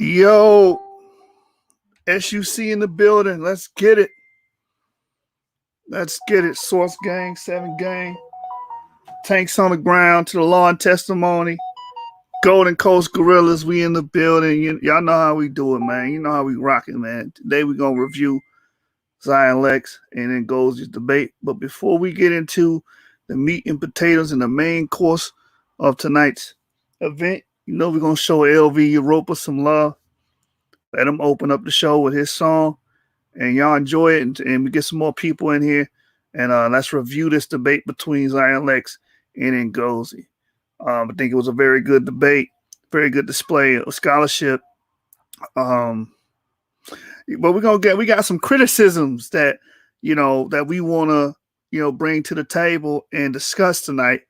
Yo, SUC in the building. Let's get it. Let's get it. Source gang, 7 gang. Tanks on the ground to the law and testimony. Golden Coast Gorillas, we in the building. Y'all know how we do it, man. You know how we rock it, man. Today we're going to review Zion Lexx and then Ngozi's debate. But before we get into the meat and potatoes and the main course of tonight's event, you know we're going to show LV Europa some love. Let him open up the show with his song. And y'all enjoy it, and we get some more people in here. And let's review this debate between Zion Lexx and Ngozi. I think it was a very good debate, very good display of scholarship. But we got some criticisms that that we want to bring to the table and discuss tonight.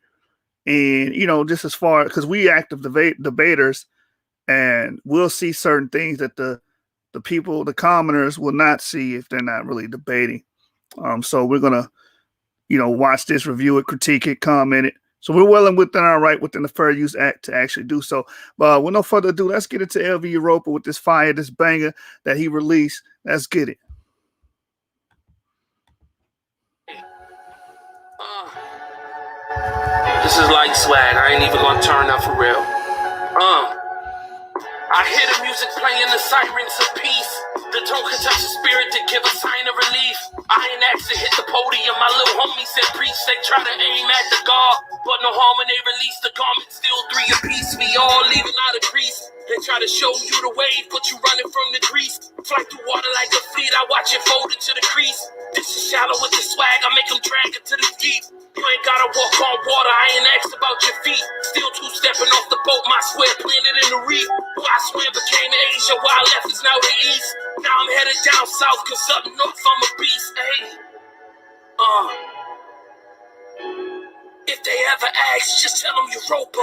And just as far because we active debaters, and we'll see certain things that the people, the commoners, will not see if they're not really debating. So we're gonna watch this, review it, critique it, comment it. So we're well and within our right within the Fair Use Act to actually do so. But with no further ado, let's get into LV Europa with this fire, this banger that he released. Let's get it. This is like swag. I ain't even gonna turn up for real. I hear the music playing, the sirens of peace. The tone can touch the spirit to give a sign of relief. I ain't asked to hit the podium. My little homie said preach. They try to aim at the guard, but no harm when they release the garment. Still 3 apiece. We all leaving out of crease. They try to show you the wave, but you running from the grease. Fly through water like a fleet. I watch it fold into the crease. This is shallow with the swag. I make them drag it to the deep. You ain't gotta walk on water, I ain't asked about your feet. Still 2-stepping off the boat, my square planted in the reef. Where I swam became Asia, where I left is now the east. Now I'm headed down south, cause up north I'm a beast, ayy. If they ever ask, just tell them Europa.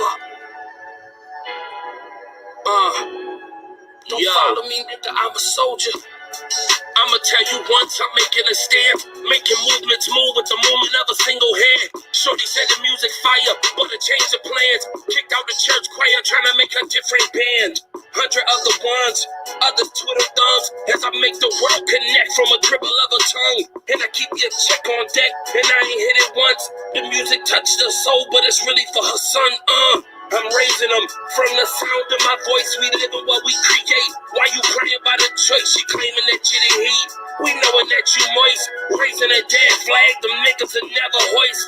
Don't follow me, nigga, I'm a soldier. I'ma tell you once, I'm making a stand. Making movements move with the movement of a single hand. Shorty said the music fire, but a change of plans. Kicked out the church choir, trying to make a different band. 100 other ones, others twiddle thumbs. As I make the world connect from a dribble of a tongue. And I keep your check on deck, and I ain't hit it once. The music touched her soul, but it's really for her son, I'm raising them from the sound of my voice. We live in what we create. Why you crying about a choice? She claiming that you didn't hate. We knowing that you moist. Raising a dead flag. Them niggas will never hoist.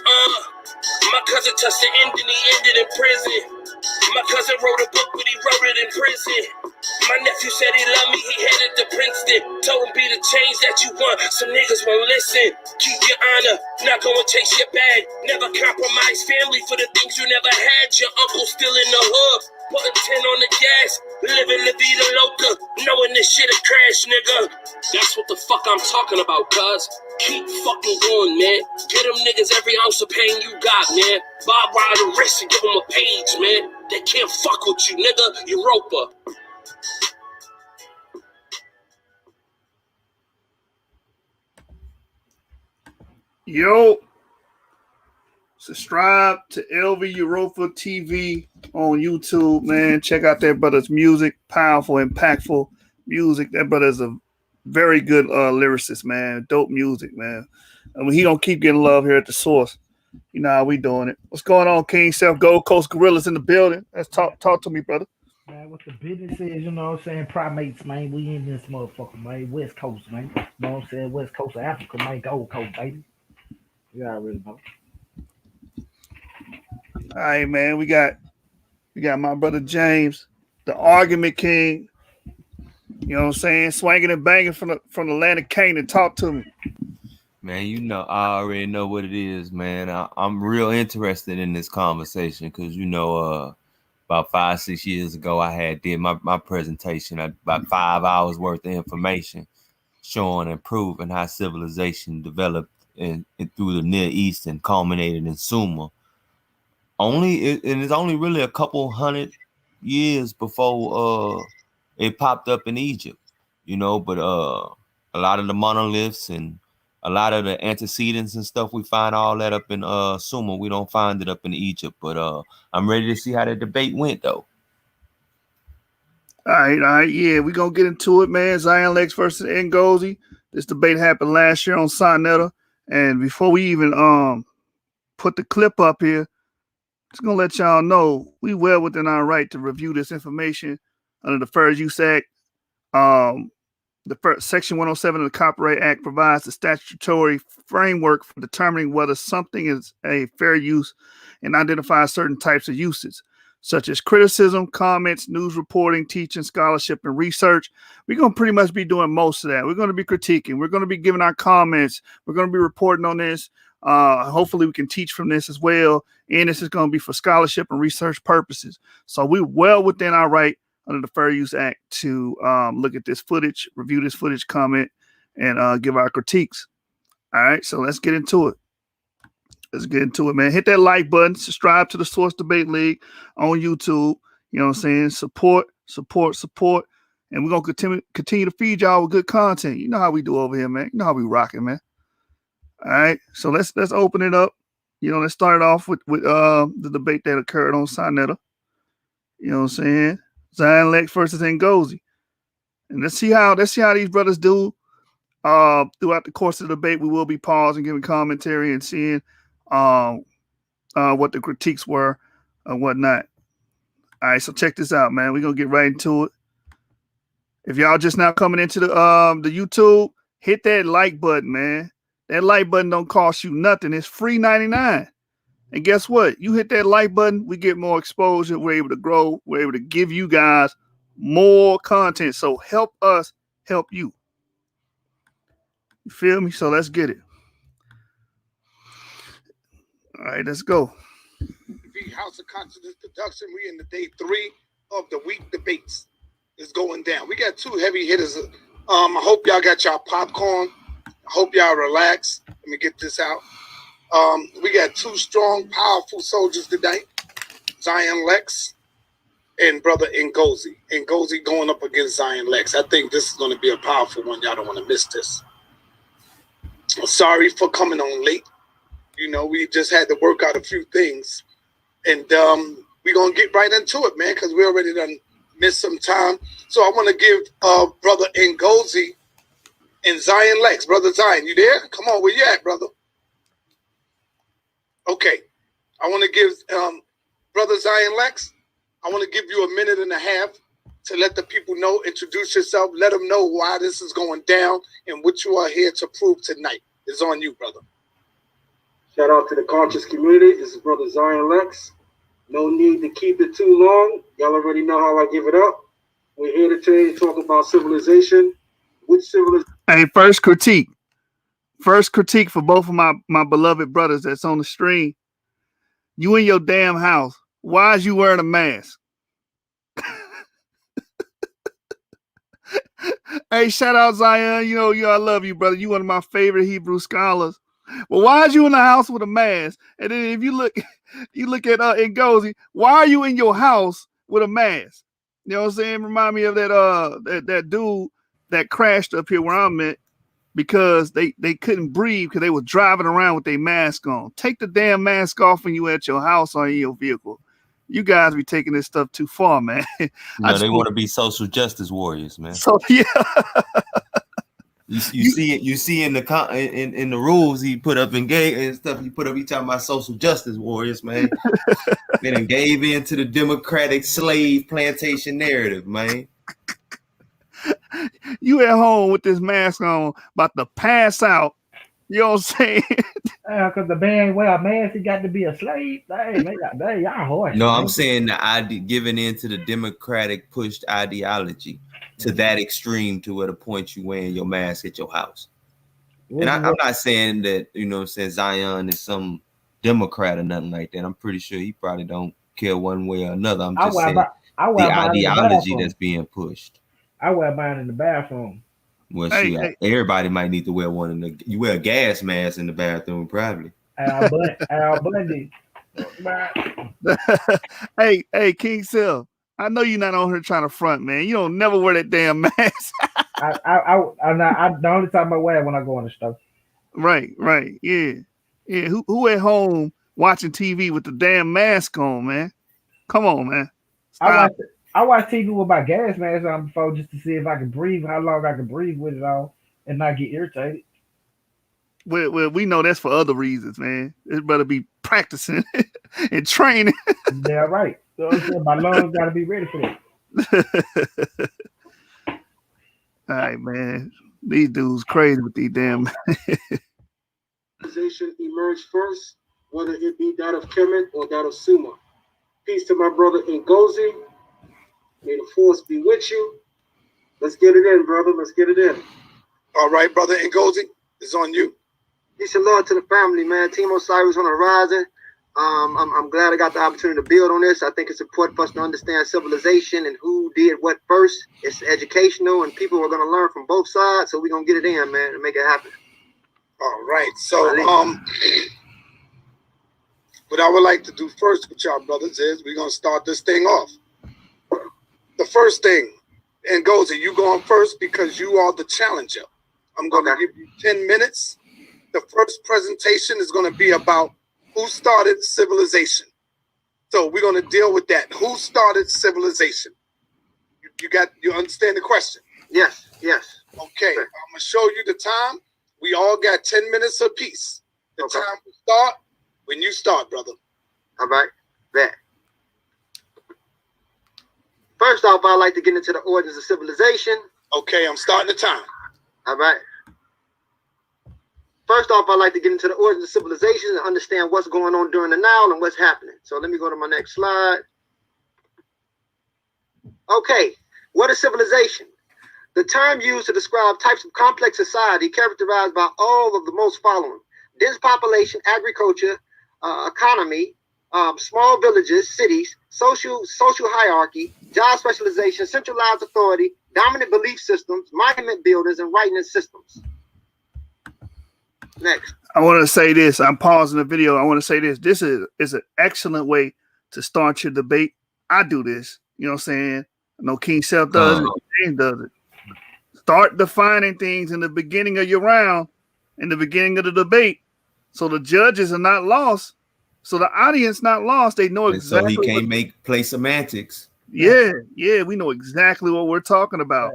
My cousin touched the end and he ended in prison. My cousin wrote a book, but he wrote it in prison. My nephew said he loved me, he headed to Princeton. Told him be the change that you want, some niggas won't listen. Keep your honor, not gonna chase your bag. Never compromise family for the things you never had. Your uncle still in the hood, putting 10 on the gas. Living La Vida Loca, knowing this shit'll crash, nigga. That's what the fuck I'm talking about, cuz. Keep fucking going, man. Get them niggas every ounce of pain you got, man. Bob ride the wrist and give them a page, man. They can't fuck with you, nigga. Europa. Yo, subscribe to LV Europa TV on YouTube, man. Check out that brother's music. Powerful, impactful music. That brother's a very good lyricist, man. Dope music, man. I mean, he don't keep getting love here at the source. You know how we doing it. What's going on, King Self? Gold Coast Gorillas in the building. Let's talk to me, brother. Man, what the business is, you know what I'm saying? Primates, man. We in this motherfucker, man. West Coast, man. You know what I'm saying? West Coast of Africa, man. Gold Coast, baby. You already know. All right, man. We got my brother James, the argument king. You know what I'm saying? Swinging and banging from the land of Canaan. Talk to me. Man, I already know what it is, man. I'm real interested in this conversation because, about 5-6 years ago, I did my presentation, about 5 hours worth of information showing and proving how civilization developed and through the Near East and culminated in Sumer. It's only really a couple hundred years before it popped up in Egypt, but a lot of the monoliths and a lot of the antecedents and stuff, we find all that up in Sumer. We don't find it up in Egypt, but I'm ready to see how the debate went, though. All right, yeah, we're gonna get into it, man. Zion Lexx versus Ngozi. This debate happened last year on Sonetta. And before we even put the clip up here, just gonna let y'all know we well within our right to review this information under the Fair Use Act. Um, the first, Section 107 of the Copyright Act provides the statutory framework for determining whether something is a fair use and identifies certain types of uses, such as criticism, comments, news reporting, teaching, scholarship, and research. We're going to pretty much be doing most of that. We're going to be critiquing. We're going to be giving our comments. We're going to be reporting on this. Hopefully, we can teach from this as well. And this is going to be for scholarship and research purposes. So we're well within our right under the Fair Use Act to look at this footage, review this footage, comment, and give our critiques. All right, so let's get into it. Let's get into it, man. Hit that like button. Subscribe to the Source Debate League on YouTube. You know what I'm saying? Support. And we're going to continue to feed y'all with good content. You know how we do over here, man. You know how we rocking, man. All right, so let's open it up. You know, let's start it off with the debate that occurred on Sonetta. You know what I'm saying? Zion Lexx versus Ngozi. And let's see how these brothers do throughout the course of the debate. We will be pausing, giving commentary, and seeing what the critiques were and whatnot. All right, so check this out, man. We're gonna get right into it. If y'all just now coming into the YouTube, hit that like button, man. That like button don't cost you nothing. It's free 99. And guess what? You hit that like button, we get more exposure. We're able to grow. We're able to give you guys more content. So help us help you. You feel me? So let's get it. All right, let's go. The House of Consciousness Production. We in the day 3 of the week debates. It's going down. We got 2 heavy hitters. I hope y'all got y'all popcorn. I hope y'all relax. Let me get this out. We got 2 strong, powerful soldiers tonight. Zion Lexx and brother Ngozi. Ngozi going up against Zion Lexx. I think this is going to be a powerful one. Y'all don't want to miss this. Sorry for coming on late. You know, we just had to work out a few things. And we're going to get right into it, man, because we already done missed some time. So I want to give brother Ngozi and Zion Lexx. Brother Zion, you there? Come on, where you at, brother? Okay. I want to give brother Zion Lexx, I want to give you a minute and a half to let the people know, introduce yourself, let them know why this is going down and what you are here to prove tonight. It's on you, brother. Shout out to the conscious community. This is brother Zion Lexx. No need to keep it too long. Y'all already know how I give it up. We're here today to talk about civilization. Which civilization? Hey, first critique for both of my beloved brothers that's on the stream. You in your damn house. Why is you wearing a mask? Hey, shout out Zion. You know, I love you, brother. You one of my favorite Hebrew scholars. Well, why is you in the house with a mask? And then if you look at Ngozi, why are you in your house with a mask? You know what I'm saying? Remind me of that dude that crashed up here where I'm at because they couldn't breathe because they were driving around with their mask on. Take the damn mask off when you at your house or in your vehicle. You guys be taking this stuff too far, man. No, they want to be social justice warriors, man. So yeah. You see in the rules he put up and gave and stuff he put up. He talking about social justice warriors, man. They done gave in to the democratic slave plantation narrative, man. You at home with this mask on, about to pass out. You know what I'm saying? Because the man wear a mask, he got to be a slave. Hey, y'all horse. No, man. I'm saying giving in to the democratic pushed ideology to that extreme to where the point you wearing your mask at your house. And I'm not saying that, you know what I'm saying, Zion is some Democrat or nothing like that. I'm pretty sure he probably don't care one way or another. I'm just saying the ideology that's being pushed. I wear mine in the bathroom. Well, everybody might need to wear one. You wear a gas mask in the bathroom, probably. Al Bundy. Hey, King Sil, I know you're not on here trying to front, man. You don't never wear that damn mask. I the only time I wear it when I go in the store. Right, yeah. Who at home watching TV with the damn mask on, man? Come on, man. I I watch TV with my gas mask on before just to see if I can breathe, how long I can breathe with it on, and not get irritated. Well, we know that's for other reasons, man. It better be practicing and training. Yeah, right. So I'm saying my lungs got to be ready for that. All right, man. These dudes crazy with these damn. Civilization emerged first, whether it be that of Kemet or that of Sumer. Peace to my brother Ngozi. May the force be with you. Let's get it in, brother. Let's get it in. All right, brother Ngozi, it's on you. Peace and love to the family, man. Team Osiris on the horizon. I'm glad I got the opportunity to build on this. I think it's important for us to understand civilization and who did what first. It's educational, and people are going to learn from both sides. So we're going to get it in, man, and make it happen. All right. So, what I would like to do first with y'all brothers is we're going to start this thing off. The first thing, Ngozi, you going first because you are the challenger. I'm going to give you 10 minutes. The first presentation is going to be about who started civilization. So we're going to deal with that. Who started civilization? You understand the question? Yes. Okay. I'm going to show you the time. We all got 10 minutes apiece. The time will start when you start, brother. All right. Bet. First off, I'd like to get into the origins of civilization. Okay, I'm starting the time. All right. First off, I'd like to get into the origins of civilization and understand what's going on during the Nile and what's happening. So let me go to my next slide. Okay, what is civilization? The term used to describe types of complex society characterized by all of the most following: dense population, agriculture, economy, small villages, cities, social hierarchy, job specialization, centralized authority, dominant belief systems, monument builders, and writing systems. Next. I want to say this. I'm pausing the video. I want to say this. This is an excellent way to start your debate. I do this. You know what I'm saying? I know King Self does it. James does it. Start defining things in the beginning of your round, in the beginning of the debate, so the judges are not lost, so the audience not lost. They know exactly. So he can't play semantics. Yeah, we know exactly what we're talking about.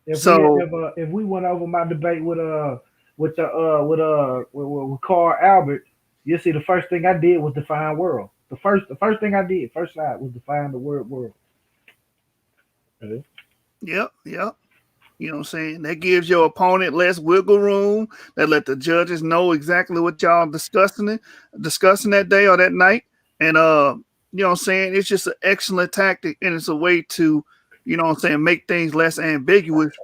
If we went over my debate with Carl Albert, you see the first thing I did was define world. The first thing I did, first slide, was define the word world. Yep. You know what I'm saying? That gives your opponent less wiggle room. That let the judges know exactly what y'all discussing that day or that night. And you know what I'm saying? It's just an excellent tactic, and it's a way to, you know what I'm saying, make things less ambiguous,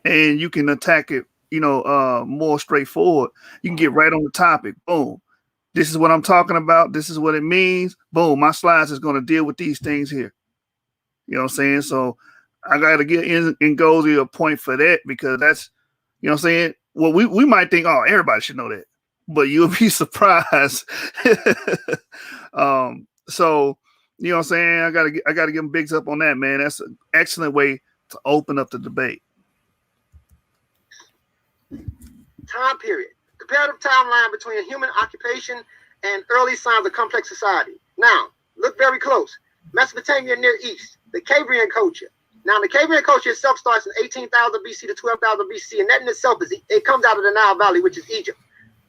and you can attack it, you know, more straightforward. You can get right on the topic. Boom. This is what I'm talking about. This is what it means. Boom. My slides is going to deal with these things here. You know what I'm saying? So I got to get Ngozi a point for that, because that's, you know what I'm saying? Well, we might think, oh, everybody should know that, but you'll be surprised. So, you know what I'm saying? I got to give him bigs up on that, man. That's an excellent way to open up the debate. Time period. Comparative timeline between human occupation and early signs of complex society. Now, look very close. Mesopotamia, Near East, the Cambrian culture. Now, the Cambrian culture itself starts in 18,000 BC to 12,000 BC, and that in itself it comes out of the Nile Valley, which is Egypt.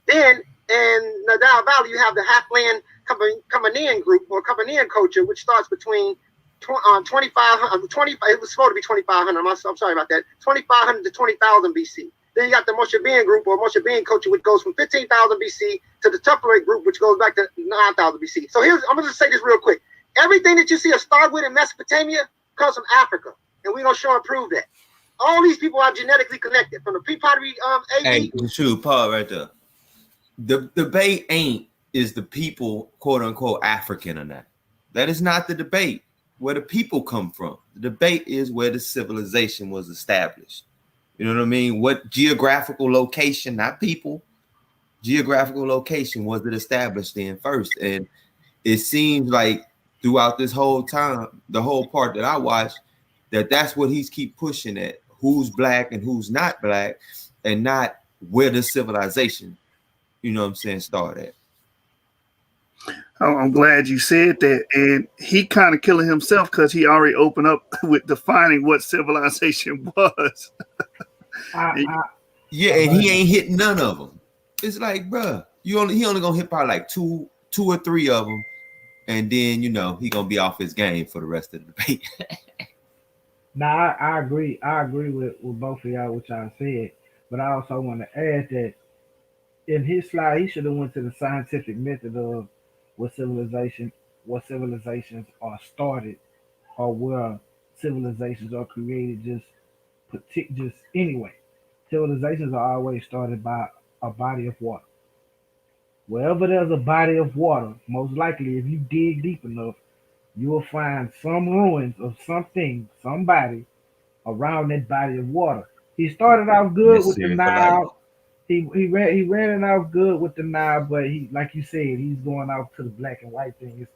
Then, in the Nile Valley, you have the half-land Commanian group, or Commanian culture, which starts between 2500. It was supposed to be 2500. I'm sorry about that. 2500 to 20,000 BC. Then you got the Moshevian group, or Moshevian culture, which goes from 15,000 BC to the Tupac group, which goes back to 9,000 BC. So I'm gonna just say this real quick. Everything that you see us start with in Mesopotamia comes from Africa, and we're gonna show and prove that. All these people are genetically connected from the pre-pottery AD. Hey, shoot, pause right there. The debate is the people, quote unquote, African or not. That is not the debate. Where the people come from. The debate is where the civilization was established. You know what I mean? What geographical location, not people, geographical location was it established in first? And it seems like throughout this whole time, the whole part that I watched, that's what he's keep pushing at. Who's black and who's not black, and not where the civilization, you know what I'm saying, start at. I'm glad you said that. And he kind of killing himself because he already opened up with defining what civilization was. Yeah, and he ain't hit none of them. It's like, bruh, he only gonna hit probably like two or three of them, and then he gonna be off his game for the rest of the debate. Now I agree. I agree with both of y'all what y'all said, but I also want to add that in his slide he should have went to the scientific method of what civilizations are started or where civilizations are created just anyway. Civilizations are always started by a body of water. Wherever there's a body of water, most likely if you dig deep enough, you will find some ruins of something, somebody around that body of water. He started off good with the Necessary for life. Nile. He ran it off good with the Nile, but he, like you said, he's going off to the black and white thing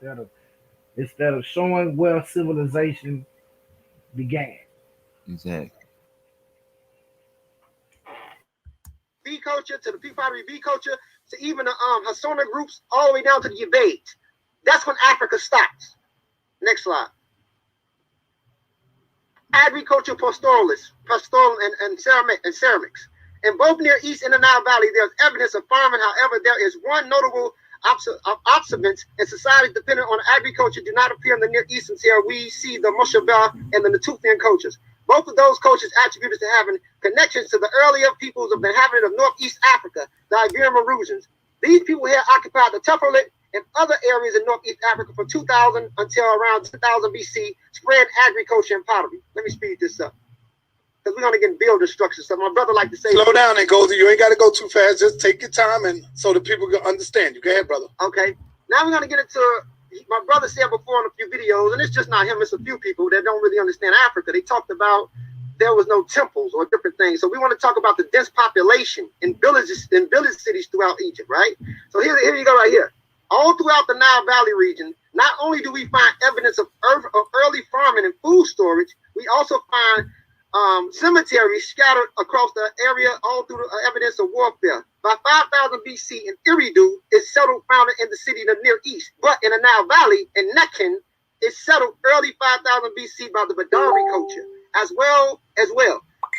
instead of showing where civilization began. Exactly. V culture to the P5 V culture to even the Hassuna groups all the way down to the Yabate. That's when Africa stops. Next slide. Agriculture pastoralists, pastoral and ceramics. In both Near East and the Nile Valley, there's evidence of farming. However, there is one notable observance in society dependent on agriculture do not appear in the Near East until we see the Mushabah and the Natufian cultures. Both of those cultures attributed to having connections to the earlier peoples of the inhabitants of Northeast Africa, the Iberian Maroons. These people here occupied the Tupperlet and other areas in Northeast Africa from 2000 until around 2000 BC, spread agriculture and pottery. Let me speed this up, because we're going to get builder structure. So my brother like to say, slow down, Ngozi. You ain't got to go too fast. Just take your time, and so the people can understand you. Go ahead, brother. Okay. Now we're going to get into, my brother said before in a few videos, and it's just not him, it's a few people that don't really understand Africa. They talked about there was no temples or different things. So we want to talk about the dense population in village cities throughout Egypt, right? So here you go right here. All throughout the Nile Valley region, not only do we find evidence of early farming and food storage, we also find cemeteries scattered across the area, all through the evidence of warfare. By 5000 BC in Eridu, is settled founded in the city of the Near East. But in the Nile Valley, in Nekhen, is settled early 5000 BC by the Badawi culture, as well.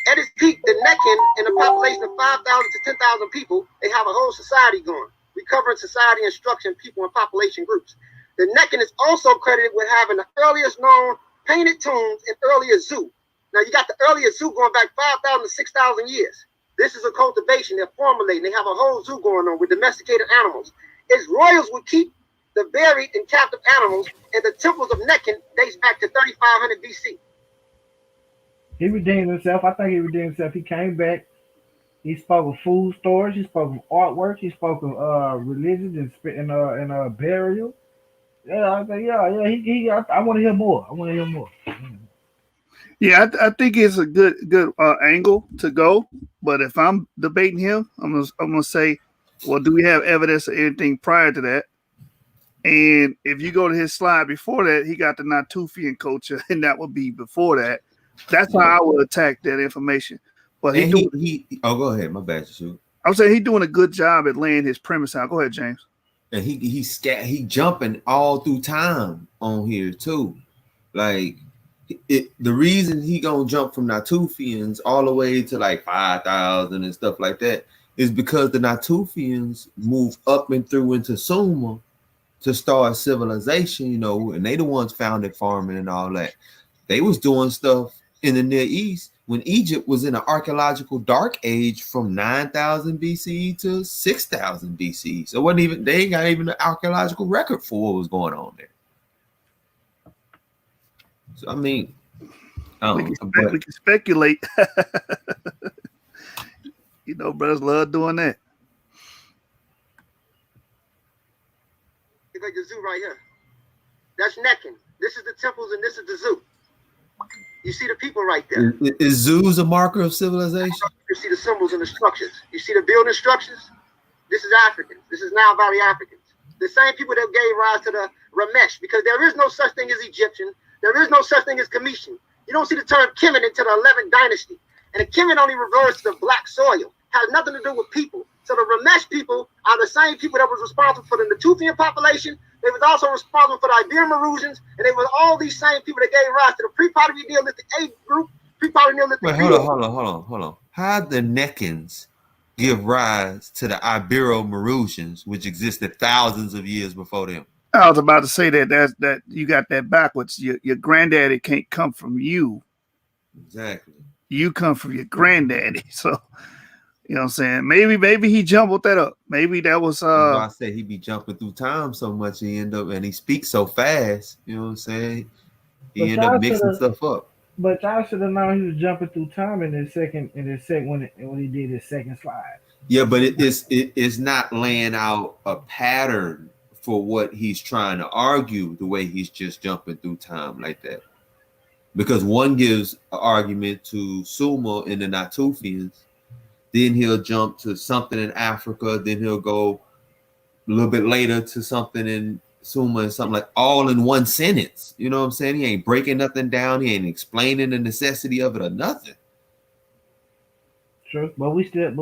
At its peak, the Nekhen, in a population of 5,000 to 10,000 people, they have a whole society going. We covering society, instruction, people, and population groups. The Nekhen is also credited with having the earliest known painted tombs in earlier zoo. Now you got the earliest zoo going back 5,000 to 6,000 years. This is a cultivation. They're formulating. They have a whole zoo going on with domesticated animals. Its royals would keep the buried and captive animals, and the temples of Nekhen dates back to 3500 BC. He redeemed himself. I think he redeemed himself. He came back. He spoke of food storage. He spoke of artwork. He spoke of religion and burial. Yeah, I think I want to hear more. Yeah, I think it's a good angle to go. But if I'm debating him, I'm gonna say, well, do we have evidence of anything prior to that? And if you go to his slide before that, he got the Natufian culture, and that would be before that. That's how I would attack that information. But go ahead, my bad, shoot. I'm saying he's doing a good job at laying his premise out. Go ahead, James. And he jumping all through time on here too. Like the reason he gonna jump from Natufians all the way to like 5,000 and stuff like that is because the Natufians move up and through into Sumer to start civilization, and they the ones founded farming and all that. They was doing stuff in the Near East when Egypt was in an archaeological dark age from 9,000 BC to 6,000 BC. So they ain't got even an archaeological record for what was going on there. So I mean, we can speculate. Brothers love doing that. Like the zoo right here. That's Nekhen. This is the temples and this is the zoo. You see the people right there. Is zoos a marker of civilization? You see the symbols and the structures. You see the building structures? This is Africans. This is Nile Valley Africans. The same people that gave rise to the Ramesh, because there is no such thing as Egyptian. There is no such thing as Commission. You don't see the term Kemet until the 11th dynasty. And the Kemet only refers to the black soil. Has nothing to do with people. So the Ramesh people are the same people that was responsible for the Natufian population. They was also responsible for the Iberian Maroons, and they were all these same people that gave rise to the pre-Pottery Neolithic A group, pre-Pottery Neolithic Wait, B hold group. on. How the Neckans give rise to the Ibero-Mauritians, which existed thousands of years before them? I was about to say that you got that backwards. Your granddaddy can't come from you. Exactly. You come from your granddaddy. So you know what I'm saying? Maybe he jumbled that up. Maybe that was That's why I say he be jumping through time so much he end up, and he speaks so fast, you know what I'm saying? He But end up y'all mixing should have, stuff up. but y'all should have known he was jumping through time in his second, when he did his second slide. Yeah, but it's not laying out a pattern for what he's trying to argue the way he's just jumping through time like that. Because one gives an argument to Sumer in the Natufians, then he'll jump to something in Africa, then he'll go a little bit later to something in Sumer and something like all in one sentence. You know what I'm saying? He ain't breaking nothing down. He ain't explaining the necessity of it or nothing. True, but we still in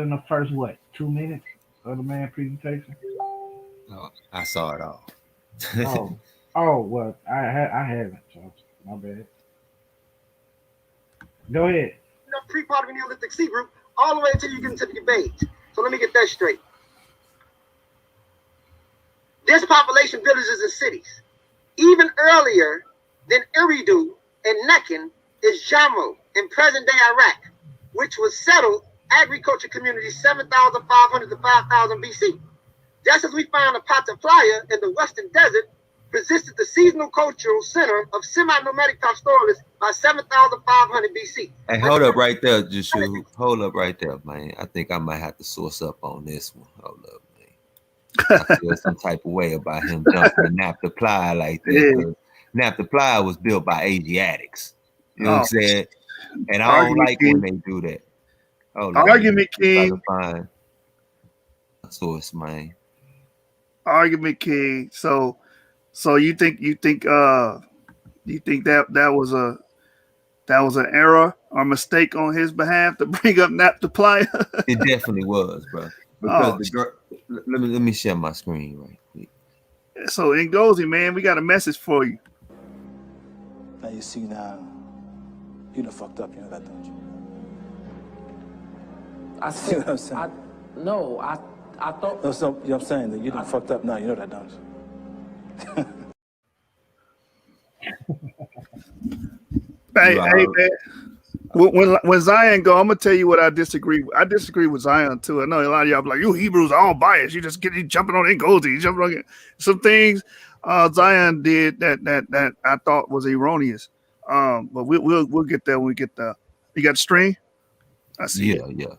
the first 2 minutes of the man presentation. Oh, I saw it all. Well, I haven't. So my bad. Go ahead. Pre-Pottery Neolithic C group, all the way until you get into the debate. So let me get that straight. This population villages and cities. Even earlier than Eridu and Nekhen is Jammu in present-day Iraq, which was settled agriculture community 7,500 to 5,000 BC. Just as we found a Pataphlaya in the Western Desert, persisted the seasonal cultural center of semi-nomadic pastoralists by 7,500 BC. Hey, hold up right there, Jushu. Hold up right there, man. I think I might have to source up on this one. Hold up, man. I feel some type of way about him jumping to Naphtali like that. Naphtali was built by Asiatics. You know what I'm saying? And I don't like when they do that. Hold on. Argument King. Find a source, man. Argument King. So you think that was an error or mistake on his behalf to bring up Naphtali? It definitely was, bro. Because let me share my screen right quick. So Ngozi, man, we got a message for you. Now you see now, you done fucked up, you know that, don't you? I see. You know what I'm saying? I thought. No, so, you know what I'm saying? That you done fucked up now, you know that, don't you? Hey, man. When Zion go, I'm gonna tell you what I disagree with. I disagree with Zion too. I know a lot of y'all be like, "You Hebrews are all biased. You just get jumping on Ngozi, jumping on some things." Zion did that I thought was erroneous. But we'll get there when we get there. You got the string? I see. Yeah.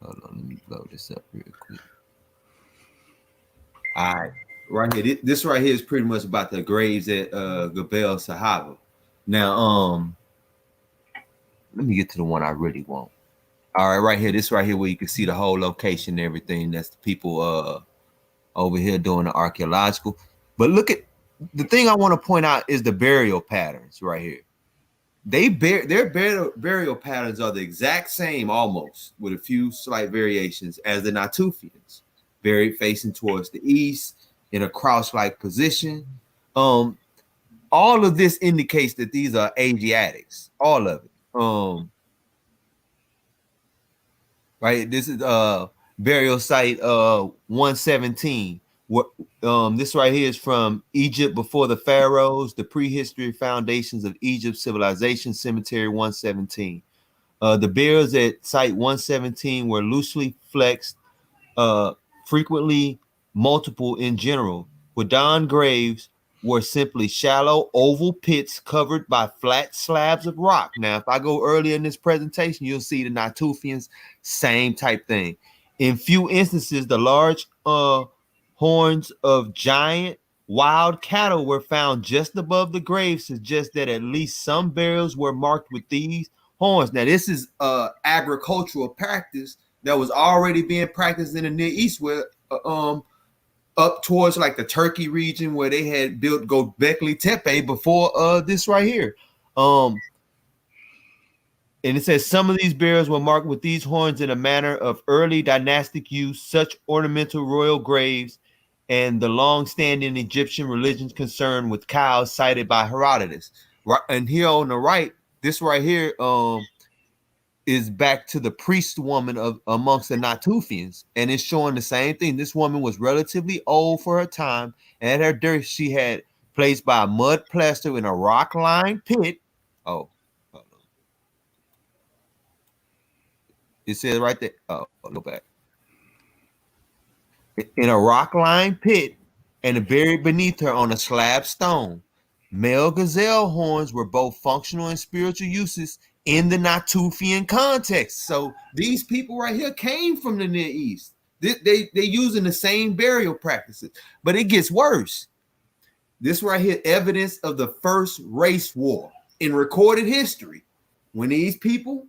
Hold on, let me blow this up real quick. All right, right here. This right here is pretty much about the graves at Gebel Sahaba. Now, let me get to the one I really want. All right, right here. This right here where you can see the whole location and everything. That's the people over here doing the archaeological. But look at the thing I want to point out is the burial patterns right here. Their burial patterns are the exact same almost with a few slight variations as the Natufians, buried facing towards the east in a crouch-like position. All of this indicates that these are Asiatics, all of it. Right, this is burial site 117. What this right here is from Egypt before the pharaohs, the prehistory foundations of Egypt civilization, cemetery 117. The burials at site 117 were loosely flexed, frequently multiple in general. Wadan graves were simply shallow oval pits covered by flat slabs of rock. Now, if I go earlier in this presentation, you'll see the Natufians, same type thing. In few instances, the large horns of giant wild cattle were found just above the grave, suggest that at least some burials were marked with these horns. Now, this is agricultural practice that was already being practiced in the Near East, where up towards like the Turkey region where they had built Göbekli Tepe before this right here. And it says some of these burials were marked with these horns in a manner of early dynastic use, such ornamental royal graves, and the long-standing Egyptian religion's concern with cows cited by Herodotus. Right, and here on the right, this right here is back to the priest woman of amongst the Natufians, and it's showing the same thing. This woman was relatively old for her time, and at her death, she had placed by a mud plaster in a rock-lined pit. Oh, hold on. It says right there. Oh, look back. In a rock-lined pit, and buried beneath her on a slab stone. Male gazelle horns were both functional and spiritual uses in the Natufian context. So these people right here came from the Near East. They using the same burial practices, but it gets worse. This right here, evidence of the first race war in recorded history. When these people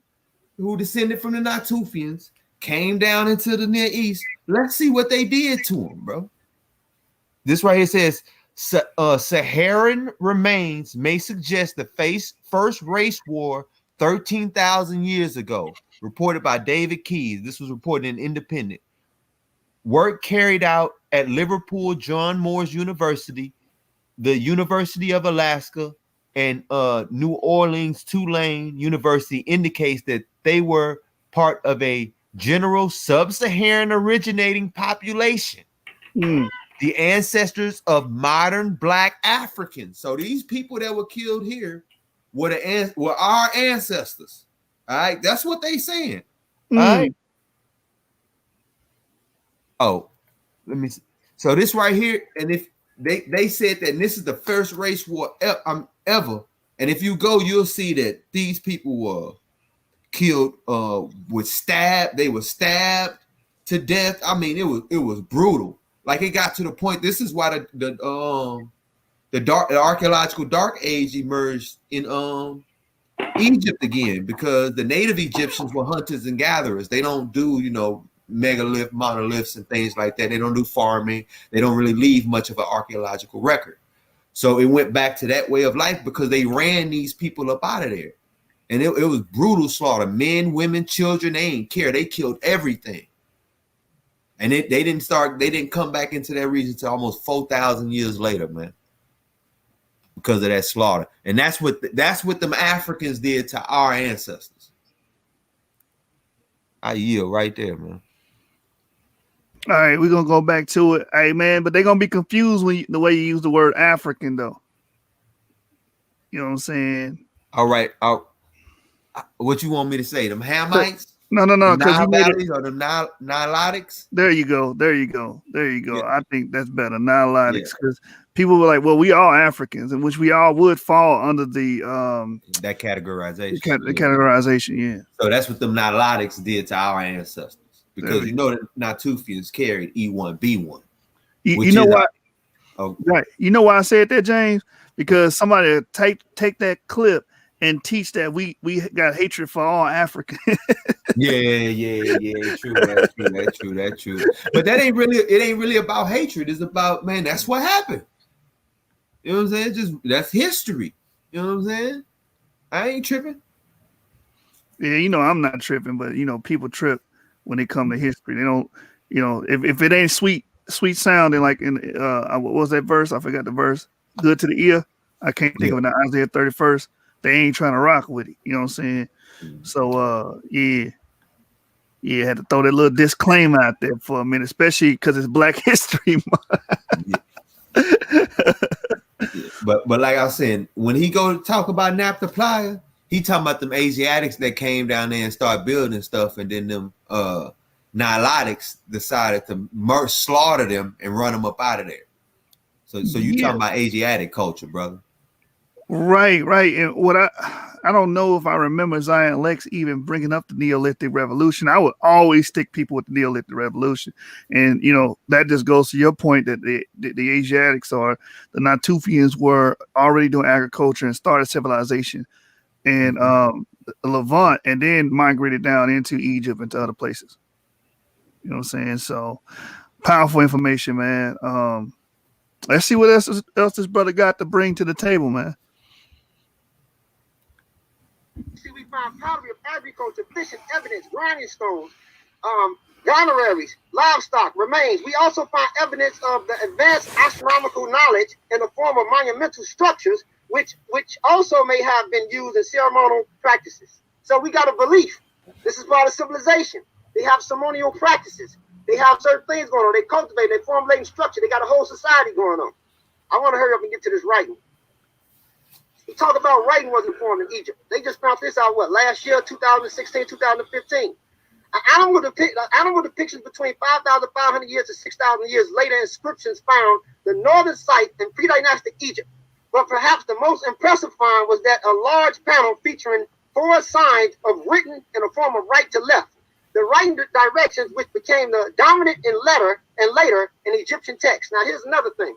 who descended from the Natufians came down into the Near East, let's see what they did to them, bro. This right here says, Saharan remains may suggest the first race war 13,000 years ago, reported by David Keyes. This was reported in Independent. Work carried out at Liverpool John Moores University, the University of Alaska, and New Orleans Tulane University indicates that they were part of a general sub-Saharan originating population. The ancestors of modern Black Africans. So these people that were killed here were our ancestors. All right, that's what they saying. All right. Oh, let me see. So this right here, and if they said that this is the first race war ever, and if you go, you'll see that these people were killed with stabbed. They were stabbed to death. I mean, it was brutal. Like it got to the point. This is why the archaeological dark age emerged in Egypt again, because the native Egyptians were hunters and gatherers. They don't do megalith, monoliths, and things like that. They don't do farming. They don't really leave much of an archaeological record. So it went back to that way of life because they ran these people up out of there, and it was brutal slaughter. Men, women, children. They ain't care. They killed everything. And they didn't come back into that region until almost 4,000 years later, man, because of that slaughter. And that's what them Africans did to our ancestors. I yield right there, man. All right, we're gonna go back to it. Hey, man, but they're gonna be confused when the way you use the word African, though. You know what I'm saying? All right. What you want me to say? Them Hamites? No, because you made it, or the Nilotics. There you go. Yeah. I think that's better. Nilotics, because people were like, "Well, we are Africans," in which we all would fall under the that categorization. The categorization, yeah. So that's what them Nilotics did to our ancestors, because the Natufians carried E1B1. You know why? Right. You know why I said that, James? Because somebody take that clip and teach that we got hatred for all Africans. Yeah. True. That's true. But it ain't really about hatred. It's about, man, that's what happened. You know what I'm saying? That's history. You know what I'm saying? I ain't tripping. Yeah, I'm not tripping, but people trip when they come to history. They don't, if it ain't sweet sounding, like in what was that verse? I forgot the verse. Good to the ear. I can't think of it now. Isaiah 31st. They ain't trying to rock with it. You know what I'm saying? So yeah, had to throw that little disclaimer out there for a minute, especially because it's Black History Month. But like I was saying, when he go to talk about Naphtha Playa, he talking about them Asiatics that came down there and started building stuff, and then them Nilotics decided to slaughter them and run them up out of there. So you talking about Asiatic culture, brother? Right. And what I don't know if I remember Zion Lexx even bringing up the Neolithic Revolution. I would always stick people with the Neolithic Revolution, and that just goes to your point that the Asiatics or the Natufians were already doing agriculture and started civilization, and the Levant, and then migrated down into Egypt and to other places. You know what I'm saying? So powerful information, man. Let's see what else this brother got to bring to the table, man. See, we find pottery of agriculture, fishing evidence, grinding stones, granaries, livestock remains. We also find evidence of the advanced astronomical knowledge in the form of monumental structures, which also may have been used in ceremonial practices. So we got a belief. This is part of civilization. They have ceremonial practices. They have certain things going on. They cultivate, they formulate structure. They got a whole society going on. I want to hurry up and get to this writing. We talk about writing wasn't formed in Egypt. They just found this out, last year, 2016, 2015. An animal depictions between 5,500 years to 6,000 years later, inscriptions found the northern site in pre-dynastic Egypt. But perhaps the most impressive find was that a large panel featuring 4 signs of written in the form of right to left. The writing directions which became the dominant in letter and later in Egyptian text. Now here's another thing.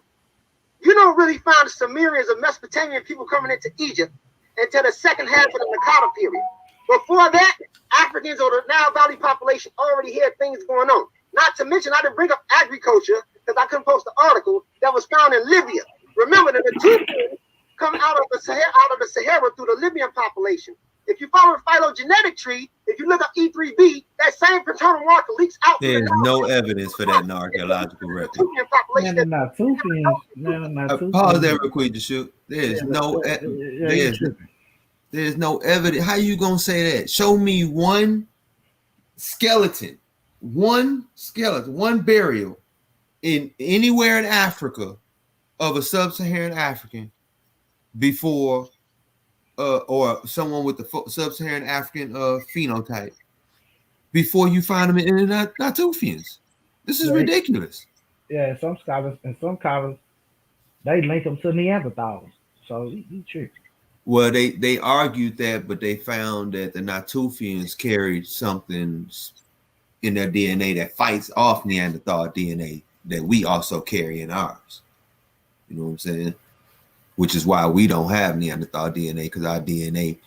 You don't really find the Sumerians or Mesopotamian people coming into Egypt until the second half of the Naqada period. Before that, Africans or the Nile Valley population already had things going on. Not to mention, I didn't bring up agriculture because I couldn't post the article that was found in Libya. Remember that the Tufians come out of the Sahara through the Libyan population. If you follow the phylogenetic tree, if you look up E3B, that same paternal marker leaks out. There's no evidence for that in the archeological record. Pause there real quick to shoot. There's no evidence. How you gonna say that? Show me one skeleton, one burial in anywhere in Africa of a sub-Saharan African before or someone with the sub-Saharan African phenotype before you find them in the Natufians. This is ridiculous. Yeah, some scholars they link them to Neanderthals. So you tricked. Well, they argued that, but they found that the Natufians carried something in their DNA that fights off Neanderthal DNA that we also carry in ours. You know what I'm saying? Which is why we don't have Neanderthal DNA, because our DNA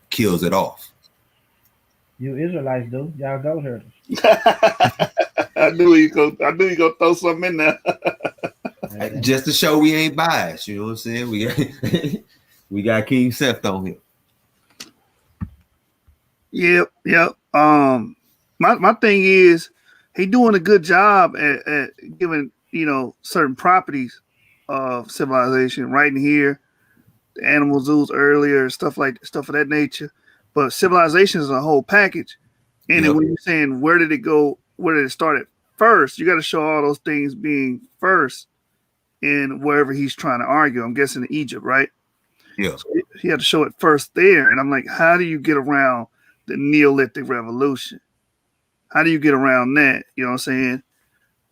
kills it off. You Israelites do. Y'all go here. I knew you go throw something in there. Just to show we ain't biased. You know what I'm saying? We got King Seth on here. Yep. My thing is he doing a good job at giving certain properties of civilization right in here, the animal zoos earlier, stuff of that nature. But civilization is a whole package. And when you're saying where did it go, where did it start at first, you got to show all those things being first in wherever he's trying to argue. I'm guessing in Egypt, right? Yeah. So he had to show it first there. And I'm like, how do you get around the Neolithic Revolution? How do you get around that? You know what I'm saying?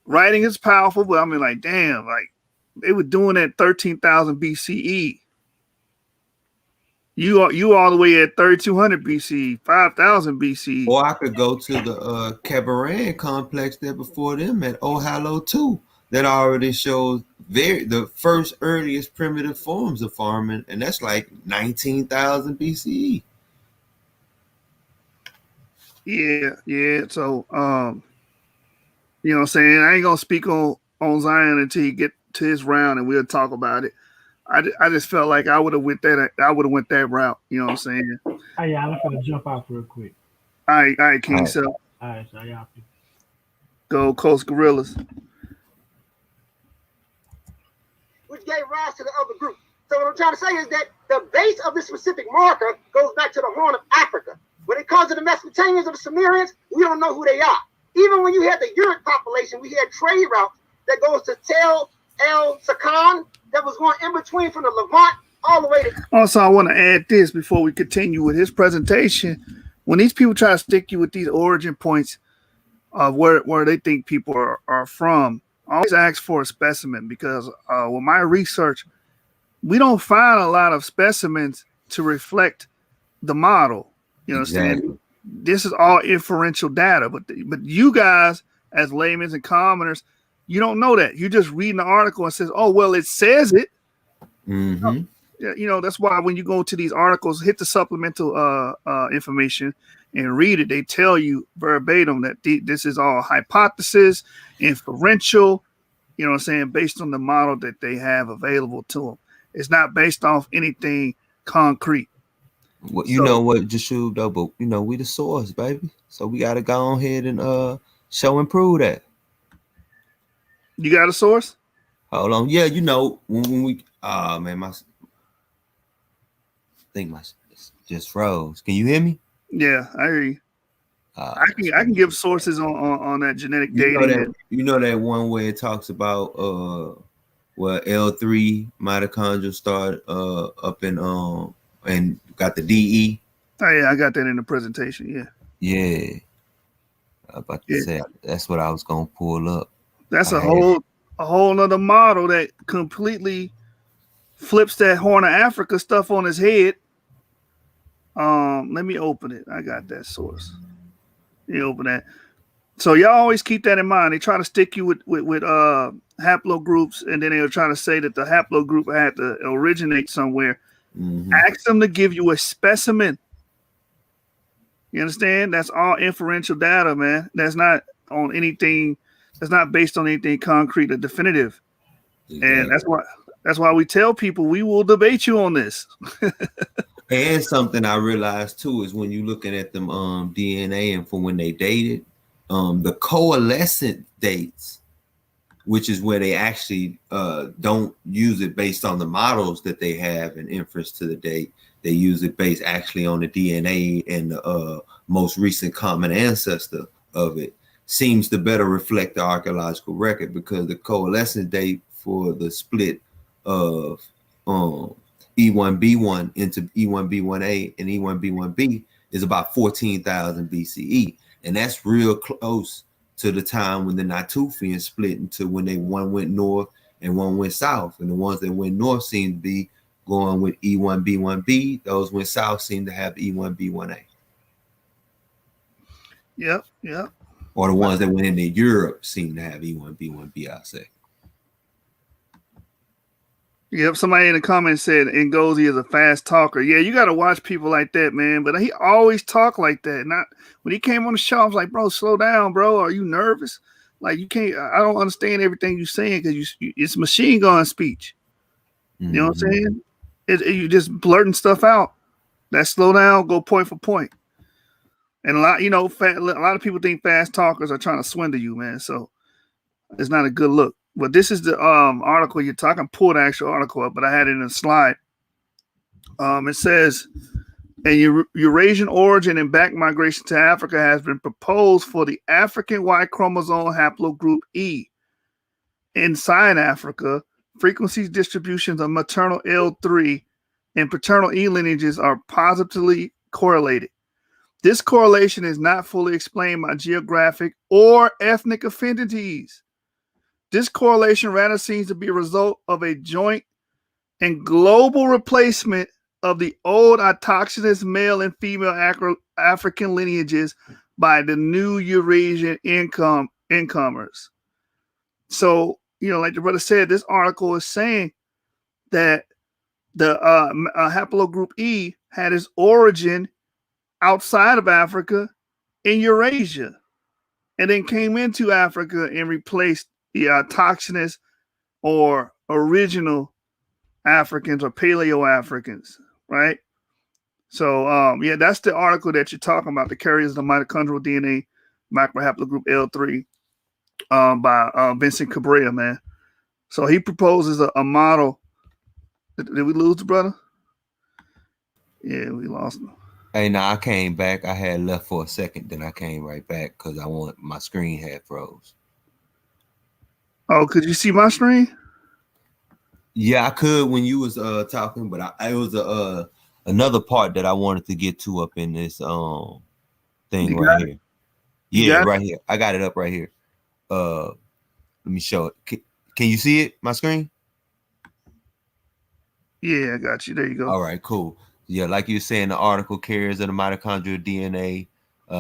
Writing is powerful, but I mean, like, damn, like they were doing that 13,000 BCE. You all the way at 3,200 BCE, 5,000 BCE. Or I could go to the Cabaret complex there before them at Ohallo too. That already shows the first earliest primitive forms of farming, and that's like 19,000 BCE. Yeah. So, you know what I'm saying? I ain't gonna speak on Zion until you get to his round, and we'll talk about it. I just felt like I would have went that route. You know what I'm saying? Hey, y'all, I'm gonna jump out real quick. All right, King. So, all right, so y'all go Coast Gorillas. Which gave rise to the other group. So what I'm trying to say is that the base of this specific marker goes back to the Horn of Africa. When it comes to the Mesopotamians or the Sumerians, we don't know who they are. Even when you had the Uruk population, we had trade routes that goes to Tel El Sakan that was going in between from the Levant all the way to. Also, I want to add this before we continue with his presentation. When these people try to stick you with these origin points of where they think people are from, I always ask for a specimen because with my research, we don't find a lot of specimens to reflect the model. You know what I'm saying? This is all inferential data, but you guys as laymen and commoners, you don't know that. You're just reading the article and says, "Oh, well, it says it." Mm-hmm. You know, that's why when you go to these articles, hit the supplemental information and read it. They tell you verbatim that this is all hypothesis, inferential. You know what I'm saying? Based on the model that they have available to them. It's not based off anything concrete. Well, you know what, Jashu, though, but you know, we the source, baby. So we gotta go ahead and show and prove that. You got a source? Hold on. Yeah, you know, when we man, my just froze. Can you hear me? Yeah, I hear you. I can give sources on that genetic dating. You know that one where it talks about where L3 mitochondria start up in and got the DE. Oh yeah, I got that in the presentation. Yeah. Yeah. I was about to say that's what I was gonna pull up. That's a whole nother model that completely flips that Horn of Africa stuff on his head. Let me open it. I got that source. You open that. So y'all always keep that in mind. They try to stick you with haplogroups, and then they'll try to say that the haplogroup had to originate somewhere. Mm-hmm. Ask them to give you a specimen. You understand? That's all inferential data, man. That's not on anything. That's not based on anything concrete or definitive. Exactly. And that's why we tell people we will debate you on this. And something I realized too is when you're looking at them DNA and from when they dated, the coalescent dates, which is where they actually don't use it based on the models that they have in inference to the date. They use it based actually on the DNA and the most recent common ancestor of it. Seems to better reflect the archaeological record, because the coalescent date for the split of E1B1 into E1B1A and E1B1B is about 14,000 BCE. And that's real close to the time when the Natufian split into when one went north and one went south. And the ones that went north seem to be going with E1B1B. Those went south seem to have E1B1A. Yep. Or the ones that went into Europe seem to have E1B1B, I say. Yep, somebody in the comments said Ngozi is a fast talker. Yeah, you got to watch people like that, man. But he always talk like that. Not when he came on the show, I was like, bro, slow down, bro. Are you nervous? Like, you can't. I don't understand everything you're saying because it's machine gun speech. Mm-hmm. You know what I'm saying? You just blurting stuff out. That slow down, go point for point. And a lot of people think fast talkers are trying to swindle you, man. So it's not a good look. But this is the article you're talking. I can pull the actual article up, but I had it in a slide. It says, a Eurasian origin and back migration to Africa has been proposed for the African Y chromosome haplogroup E. Inside Africa, frequencies distributions of maternal L3 and paternal E lineages are positively correlated. This correlation is not fully explained by geographic or ethnic affinities. This correlation rather seems to be a result of a joint and global replacement of the old autochthonous male and female African lineages by the new Eurasian incomers. So, like the brother said, this article is saying that the haplogroup E had its origin outside of Africa in Eurasia, and then came into Africa and replaced the autochthonous or original Africans or Paleo-Africans, right? So, that's the article that you're talking about, the carriers of the mitochondrial DNA microhaplogroup L3 by Vincent Cabrera, man. So he proposes a model. Did we lose the brother? Yeah, we lost him. Hey, now I came back. I had left for a second, then I came right back because my screen had froze. Oh, could you see my screen? Yeah, I could when you was talking, but it was another part that I wanted to get to up in this thing right here. Yeah, right here. I got it up right here. Let me show it. Can you see it? My screen? Yeah, I got you. There you go. All right, cool. Yeah, like you're saying, the article carriers of the mitochondrial DNA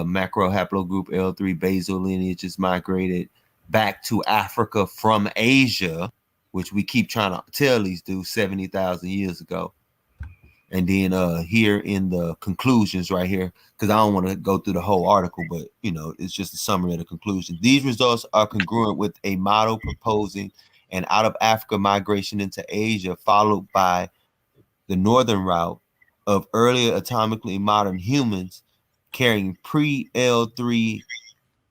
macro haplogroup L3 basal lineages migrated back to Africa from Asia, which we keep trying to tell these dudes 70,000 years ago. And then here in the conclusions right here, because I don't want to go through the whole article, but it's just a summary of the conclusion. These results are congruent with a model proposing an out of Africa migration into Asia, followed by the northern route of earlier atomically modern humans carrying pre-L3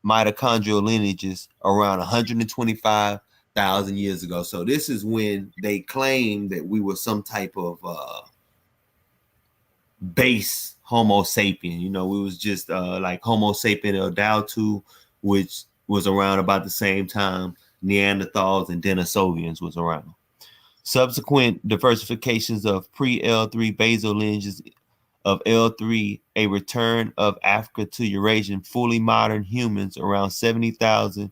mitochondrial lineages around 125,000 years ago. So this is when they claim that we were some type of base Homo sapien. You know, we was just like Homo sapien Eldautu, which was around about the same time Neanderthals and Denisovians was around. Subsequent diversifications of pre-L3 basal lineages of L3, a return of Africa to Eurasian fully modern humans around 70,000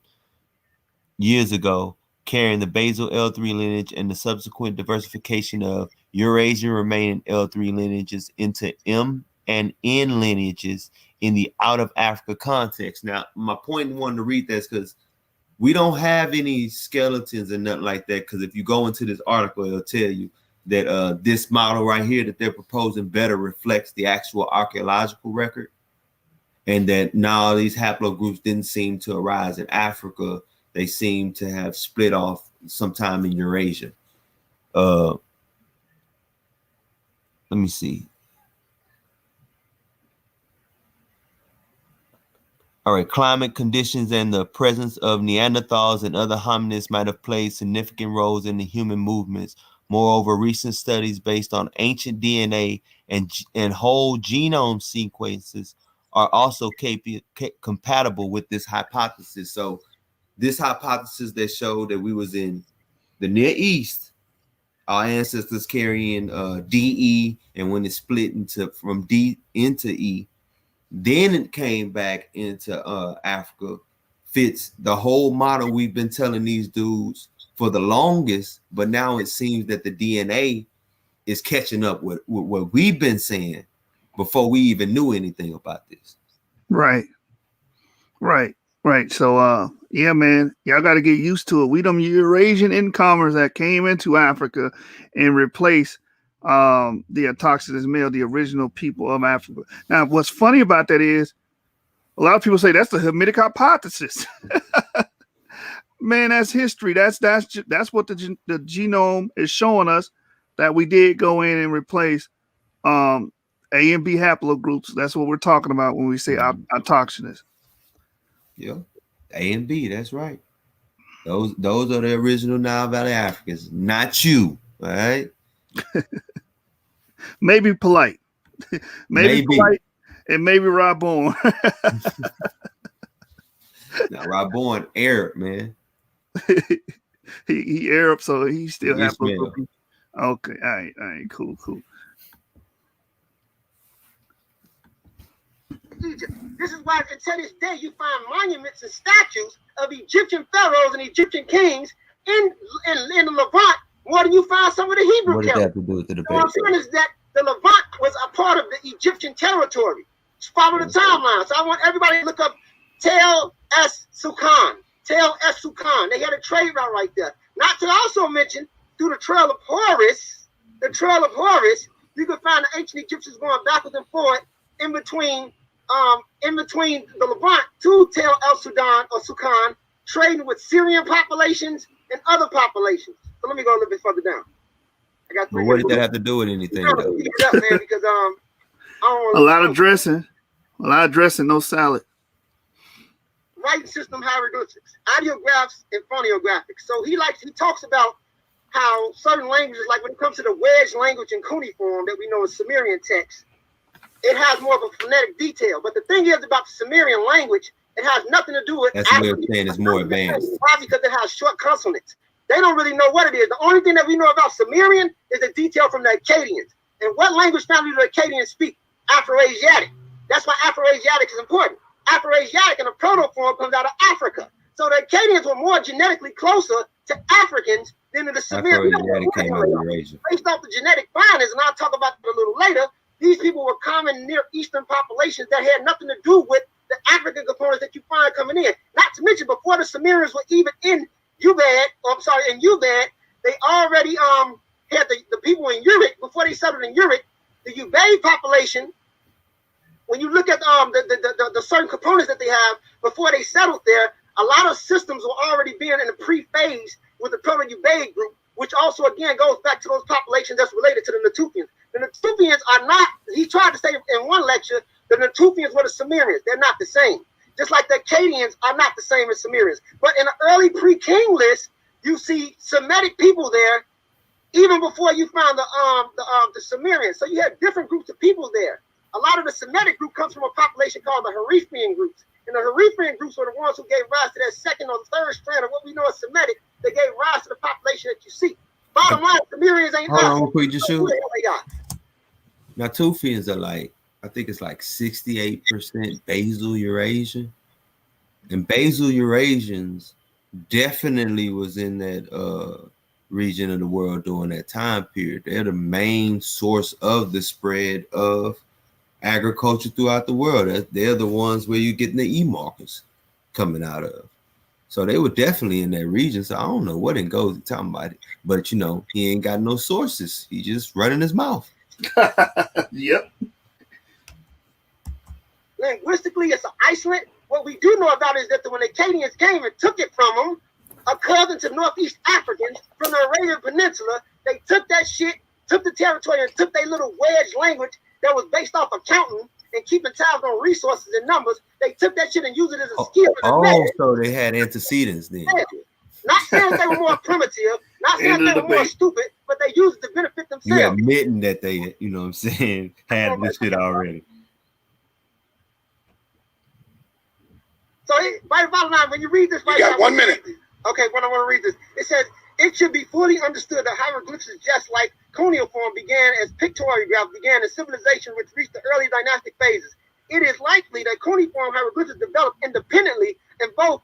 years ago, carrying the basal L3 lineage, and the subsequent diversification of Eurasian remaining L3 lineages into M and N lineages in the out of Africa context. Now, my point in wanting to read this because we don't have any skeletons and nothing like that, because if you go into this article, it'll tell you that this model right here that they're proposing better reflects the actual archaeological record, and that now these haplogroups didn't seem to arise in Africa. They seem to have split off sometime in Eurasia. Let me see. All right, climate conditions and the presence of Neanderthals and other hominids might have played significant roles in the human movements. Moreover, recent studies based on ancient DNA and whole genome sequences are also compatible with this hypothesis. So this hypothesis that showed that we was in the Near East, our ancestors carrying DE, and when it split from D into E, then it came back into Africa, fits the whole model we've been telling these dudes for the longest, but now it seems that the DNA is catching up with what we've been saying before we even knew anything about this. Right. So, yeah, man, y'all got to get used to it. We them Eurasian incomers that came into Africa and replaced the autochthonous male, the original people of Africa. Now, what's funny about that is a lot of people say that's the Hamitic hypothesis. Man, that's history. That's what the genome is showing us, that we did go in and replace A and B haplogroups. That's what we're talking about when we say autochthonous. Yeah, A and B. That's right. Those are the original Nile Valley Africans, not you. All right. Maybe polite. maybe polite, and maybe Rabon. Now Rabon Arab, man. he Arab, so he still has. Okay, all right, cool. Egypt. This is why until this day you find monuments and statues of Egyptian pharaohs and Egyptian kings in the Levant more than you find some of the Hebrew. What does that have to do with the debate? What I'm saying is that the Levant was a part of the Egyptian territory. Just follow the timeline. So I want everybody to look up Tel Es Sukan. Tel Es Sukan. They had a trade route right there. Not to also mention through the Trail of Horus, you can find the ancient Egyptians going backwards and forth in between the Levant to Tel El Sudan or Sukan, trading with Syrian populations and other populations. So let me go a little bit further down. I got. But what did that have to do with anything, though? Up, man, because I don't a lot of dressing, no salad. Writing system hieroglyphics, ideographs, and phonographics. So he talks about how certain languages, like when it comes to the wedge language in cuneiform that we know is Sumerian text, it has more of a phonetic detail. But the thing is about the Sumerian language, it has nothing to do with. That's what I'm saying. It's more advanced. Why? Because it has short consonants. They don't really know what it is. The only thing that we know about Sumerian is the detail from the Akkadians. And what language family do the Akkadians speak? Afro-Asiatic. That's why Afro-Asiatic is important. Afro-Asiatic in a proto-form comes out of Africa. So the Akkadians were more genetically closer to Africans than the Sumerians. Based off the genetic findings, and I'll talk about it a little later, these people were common Near Eastern populations that had nothing to do with the African components that you find coming in. Not to mention, before the Sumerians were even in Ubad, they already had the people in Uruk, before they settled in Uruk, the Ubaid population. When you look at the certain components that they have before they settled there, a lot of systems were already being in a pre-phase with the Proto-Ubaid group, which also again goes back to those populations that's related to the Natufians. The Natufians are not, he tried to say in one lecture, the Natufians were the Sumerians. They're not the same. Just like the Akkadians are not the same as Sumerians. But in the early pre-king list, you see Semitic people there, even before you found the Sumerians. So you had different groups of people there. A lot of the Semitic group comes from a population called the Harifian groups. And the Harifian groups were the ones who gave rise to that second or third strand of what we know as Semitic. They gave rise to the population that you see. Bottom line, Sumerians ain't Hold on, quick, just shoot. They got. Natufians are like, I think it's like 68% basal Eurasian. And basal Eurasians definitely was in that region of the world during that time period. They're the main source of the spread of agriculture throughout the world. They're the ones where you're getting the e-markers coming out of. So they were definitely in that region. So I don't know what Ngozi talking about it, but you know, he ain't got no sources. He just running his mouth. Yep. Linguistically, it's an Iceland. What we do know about is that when the Akkadians came and took it from them, a cousin to Northeast Africans from the Arabian Peninsula, they took that shit, took the territory, and took their little wedge language that was based off of counting and keeping tabs on resources and numbers. They took that shit and used it as a skill. So they had antecedents then. Yeah. Not saying they were more primitive, not saying they were more stupid, but they used it to benefit themselves. You admitting that they, you know what I'm saying, had this shit already. So, by the bottom line, when you read this, you got 1 minute. Okay, when I want to read this, it says, it should be fully understood that hieroglyphs is just like cuneiform began as pictographs began as civilization which reached the early dynastic phases. It is likely that cuneiform hieroglyphs developed independently and both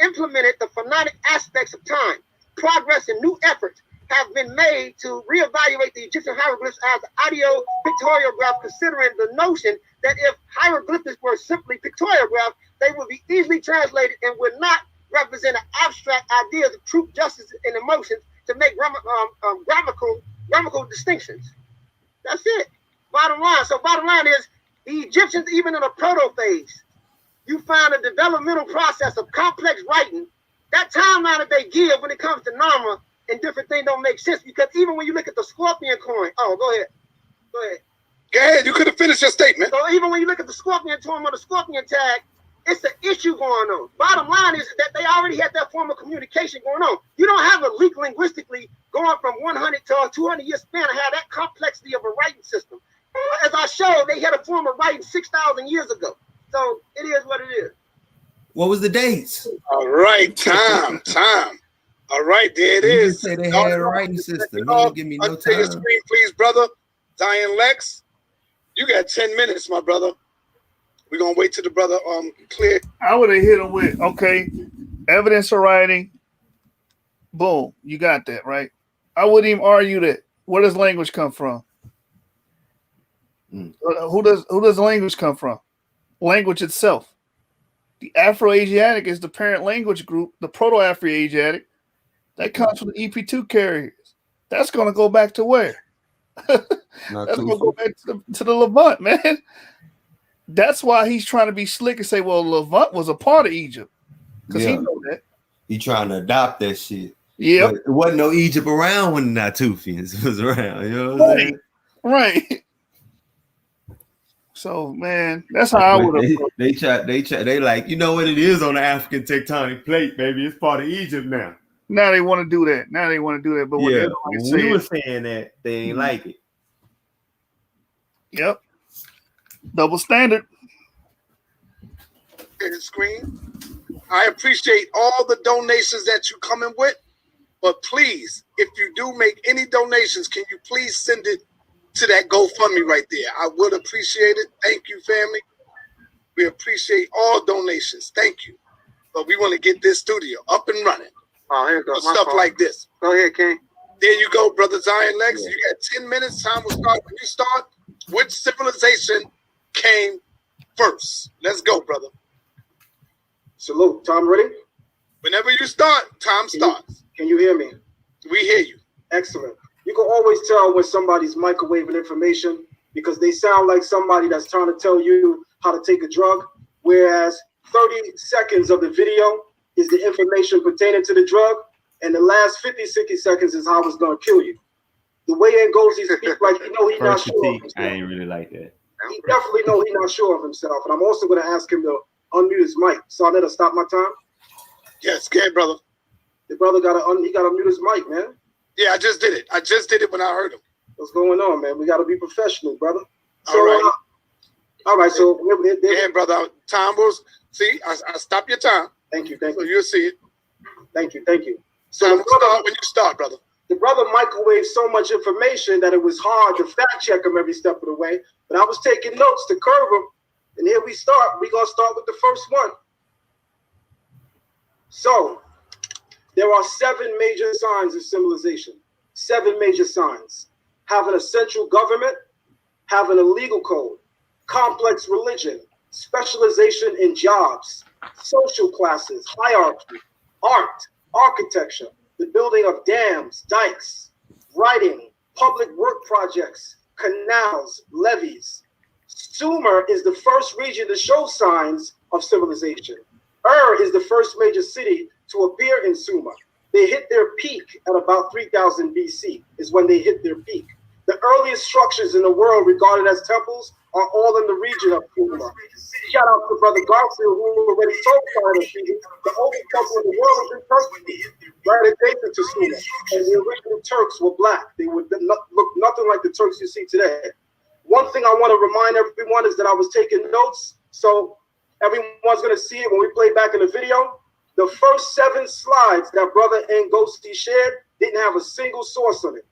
implemented the phonetic aspects of time. Progress and new efforts have been made to reevaluate the Egyptian hieroglyphs as audio pictograph, considering the notion that if hieroglyphs were simply pictographs, they would be easily translated and would not represent abstract ideas of truth, justice, and emotions to make grammatical distinctions. That's it. Bottom line. So bottom line is the Egyptians, even in a proto phase, you find a developmental process of complex writing. That timeline that they give when it comes to Nama and different things don't make sense, because even when you look at the scorpion coin, go ahead. Go ahead. You could have finished your statement. So even when you look at the scorpion coin or the scorpion tag, it's an issue going on. Bottom line is that they already had that form of communication going on. You don't have a leak linguistically going from 100 to a 200-year span to have that complexity of a writing system. As I showed, they had a form of writing 6,000 years ago. So it is what it is. What was the dates? All right, time. All right, there it is. Say they had a writing system. Don't give me no time. Your screen, please, brother. Zion Lexx, you got 10 minutes, my brother. We're gonna wait till the brother clear. I would have hit him with, okay, evidence of writing. Boom, you got that, right? I wouldn't even argue that. Where does language come from? Who does language come from? Language itself. The Afro-Asiatic is the parent language group, the Proto-Afro-Asiatic. That comes from the EP2 carriers. That's going to go back to where? That's going to go back to the Levant, man. That's why he's trying to be slick and say, well, Levant was a part of Egypt. Because he know that. He trying to adopt that shit. Yeah. There wasn't no Egypt around when the Natufians was around. You know what I'm saying? Right. So, man, that's how I would have. They like, you know what it is on the African tectonic plate, baby. It's part of Egypt now. Now they want to do that. But yeah, when we were saying that, they ain't like it. Yep. Double standard. The screen. I appreciate all the donations that you coming with, but please, if you do make any donations, can you please send it to that GoFundMe right there? I would appreciate it. Thank you, family. We appreciate all donations. Thank you. But we want to get this studio up and running. Oh, here goes stuff like this. Go ahead, King. There you go, brother Zion Lexx. You got 10 minutes. Time will start when you start. Which civilization came first? Let's go, brother. Salute. Tom, ready? Whenever you start, time starts. Can you hear me? We hear you. Excellent. You can always tell when somebody's microwaving information because they sound like somebody that's trying to tell you how to take a drug, whereas 30 seconds of the video is the information pertaining to the drug, And the last 50, 60 seconds is how it's gonna kill you. The way Ngozi speaks, like he's not First sure of critique, himself. I ain't really like that. He definitely know he's not sure of himself. And I'm also gonna ask him to unmute his mic. So I let her stop my time. Yes, go ahead, brother. The brother he gotta mute his mic, man. Yeah, I just did it. I just did it when I heard him. What's going on, man? We gotta be professional, brother. So, All right. All right. So, yeah, brother. Time was. See, I stop your time. Thank you. So you'll see it. Thank you. So time will start when you start, brother. The brother microwaved so much information that it was hard to fact check him every step of the way. But I was taking notes to curve him. And here we start. We're going to start with the first one. So, there are 7 major signs of civilization. 7 major signs. Having a central government, having a legal code, complex religion, specialization in jobs, social classes, hierarchy, art, architecture, the building of dams, dikes, writing, public work projects, canals, levees. Sumer is the first region to show signs of civilization. Is the first major city to appear in Sumer. They hit their peak at about 3000 BC is when they hit their peak. The earliest structures in the world regarded as temples are all in the region of Sumer. Shout out to Brother Garfield, who already told the oldest temple in the world is in Turkey, right adjacent to Sumer. And the original Turks were black. They would look nothing like the Turks you see today. One thing I want to remind everyone is that I was taking notes, so everyone's going to see it when we play back in the video. The first 7 slides that Brother Ngozi shared didn't have a single source on it.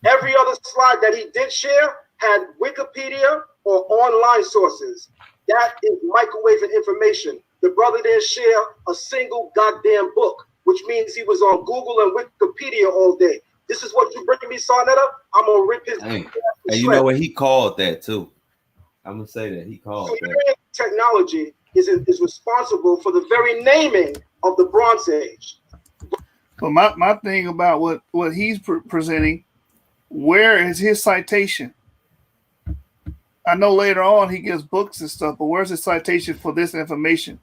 Every other slide that he did share had Wikipedia or online sources. That is microwaving information. The brother didn't share a single goddamn book, which means he was on Google and Wikipedia all day. This is what you bring me, Sarnetta? I'm going to rip his... Hey, you know what? He called that, too. I'm going to say that. He called that. Technology is responsible for the very naming of the Bronze Age. But my thing about what he's presenting, where is his citation? I know later on he gives books and stuff, but where's his citation for this information?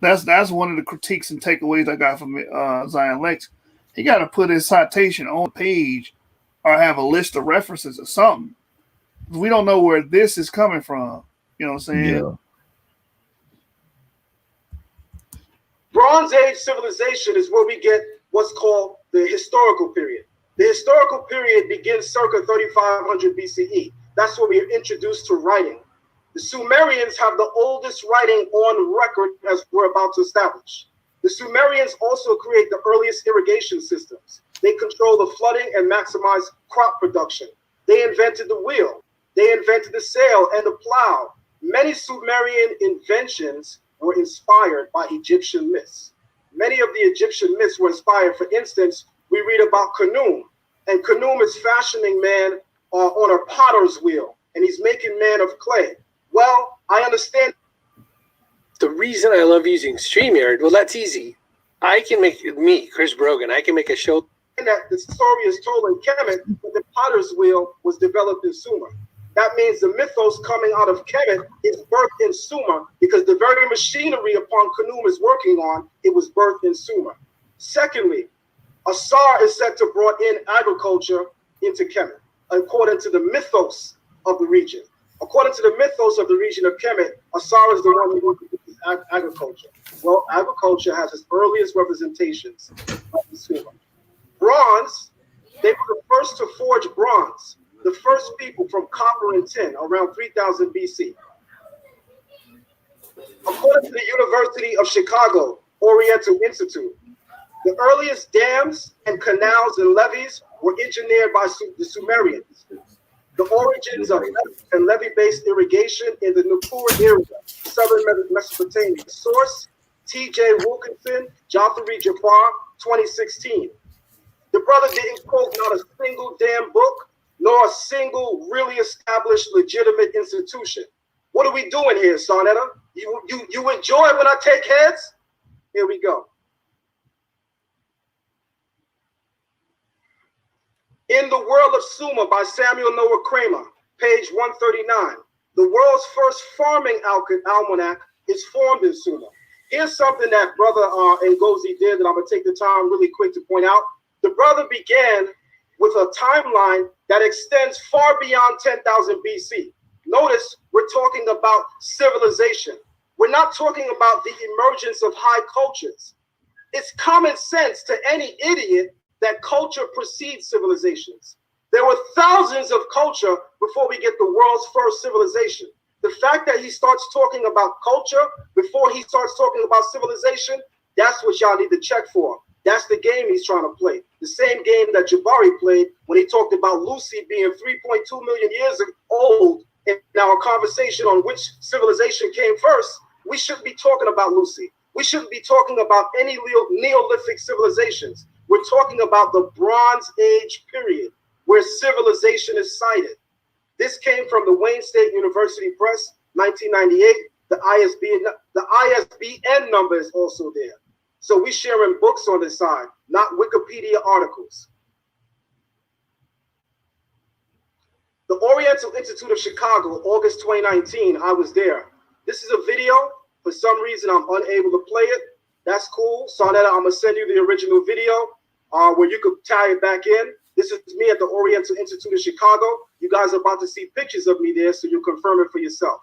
That's one of the critiques and takeaways I got from Zion Lexx. He got to put his citation on the page or have a list of references or something. We don't know where this is coming from. You know what I'm saying? Yeah. Bronze Age civilization is where we get what's called the historical period. The historical period begins circa 3500 BCE. That's where we are introduced to writing. The Sumerians have the oldest writing on record, as we're about to establish. The Sumerians also create the earliest irrigation systems. They control the flooding and maximize crop production. They invented the wheel. They invented the sail and the plow. Many Sumerian inventions were inspired by Egyptian myths. Many of the Egyptian myths were inspired. For instance, we read about Khnum, and Khnum is fashioning man on a potter's wheel, and he's making man of clay. Well, I understand. The reason I love using StreamYard, well, that's easy. I can make, Chris Brogan, I can make a show. And that the story is told in Kemet, but the potter's wheel was developed in Sumer. That means the mythos coming out of Kemet is birthed in Sumer, because the very machinery upon Khnum is working on, it was birthed in Sumer. Secondly, Asar is said to brought in agriculture into Kemet, according to the mythos of the region. According to the mythos of the region of Kemet, Asar is the one who introduces agriculture. Well, agriculture has its earliest representations of the Sumer. Bronze, they were the first to forge bronze, the first people from copper and tin around 3000 BC. According to the University of Chicago Oriental Institute, the earliest dams and canals and levees were engineered by the Sumerians. The origins of levee-based irrigation in the Nippur area, southern Mesopotamia. Source, T.J. Wilkinson, Jothary Jafar, 2016. The brother didn't quote not a single damn book, nor a single really established legitimate institution. What are we doing here, Sarnetta? You enjoy when I take heads? Here we go. In the World of Sumer by Samuel Noah Kramer, page 139. The world's first farming almanac is formed in Sumer. Here's something that brother Ngozi did that I'm going to take the time really quick to point out. The brother began with a timeline that extends far beyond 10,000 BC. Notice we're talking about civilization. We're not talking about the emergence of high cultures. It's common sense to any idiot that culture precedes civilizations. There were thousands of culture before we get the world's first civilization. The fact that he starts talking about culture before he starts talking about civilization, that's what y'all need to check for. That's the game he's trying to play. The same game that Jabari played when he talked about Lucy being 3.2 million years old. In our conversation on which civilization came first, we shouldn't be talking about Lucy. We shouldn't be talking about any Neolithic civilizations. We're talking about the Bronze Age period where civilization is cited. This came from the Wayne State University Press, 1998. The ISBN number is also there. So we're sharing books on this side, not Wikipedia articles. The Oriental Institute of Chicago, August 2019, I was there. This is a video. For some reason, I'm unable to play it. That's cool. Sarnetta, I'm going to send you the original video where you could tie it back in. This is me at the Oriental Institute of Chicago. You guys are about to see pictures of me there, so you'll confirm it for yourself.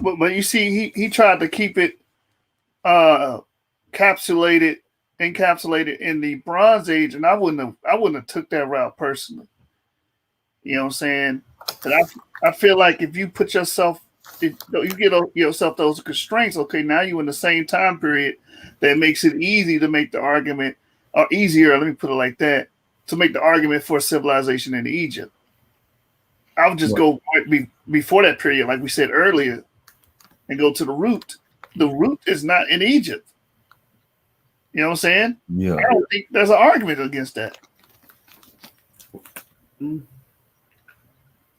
But you see, he tried to keep it encapsulated in the Bronze Age, and I wouldn't have took that route personally. You know what I'm saying? But I feel like if you put yourself, if you get yourself those constraints, okay, now you're in the same time period, that makes it easy to make the argument, or easier, let me put it like that, to make the argument for civilization in Egypt. I would just go before that period, like we said earlier, and go to the root. The root is not in Egypt. You know what I'm saying? Yeah. I don't think there's an argument against that.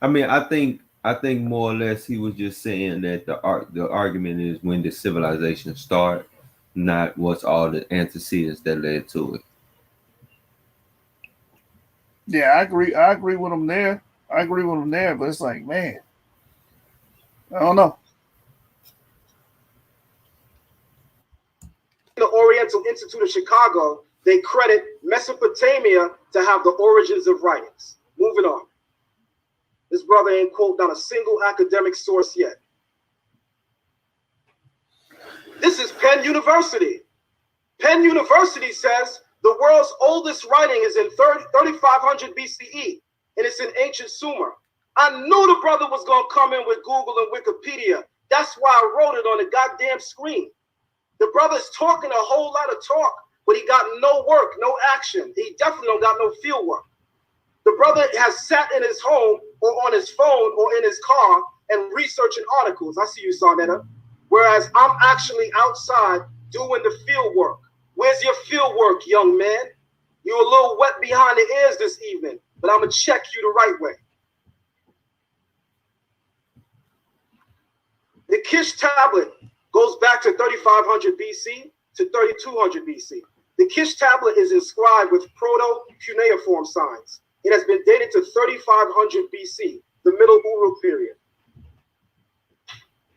I mean, I think more or less he was just saying that the argument is when did civilization start, not what's all the antecedents that led to it. Yeah, I agree with him there. But it's like, man, I don't know. The Oriental Institute of Chicago, they credit Mesopotamia to have the origins of writings. Moving on. This brother ain't quote down a single academic source yet. This is Penn University. Penn University says the world's oldest writing is in 3500 BCE, and it's in ancient Sumer. I knew the brother was going to come in with Google and Wikipedia. That's why I wrote it on the goddamn screen. The brother's talking a whole lot of talk, but he got no work, no action. He definitely don't got no field work. The brother has sat in his home or on his phone or in his car and researching articles. I see you, Sarnetta. Whereas I'm actually outside doing the field work. Where's your field work, young man? You're a little wet behind the ears this evening, but I'm going to check you the right way. The Kish tablet goes back to 3500 BC to 3200 BC. The Kish tablet is inscribed with proto-cuneiform signs. It has been dated to 3500 BC, the Middle Uruk period.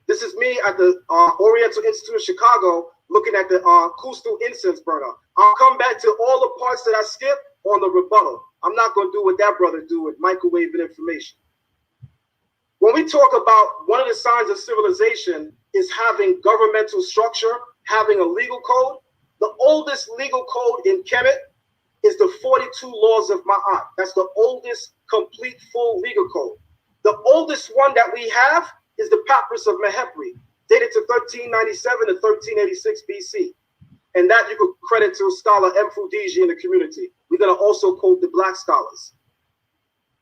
This is me at the Oriental Institute of Chicago looking at the Kustal incense burner. I'll come back to all the parts that I skipped on the rebuttal. I'm not going to do what that brother do with microwaving information. When we talk about one of the signs of civilization is having governmental structure, having a legal code, the oldest legal code in Kemet is the 42 Laws of Ma'at. That's the oldest complete full legal code. The oldest one that we have is the Papyrus of Mehepri, dated to 1397 to 1386 BC. And that you could credit to scholar M. Fudiji in the community. We're going to also quote the black scholars.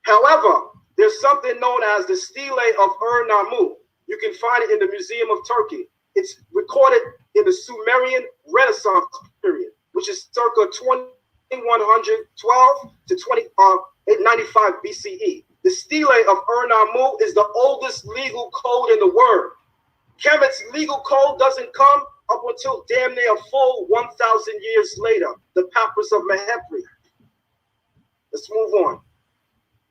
However, there's something known as the Stele of Ur-Nammu. You can find it in the Museum of Turkey. It's recorded in the Sumerian Renaissance period, which is circa 2112 to 895 BCE. The Stele of Ur-Nammu is the oldest legal code in the world. Kemet's legal code doesn't come up until damn near a full 1,000 years later, the Papyrus of Mehepri. Let's move on.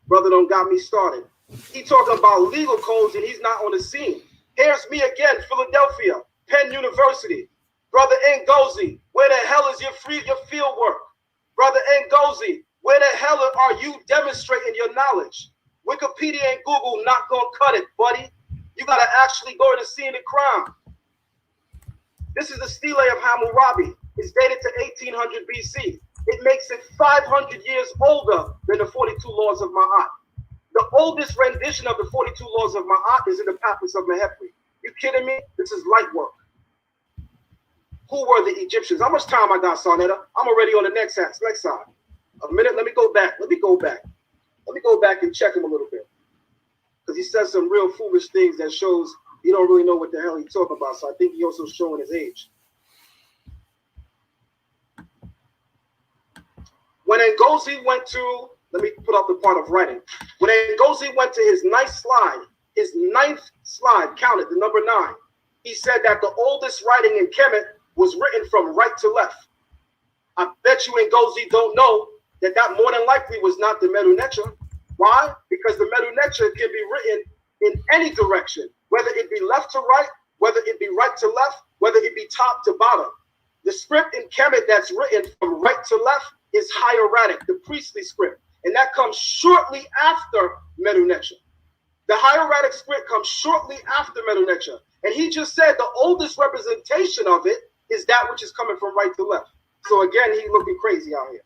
Brother don't got me started. He talking about legal codes and he's not on the scene. Here's me again, Philadelphia, Penn University. Brother Ngozi, where the hell is your field work? Brother Ngozi, where the hell are you demonstrating your knowledge? Wikipedia and Google not gonna cut it, buddy. You gotta actually go to the scene of crime. This is the stele of Hammurabi. It's dated to 1800 BC. It makes it 500 years older than the 42 laws of Ma'at. The oldest rendition of the 42 laws of Ma'at is in the Papyrus of Mehefre. You kidding me? This is light work. Who were the Egyptians? How much time I got, Sarnetta? I'm already on the next side. A minute. Let me go back and check him a little bit, because he says some real foolish things that shows he don't really know what the hell he's talking about. So I think he also showing his age. When Ngozi went to, let me put up the part of writing. When Ngozi went to his ninth slide, counted the number 9. He said that the oldest writing in Kemet was written from right to left. I bet you Ngozi don't know that more than likely was not the Medu Neter. Why? Because the Medu Neter can be written in any direction, whether it be left to right, whether it be right to left, whether it be top to bottom. The script in Kemet that's written from right to left is hieratic, the priestly script, and that comes shortly after Medu Neter. The hieratic script comes shortly after Medu Neter, and he just said the oldest representation of it is that which is coming from right to left. So again, he's looking crazy out here.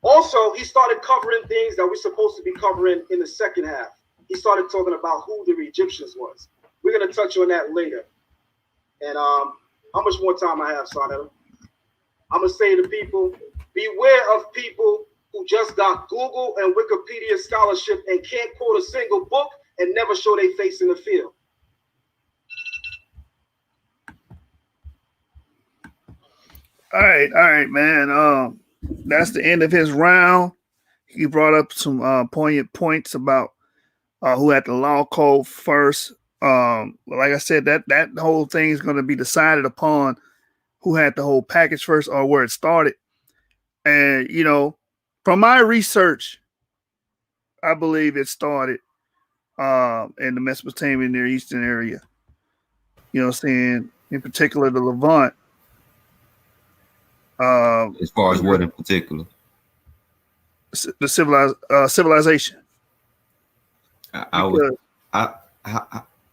Also, he started covering things that we're supposed to be covering in the second half. He started talking about who the Egyptians was. We're going to touch on that later. And how much more time I have, Sarnetta? I'm going to say to people, beware of people who just got Google and Wikipedia scholarship and can't quote a single book and never show their face in the field. All right, man. That's the end of his round. He brought up some poignant points about who had the law code first. Like I said, that whole thing is going to be decided upon who had the whole package first or where it started. And, you know, from my research, I believe it started in the Mesopotamian Near Eastern area. You know what I'm saying? In particular, the Levant. As far as what in particular? The civilization.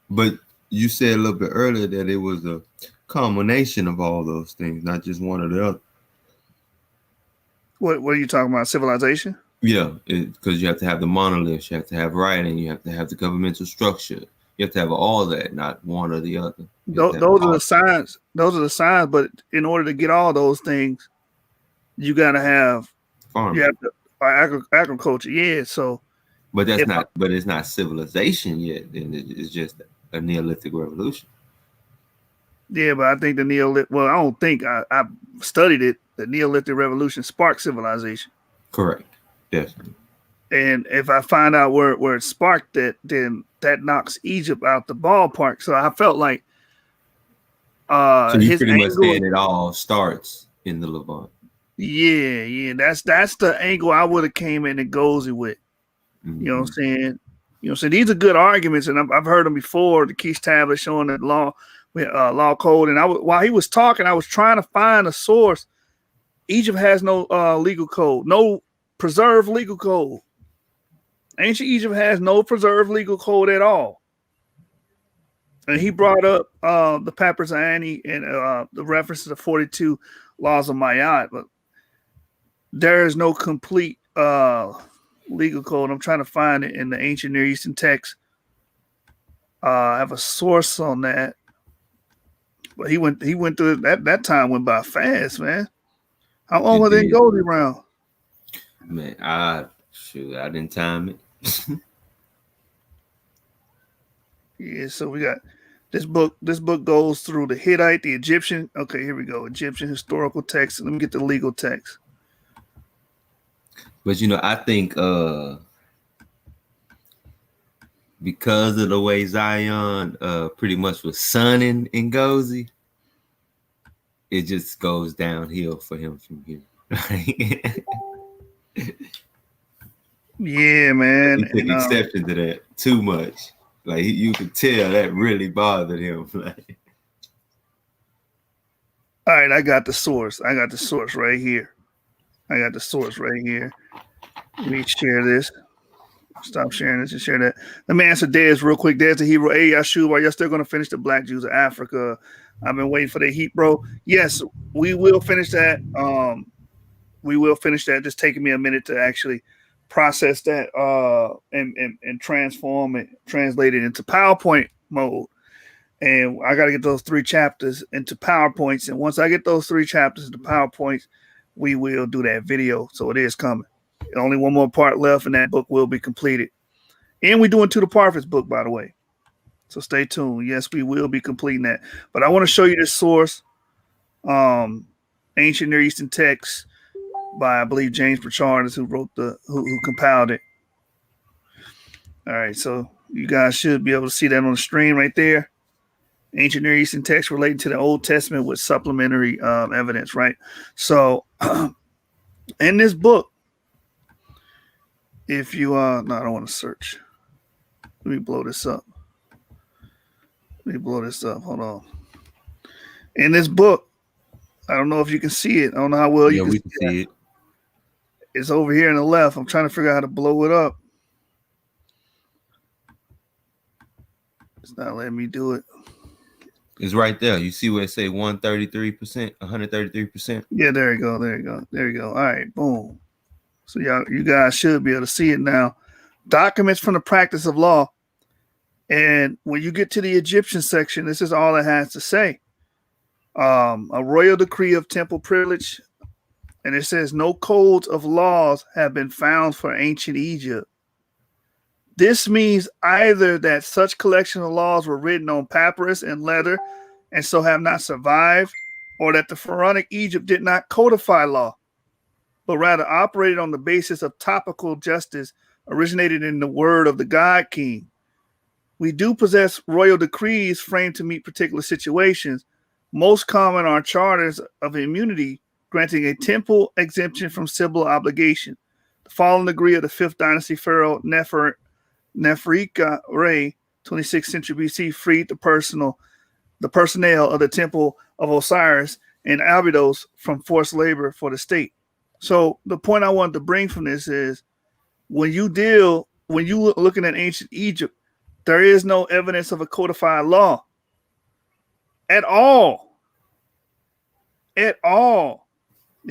But you said a little bit earlier that it was a combination of all those things, not just one or the other. What are you talking about? Civilization? Yeah, because you have to have the monoliths, you have to have writing, you have to have the governmental structure, you have to have all that, not one or the other. Those are the signs. Those are the signs. But in order to get all those things, you got to have farming. You have to agriculture. Yeah. So, but that's not. But it's not civilization yet. Then it's just a Neolithic revolution. Yeah, but I think the Neolithic. Well, I don't think I studied it. The Neolithic revolution sparked civilization. Correct. Definitely. And if I find out where it sparked it, then that knocks Egypt out the ballpark. So I felt like so you pretty much saying it all starts in the Levant. Yeah. That's the angle I would have came in and Ngozi with. Mm-hmm. You know what I'm saying? You know what I'm saying? These are good arguments, and I've heard them before. The Keys tablet showing that law code. And while he was talking, I was trying to find a source. Egypt has no legal code, no preserved legal code. Ancient Egypt has no preserved legal code at all. And he brought up the Papyrus of Ani and the reference to the 42 laws of Ma'at, but there is no complete legal code. I'm trying to find it in the ancient Near Eastern text. I have a source on that, but he went through it. That time went by fast, man. How long was it Ngozi round? Man, I didn't time it. Yeah, so we got this book. This book goes through the Hittite, the Egyptian. Okay, here we go. Egyptian historical text. Let me get the legal text. But I think because of the way Zion pretty much was sunning Ngozi, it just goes downhill for him from here. Yeah, man. He took exception to that too much. Like you could tell that really bothered him. Like, all right, I got the source. I got the source right here. Let me share this. Stop sharing this and share that. Let me answer Dez real quick. Dez the hero. Hey, Yashu, while you're still going to finish the Black Jews of Africa, I've been waiting for the heat, bro. Yes, we will finish that. We will finish that. Just taking me a minute to actually process that and transform it, translate it into PowerPoint mode. And I got to get those 3 chapters into PowerPoints. And once I get those 3 chapters into PowerPoints, we will do that video. So it is coming. Only one more part left, and that book will be completed. And we're doing To the Prophets book, by the way. So stay tuned. Yes, we will be completing that. But I want to show you this source, Ancient Near Eastern Texts by, I believe, James Pritchard is who wrote who compiled it. All right, so you guys should be able to see that on the screen right there. Ancient Near Eastern Texts relating to the Old Testament with supplementary evidence, right? So in this book, if you no, I don't want to search. Let me blow this up. Hold on. In this book, I don't know if you can see it. I don't know how well you can see it. It's over here on the left. I'm trying to figure out how to blow it up. It's not letting me do it. It's right there. You see where it say 133%, 133%? Yeah, there you go. All right, boom. So you guys should be able to see it now. Documents from the practice of law. And when you get to the Egyptian section, this is all it has to say. A royal decree of temple privilege. And it says no codes of laws have been found for ancient Egypt. This means either that such collection of laws were written on papyrus and leather and so have not survived, or that the pharaonic Egypt did not codify law, but rather operated on the basis of topical justice originated in the word of the God King. We do possess royal decrees framed to meet particular situations. Most common are charters of immunity granting a temple exemption from civil obligation. The fallen degree of the 5th dynasty pharaoh Neferika Re, 26th century BC, freed the personnel of the temple of Osiris and Abydos from forced labor for the state. So the point I wanted to bring from this is when you looking at ancient Egypt, there is no evidence of a codified law at all. You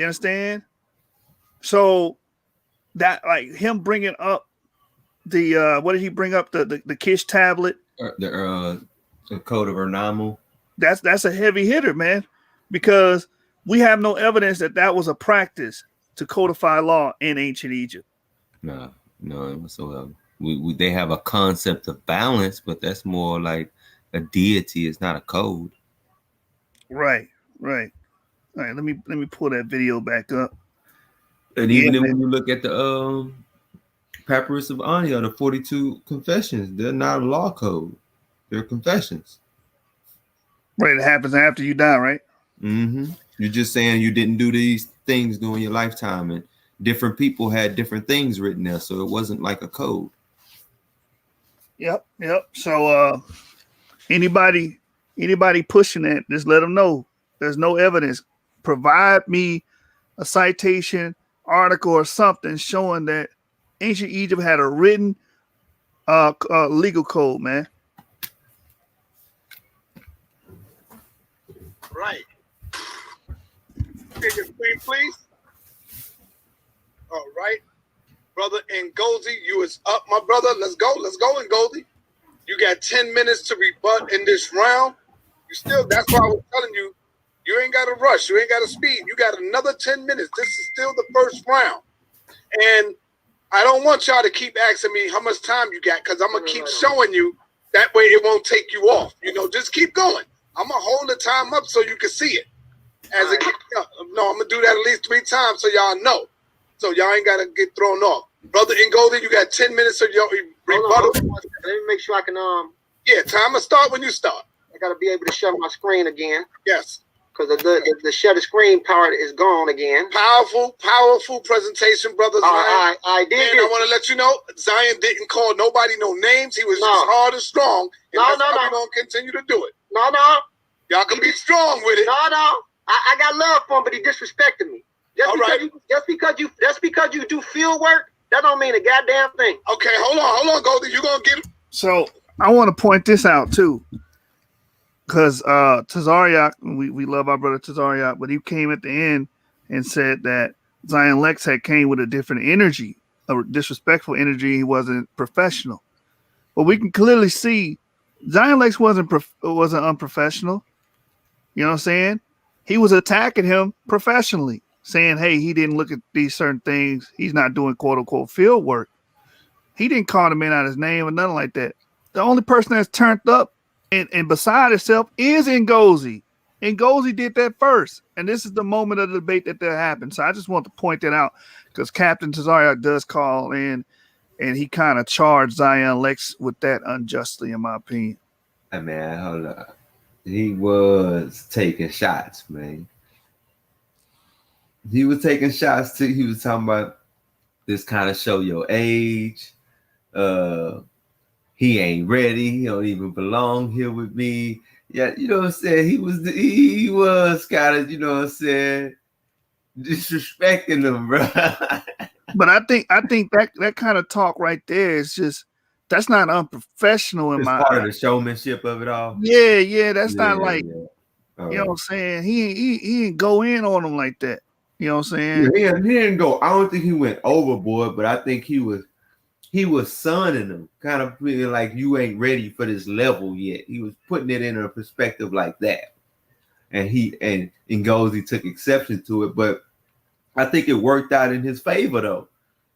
understand? So that, like, him bringing up the what did he bring up, the Kish tablet, the Code of Ernamu? That's a heavy hitter, man, because we have no evidence that was a practice to codify law in ancient Egypt. No, whatsoever. They have a concept of balance, but that's more like a deity. It's not a code. Right. All right, let me pull that video back up. And even when you look at the Papyrus of Anya, the 42 confessions, they're not a law code. They're confessions. Right, it happens after you die, right? Mm-hmm. You're just saying you didn't do these things during your lifetime, and different people had different things written there, so it wasn't like a code. Yep. So anybody pushing that, just let them know there's no evidence. Provide me a citation, article, or something showing that ancient Egypt had a written legal code, man. Right. Take your screen, please. All right. Brother Ngozi, you is up, my brother. Let's go, Ngozi. You got 10 minutes to rebut in this round. That's why I was telling you, you ain't got to rush. You ain't got to speed. You got another 10 minutes. This is still the first round. And I don't want y'all to keep asking me how much time you got, because I'm going to keep showing you. That way it won't take you off. Just keep going. I'm going to hold the time up so you can see it. As it gets up. No, I'm going to do that at least 3 times so y'all know. So y'all ain't got to get thrown off. Brother Ngozi, you got 10 minutes of your rebuttal. Let me make sure I can Yeah, time will start when you start. I gotta be able to share my screen again. Yes. because the shutter screen part is gone again. Powerful presentation, brother Zion. I did. And I want to let you know, Zion didn't call nobody no names. He was just hard and strong. And that's how we're going to continue to do it. No. Y'all can be strong with it. No. I got love for him, but he disrespected me. Just because you do field work, that don't mean a goddamn thing. Okay, hold on, Goldie. You gonna get him? So I want to point this out too, because Tazariak, we love our brother Tazariak, but he came at the end and said that Zion Lexx had came with a different energy, a disrespectful energy. He wasn't professional, but we can clearly see Zion Lexx wasn't unprofessional. You know what I'm saying? He was attacking him professionally, saying, hey, he didn't look at these certain things. He's not doing quote unquote field work. He didn't call the man out his name or nothing like that. The only person that's turned up and beside himself is Ngozi. Ngozi did that first. And this is the moment of the debate that happened. So I just want to point that out because Captain Tazariak does call in and he kind of charged Zion Lexx with that unjustly, in my opinion. Hey, man, hold up. He was taking shots, man. He was taking shots too. He was talking about this kind of show your age. He ain't ready. He don't even belong here with me. Yeah, you know what I'm saying? He was kind of, you know what I'm saying, disrespecting them, bro. But I think that kind of talk right there is just that's not unprofessional in it's my part of the showmanship of it all. Yeah, that's not like You know what I'm saying? He didn't go in on him like that. You know what I'm saying? Yeah, he didn't go. I don't think he went overboard, but I think he was sunning him, kind of feeling like you ain't ready for this level yet. He was putting it in a perspective like that. And Ngozi took exception to it, but I think it worked out in his favor though.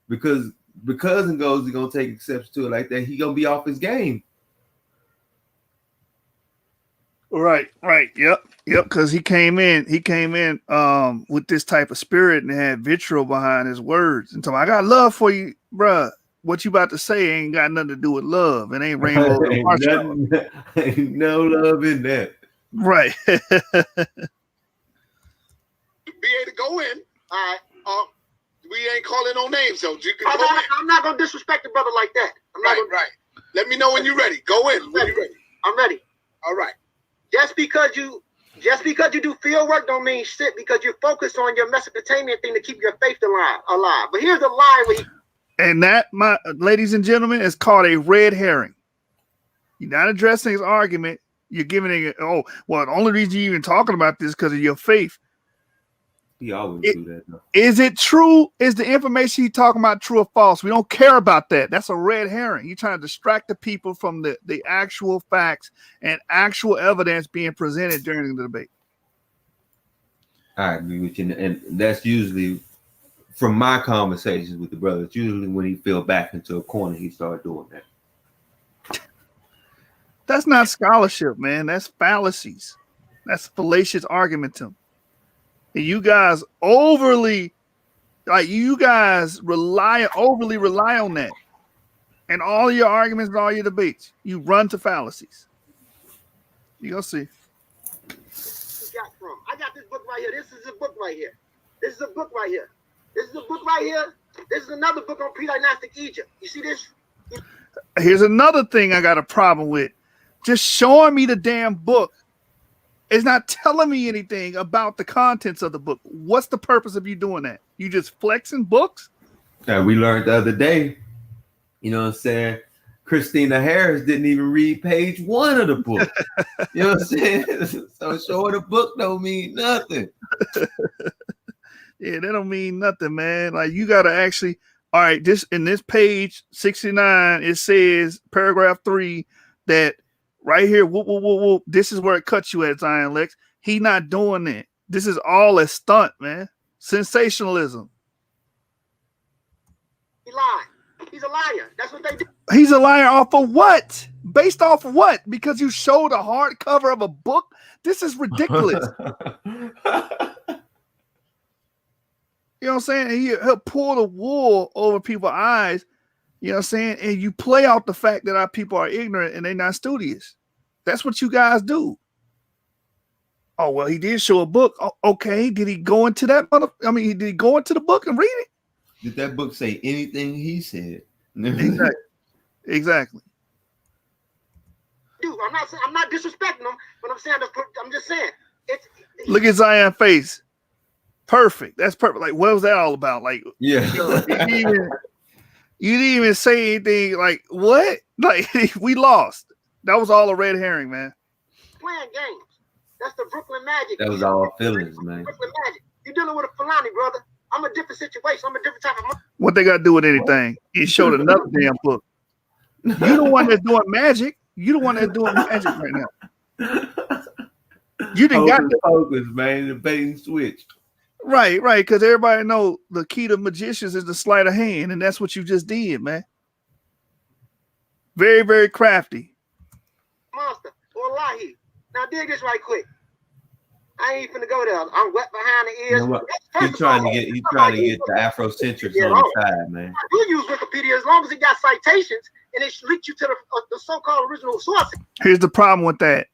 Because Ngozi gonna take exception to it like that, he gonna be off his game. Right. Yep. Because he came in with this type of spirit and had vitriol behind his words. And so I got love for you, bruh. What you about to say ain't got nothing to do with love. It ain't rainbow. Ain't no love in that. Right. Be able to go in. All right. We ain't calling no names though. You can go in. I'm not gonna disrespect the brother like that. Right. Let me know when you're ready. Go in when you're ready. I'm ready. All right. Just because you do field work don't mean shit because you're focused on your Mesopotamian thing to keep your faith alive. But here's the line where and that, my ladies and gentlemen, is called a red herring. You're not addressing his argument. You're giving it, the only reason you're even talking about this is because of your faith. He always do that. No. Is it true? Is the information he's talking about true or false? We don't care about that. That's a red herring. You're trying to distract the people from the actual facts and actual evidence being presented during the debate. I agree with you. And that's usually, from my conversations with the brothers, usually when he fell back into a corner, he started doing that. That's not scholarship, man. That's fallacies. That's fallacious argumentum. And you guys overly rely on that. And all your arguments and all your debates, you run to fallacies. You gonna see. I got this book right here. This is a book right here. This is a book right here. This is a book right here. This is another book on pre-dynastic Egypt. You see this? Here's another thing I got a problem with. Just showing me the damn book is not telling me anything about the contents of the book. What's the purpose of you doing that? You just flexing books? Yeah, we learned the other day, you know what I'm saying? Christina Harris didn't even read page 1 of the book. You know what I'm saying? So showing a book don't mean nothing. Yeah, that don't mean nothing, man. Like you gotta actually, all right, this in this page 69, it says paragraph 3 that right here, this is where it cuts you at, Zion Lexx. He not doing that. This is all a stunt, man. Sensationalism. He lied. He's a liar. That's what they do. He's a liar off of what? Based off of what? Because you showed a hardcover of a book? This is ridiculous. You know what I'm saying? He'll pull the wool over people's eyes, you know what I'm saying? And you play out the fact that our people are ignorant and they're not studious. That's what you guys do. Oh, well, he did show a book. Oh, okay. Did he go into that? Did he go into the book and read it? Did that book say anything he said? Exactly. Dude, I'm not disrespecting him, but I'm just saying. Look at Zion's face. Perfect. That's perfect. Like, what was that all about? Like, yeah. You didn't even say anything. Like, what? Like, we lost. That was all a red herring, man. Playing games. That's the Brooklyn Magic. That was all feelings, man. Brooklyn Magic. You're dealing with a Fulani, brother. I'm a different situation. I'm a different type of. What they got to do with anything? He showed another damn book. You the one that's doing magic. You the one that's doing magic right now. You didn't got the focus, man. The bait and switch. Right, because everybody know the key to magicians is the sleight of hand, and that's what you just did, man. Very, very crafty. Monster. Wallahi. Now dig this right quick. I ain't finna go there. I'm wet behind the ears. You know He's trying to get the Afrocentrics on the side, man. I do use Wikipedia as long as it got citations and it links you to the so-called original sources. Here's the problem with that.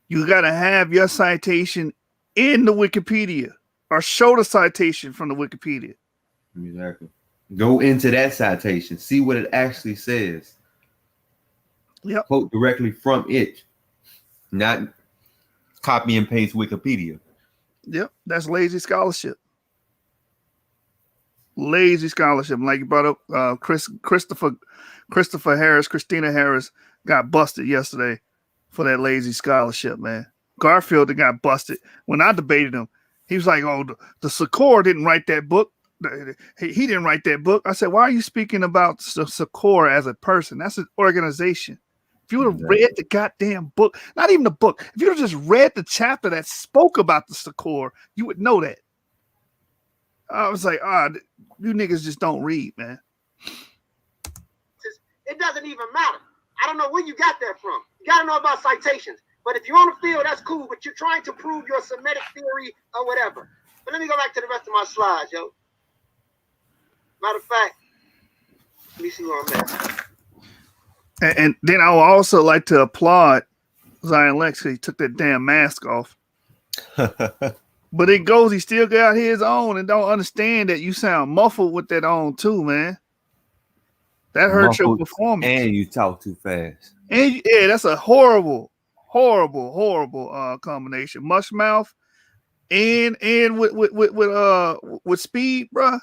You gotta have your citation in the Wikipedia or show the citation from the Wikipedia. Exactly. Go into that citation. See what it actually says. Yep. Quote directly from it. Not copy and paste Wikipedia. Yep. That's lazy scholarship. Lazy scholarship. Like you brought up Christina Harris got busted yesterday for that lazy scholarship, man. Garfield got busted. When I debated him, he was like, oh, the Secor didn't write that book. He didn't write that book. I said, why are you speaking about Secor as a person? That's an organization. If you would have read the goddamn book, not even the book, if you would have just read the chapter that spoke about the Secor, you would know that. I was like, you niggas just don't read, man. It doesn't even matter. I don't know where you got that from. You got to know about citations. But if you're on the field, that's cool. But you're trying to prove your Semitic theory or whatever. But let me go back to the rest of my slides, yo. Matter of fact, let me see where I'm at. And then I would also like to applaud Zion Lexx because he took that damn mask off. But it goes, he still got his on and don't understand that you sound muffled with that on too, man. That hurts your performance. And you talk too fast. And yeah, that's a horrible combination. Mush mouth and with speed, bro.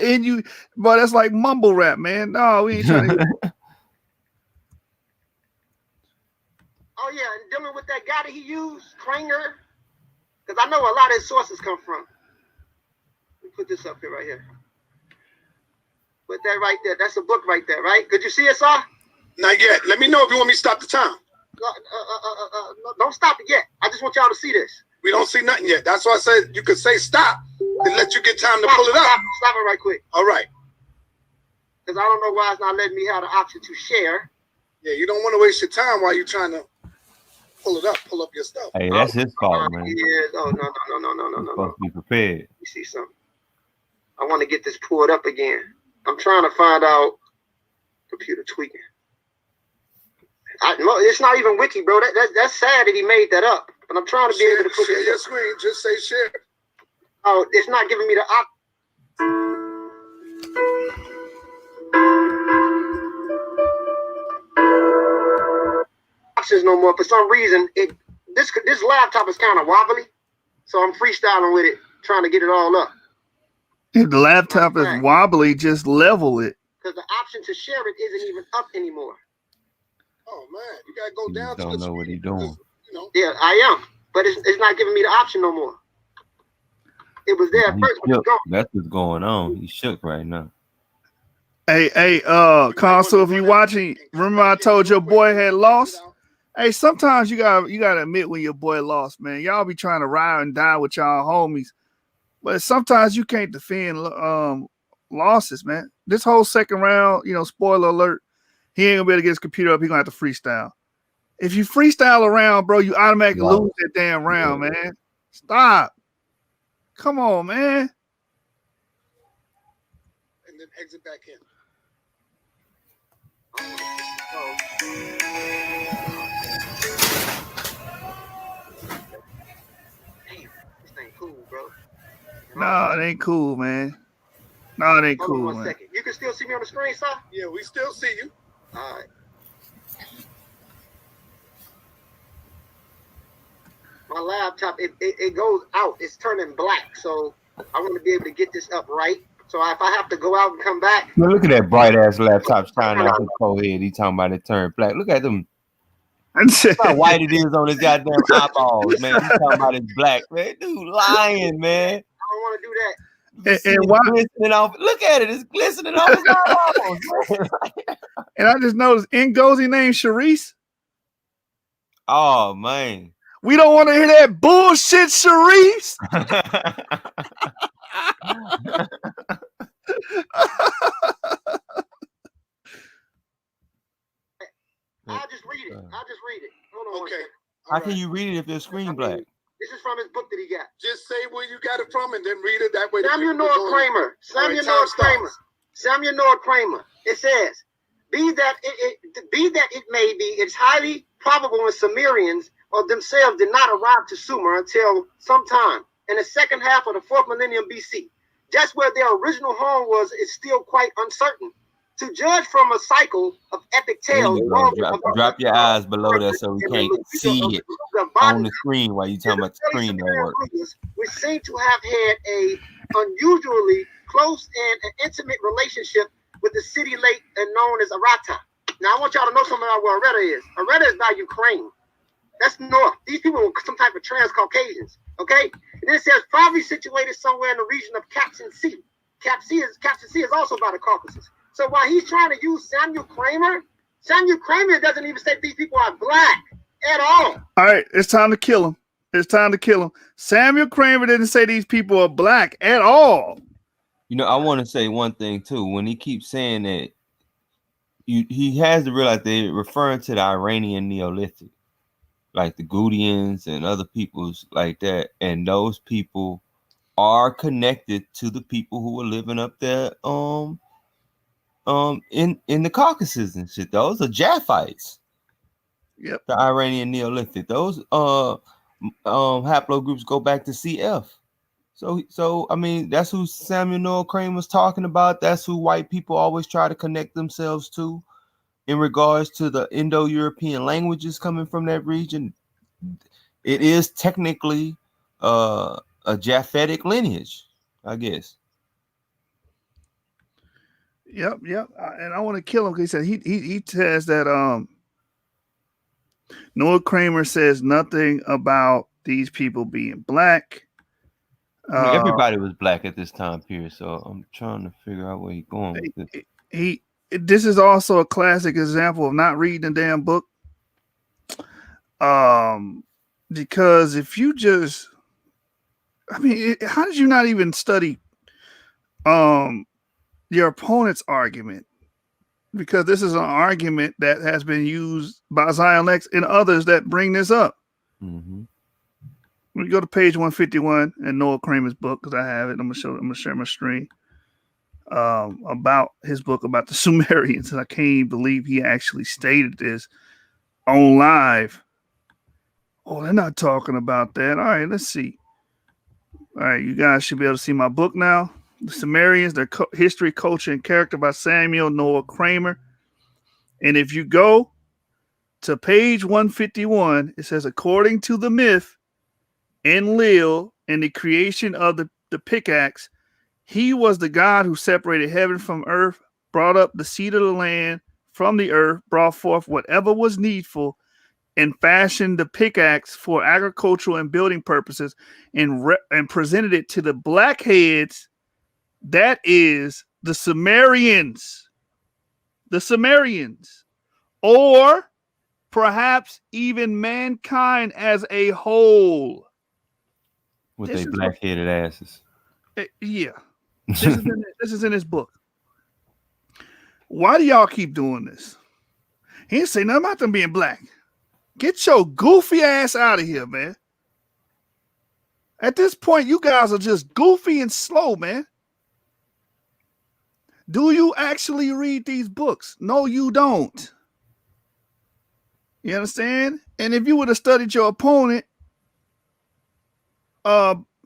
And you, but that's like mumble rap, man. No, we ain't trying to. Oh yeah, and dealing with that guy that he used, Kranger, because I know a lot of his sources come from. Let me put this up here, right here. Put that right there. That's a book right there, right? Could you see it, sir? Not yet. Let me know if you want me to stop the time. Don't stop it yet. I just want y'all to see this. We don't see nothing yet. That's why I said you could say stop and let you get time to pull it up. Stop it right quick. All right. Because I don't know why it's not letting me have the option to share. Yeah, you don't want to waste your time while you're trying to pull up your stuff. Hey, that's his fault, man. Yeah. Oh, no. Supposed to be prepared. Let me see something. I want to get this pulled up again. I'm trying to find out. Computer tweaking. It's not even wiki, bro. That's sad that he made that up. But I'm trying to be able to put share your screen. Just say share. Oh, it's not giving me the options no more. For some reason, this laptop is kind of wobbly, so I'm freestyling with it, trying to get it all up. If the laptop is wobbly, just level it. Because the option to share it isn't even up anymore. Oh man, you gotta go down. Don't know what he's doing. Yeah, I am, but it's not giving me the option no more. It was there at first, but it's gone. That's what's going on. He's shook right now. Hey, Console, if you watching, remember I told your boy had lost? Hey, sometimes you gotta admit when your boy lost, man. Y'all be trying to ride and die with y'all homies, but sometimes you can't defend losses, man. This whole second round, spoiler alert, he ain't gonna be able to get his computer up. He gonna have to freestyle. If you freestyle around, bro, you automatically lose that damn round, man. Stop. Come on, man. And then exit back in. bro. No, it ain't cool, man. No, it ain't Hold on cool, one man. second. You can still see me on the screen, sir? Yeah, we still see you. All right. My laptop, it goes out. It's turning black. So I want to be able to get this up right. So if I have to go out and come back. Now look at that bright ass laptop shining off his forehead. He talking about it turned black. Look at them. Look how white it is on his goddamn eyeballs, man. He talking about it's black, man. Dude, lying, man. I don't want to do that. And why? Glistening off. Look at it. It's glistening off his eyeballs, man. And I just noticed Ngozi named Sharice. Oh man. We don't want to hear that bullshit, Sharice. I'll just read it. Hold on. Okay. How can you read it if your screen black? This is from his book that he got. Just say where you got it from and then read it that way. Samuel Noah Kramer. Samuel Noah Kramer. It says, be that it may be, it's highly probable the Sumerians or themselves did not arrive to Sumer until sometime in the second half of the 4th millennium BC. Just where their original home was is still quite uncertain. To judge from a cycle of epic tales, drop your eyes below there so we can't see it on the screen while you talking about the screen don't work. We seem to have had a unusually close and intimate relationship with the city late and known as Arata. Now I want y'all to know something about where Arata is. Arata is by Ukraine. That's north. These people were some type of trans-Caucasians. Okay? And then it says probably situated somewhere in the region of Captain Sea. Captain Sea is also by the Caucasus. So while he's trying to use Samuel Kramer doesn't even say these people are black at all. All right, it's time to kill him. Samuel Kramer didn't say these people are black at all. You know, I want to say one thing too. When he keeps saying that, he has to realize they're referring to the Iranian Neolithic, like the Gudians and other peoples like that, and those people are connected to the people who were living up there in the Caucasus and shit. Those are Japhites. Yep. The Iranian Neolithic. Those haplogroups go back to CF. So I mean, that's who Samuel Noah Kramer was talking about. That's who white people always try to connect themselves to in regards to the Indo-European languages coming from that region. It is technically a Japhetic lineage, I guess. Yep. And I want to kill him because he said he says that Noah Kramer says nothing about these people being black. I mean, everybody was black at this time period, so I'm trying to figure out where he's going with this. This is also a classic example of not reading the damn book. Because if you just, I mean, how did you not even study your opponent's argument? Because this is an argument that has been used by Zion Lexx and others that bring this up. Mm-hmm. When you go to page 151 in Noah Kramer's book, because I have it, I'm gonna share my screen about his book about the Sumerians, and I can't even believe he actually stated this on live. Oh, they're not talking about that. All right, let's see. All right, you guys should be able to see my book now. The Sumerians, Their History, Culture, and Character by Samuel Noah Kramer. And if you go to page 151, it says, according to the myth, Enlil and the creation of the pickaxe, he was the God who separated heaven from earth, brought up the seed of the land from the earth, brought forth whatever was needful, and fashioned the pickaxe for agricultural and building purposes, and presented it to the blackheads. That is the Sumerians. The Sumerians. Or perhaps even mankind as a whole. With their black-headed asses. Yeah. This is in his book. Why do y'all keep doing this? He didn't say nothing about them being black. Get your goofy ass out of here, man. At this point, you guys are just goofy and slow, man. Do you actually read these books? No, you don't. You understand? And if you would have studied your opponent,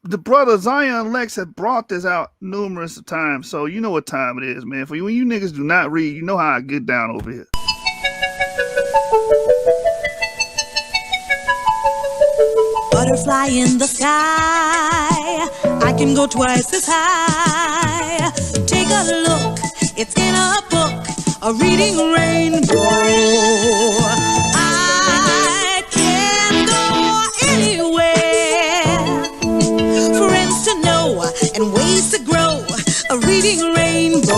the brother Zion Lexx had brought this out numerous times, so you know what time it is, man. For when you niggas do not read, you know how I get down over here. Butterfly in the sky, I can go twice as high. Take a look, it's in a book, a reading rainbow. I can go anywhere, friends to know and ways to grow, a reading rainbow.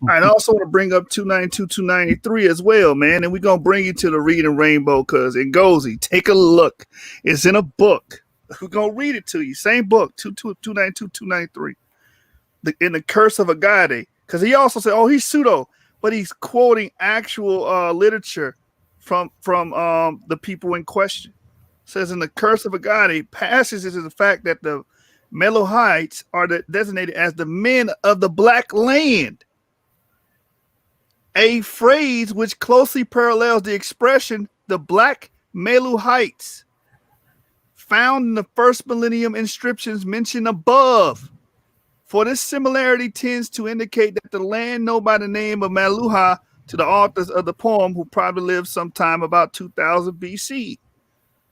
All right, I also want to bring up 292, 293 as well, man. And we're going to bring you to the Reading Rainbow because Ngozi, take a look. It's in a book. We're going to read it to you. Same book, 292, 293. In the Curse of Agade. Because he also said, oh, he's pseudo, but he's quoting actual literature from the people in question. It says in the Curse of Agade, passages is the fact that the Meluhites are designated as the men of the Black Land. A phrase which closely parallels the expression the Black Meluhites found in the first millennium inscriptions mentioned above. For this similarity tends to indicate that the land known by the name of Meluha to the authors of the poem who probably lived sometime about 2000 BC.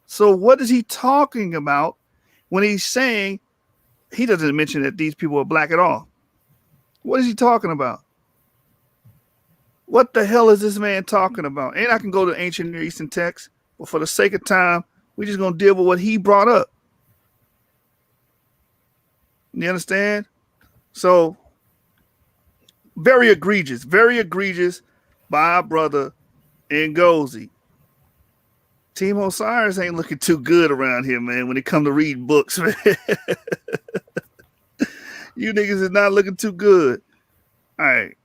So what is he talking about when he's saying he doesn't mention that these people are black at all? What is he talking about? What the hell is this man talking about? And I can go to ancient Near Eastern texts, but for the sake of time, we're just going to deal with what he brought up. You understand? So, very egregious by our brother Ngozi. Team Osiris ain't looking too good around here, man, when it comes to reading books, man. You niggas is not looking too good. All right.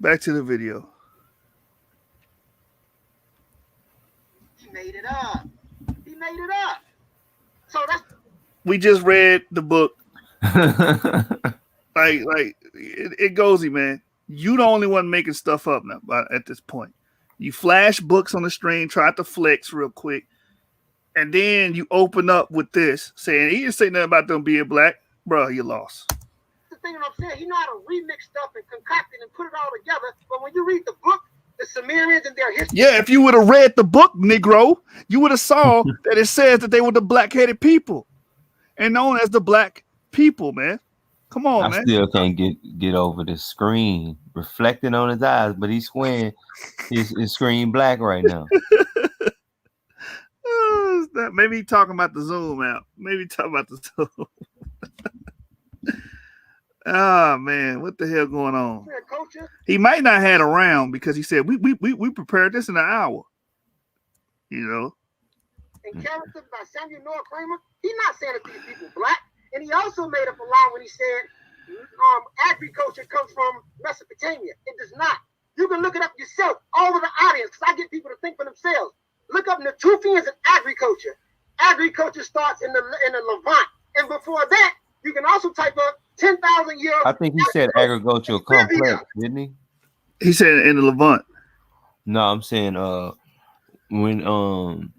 Back to the video. He made it up. So that's. We just read the book. It goes, man. You the only one making stuff up now. At this point, you flash books on the stream, tried to flex real quick, and then you open up with this saying he didn't say nothing about them being black, bro. You lost. The thing I'm saying, he know how to remix stuff and concoct it and put it all together. But when you read the book, the Sumerians and their history. Yeah, if you would have read the book, Negro, you would have saw that it says that they were the black-headed people and known as the black people, man. Come on, man. I still can't get over the screen reflecting on his eyes, but he's squaring his screen black right now. Maybe he's talking about the Zoom out. Maybe talking about the Zoom. Ah, man, what the hell going on? He might not have had a round because he said we prepared this in an hour. You know. And Character by Samuel Noah Kramer, he's not saying that these people black. And he also made up a lie when he said agriculture comes from Mesopotamia. It does not. You can look it up yourself, all of the audience, because I get people to think for themselves. Look up Natufians and agriculture. Agriculture starts in the Levant. And before that, you can also type up 10,000 years. I think he said agricultural complex, didn't he? He said in the Levant. No, I'm saying when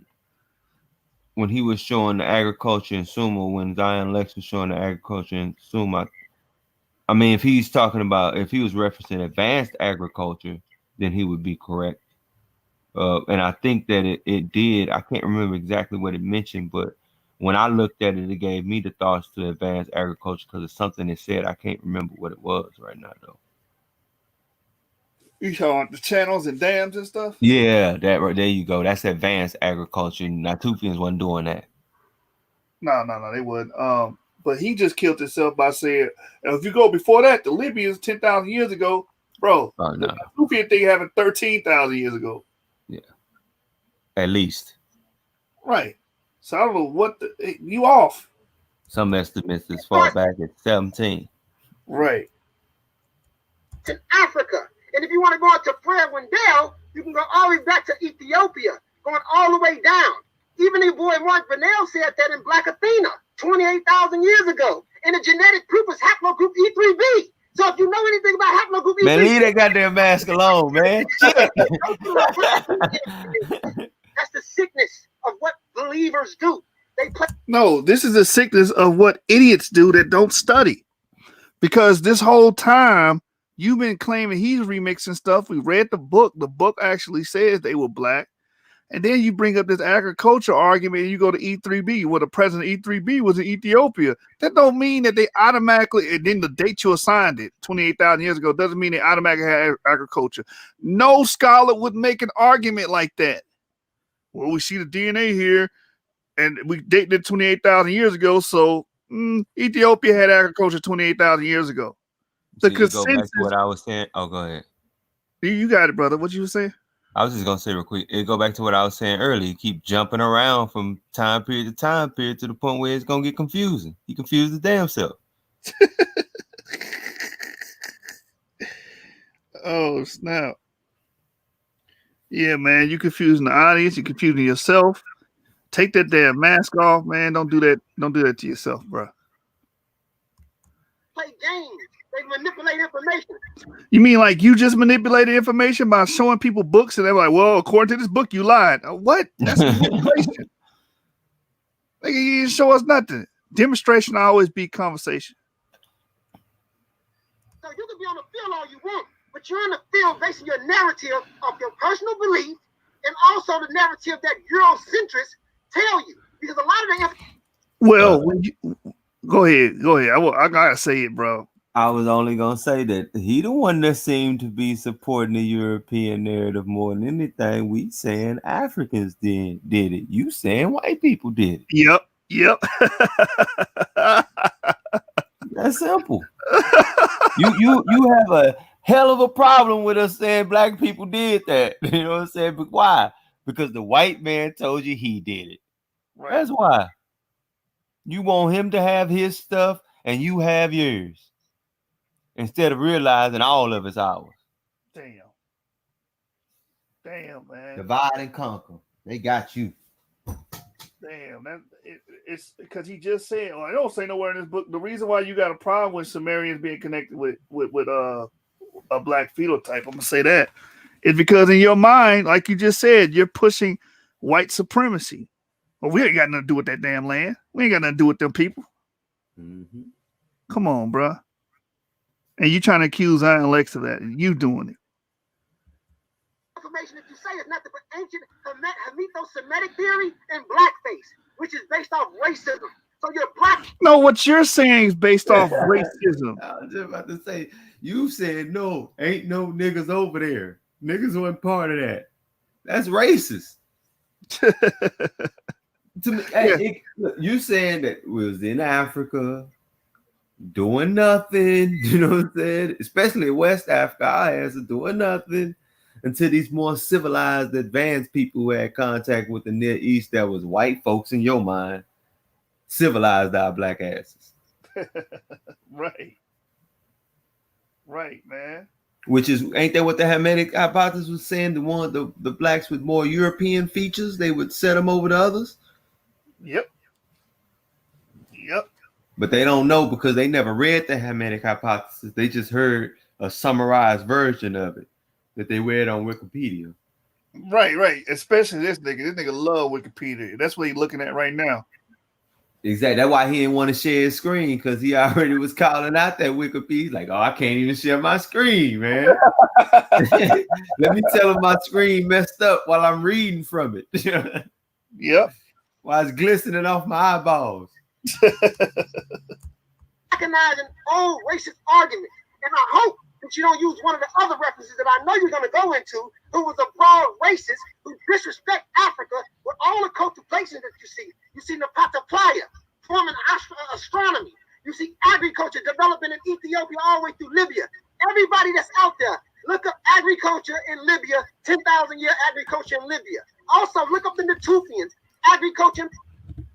he was showing the agriculture in Sumo, when Zion Lexx was showing the agriculture in Sumo, I mean, if he was referencing advanced agriculture, then he would be correct. And I think that it did. I can't remember exactly what it mentioned, but when I looked at it, it gave me the thoughts to advanced agriculture because it's something it said. I can't remember what it was right now, though. You showing the channels and dams and stuff? Yeah, that right there you go. That's advanced agriculture. Natufians wasn't doing that. No, they wouldn't. But he just killed himself by saying, if you go before that, the Libyans 10,000 years ago, bro. Oh, no. The Natufian thing happened 13,000 years ago. Yeah, at least. Right. So I don't know what you off. Some estimates as far back as 17. Right. In Africa. And if you want to go out to Fred Wendell, you can go all the way back to Ethiopia, going all the way down. Even the boy Mark Bennell said that in Black Athena 28,000 years ago. And the genetic proof is haplogroup E3b. So if you know anything about haplogroup E3b, man, leave that goddamn mask alone, man. That's the sickness of what believers do. They play. No, this is the sickness of what idiots do that don't study. Because this whole time you've been claiming he's remixing stuff. We read the book. The book actually says they were black. And then you bring up this agriculture argument and you go to E3B, where the president of E3B was in Ethiopia. That don't mean that they automatically, and then the date you assigned it, 28,000 years ago, doesn't mean they automatically had agriculture. No scholar would make an argument like that. Well, we see the DNA here, and we dated it 28,000 years ago, so Ethiopia had agriculture 28,000 years ago. So you go back to what I was saying. Oh, go ahead. You got it, brother. What you were saying? I was just gonna say real quick. It go back to what I was saying earlier. You keep jumping around from time period to time period to the point where it's gonna get confusing. You confuse the damn self. Oh snap! Yeah, man, you confusing the audience. You confusing yourself. Take that damn mask off, man. Don't do that. Don't do that to yourself, bro. Play games. They manipulate information. You mean like you just manipulated information by showing people books and they're like, well, according to this book, you lied. What? That's manipulation. Like, you didn't show us nothing. Demonstration always beat conversation. So you can be on the field all you want, but you're in the field basing your narrative of your personal belief and also the narrative that Eurocentrists tell you. Because a lot of the well, when you, go ahead. I gotta say it, bro. I was only gonna say that he the one that seemed to be supporting the European narrative more than anything. We saying Africans did it. You saying white people did it. Yep. That's simple. You have a hell of a problem with us saying black people did that. You know what I'm saying? But why? Because the white man told you he did it. Right. That's why. You want him to have his stuff and you have yours. Instead of realizing all of it's ours. Damn, man. Divide and conquer. They got you. Damn, it's because he just said, well, I don't say nowhere in this book. The reason why you got a problem with Sumerians being connected with a black phenotype, I'm gonna say that, is because in your mind, like you just said, you're pushing white supremacy. Well, we ain't got nothing to do with that damn land. We ain't got nothing to do with them people. Mm-hmm. Come on, bro. And you trying to accuse Zion Lexx of that, and you doing it. Information that you say is nothing but ancient Hamito-Semitic theory and blackface, which is based off racism. So you're black. No, what you're saying is based off racism. I was just about to say, you said no, ain't no niggas over there. Niggas weren't part of that. That's racist. To me, you saying that we was in Africa doing nothing, you know what I'm saying? Especially West Africa, our ass are doing nothing until these more civilized, advanced people who had contact with the Near East that was white folks in your mind, civilized our black asses. Right, man. Which is, ain't that what the Hamitic hypothesis was saying? The blacks with more European features, they would set them over the others? Yep. But they don't know because they never read the Hamitic hypothesis. They just heard a summarized version of it that they read on Wikipedia. Right. Especially this nigga. This nigga love Wikipedia. That's what he's looking at right now. Exactly. That's why he didn't want to share his screen, because he already was calling out that Wikipedia. He's like, oh, I can't even share my screen, man. Let me tell him my screen messed up while I'm reading from it. Yep. While it's glistening off my eyeballs. Recognizing old racist arguments, and I hope that you don't use one of the other references that I know you're going to go into, who was a broad racist who disrespect Africa with all the cultivation that you see. You see Napata Playa forming astronomy. You see agriculture developing in Ethiopia all the way through Libya. Everybody that's out there, look up agriculture in Libya, 10,000 year agriculture in Libya. Also, look up the Natufians, agriculture.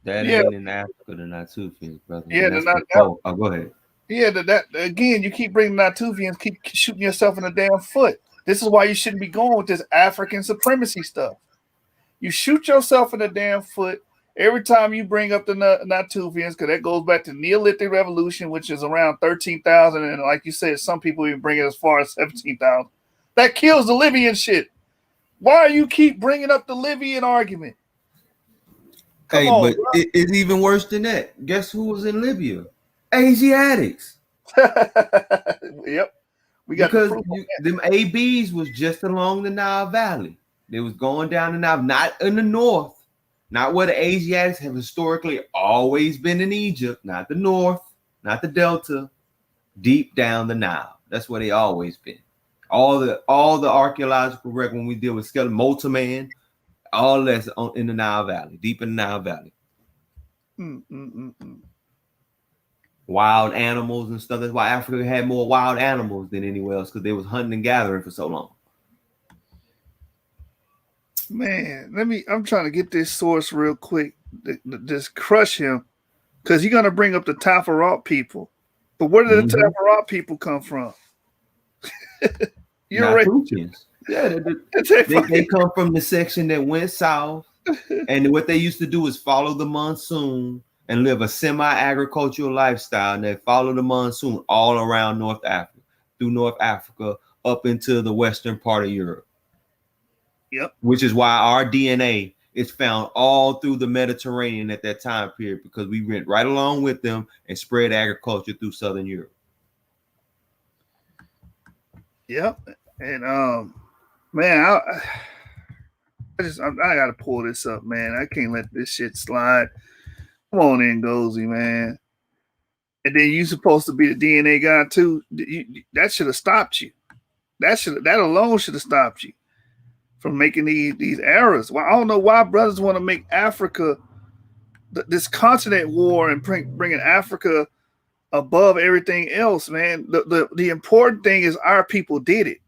That ain't in Africa, the Natufians, brother. Yeah, go ahead. Yeah, that again, you keep bringing Natufians, keep shooting yourself in the damn foot. This is why you shouldn't be going with this African supremacy stuff. You shoot yourself in the damn foot every time you bring up the Natufians, because that goes back to Neolithic Revolution, which is around 13,000, and like you said, some people even bring it as far as 17,000. That kills the Libyan shit. Why you keep bringing up the Libyan argument? Come Hey, on, but it's even worse than that. Guess who was in Libya? Asiatics. Yep. We got the Because proof. them ABs was just along the Nile Valley. They was going down the Nile, not in the north, not where the Asiatics have historically always been in Egypt, not the north, not the Delta, deep down the Nile. That's where they always been. All the archaeological record when we deal with skeleton, Multiman, all that's in the Nile Valley, deep in the Nile Valley. Wild animals and stuff. That's why Africa had more wild animals than anywhere else, because they was hunting and gathering for so long. Man, I'm trying to get this source real quick. Just crush him, because he's gonna bring up the Tafarat people. But where did the Tafarat people come from? You're right. Yeah, they come from the section that went south, and what they used to do is follow the monsoon and live a semi-agricultural lifestyle, and they follow the monsoon all around North Africa, through North Africa, up into the western part of Europe. Yep. Which is why our DNA is found all through the Mediterranean at that time period, because we went right along with them and spread agriculture through Southern Europe. Yep. And man, I gotta pull this up, man. I can't let this shit slide. Come on, Ngozi, man. And then you supposed to be the DNA guy too. That should have stopped you. That alone should have stopped you from making these errors. Well, I don't know why brothers want to make Africa this continent war and bringing Africa above everything else, man. The important thing is our people did it.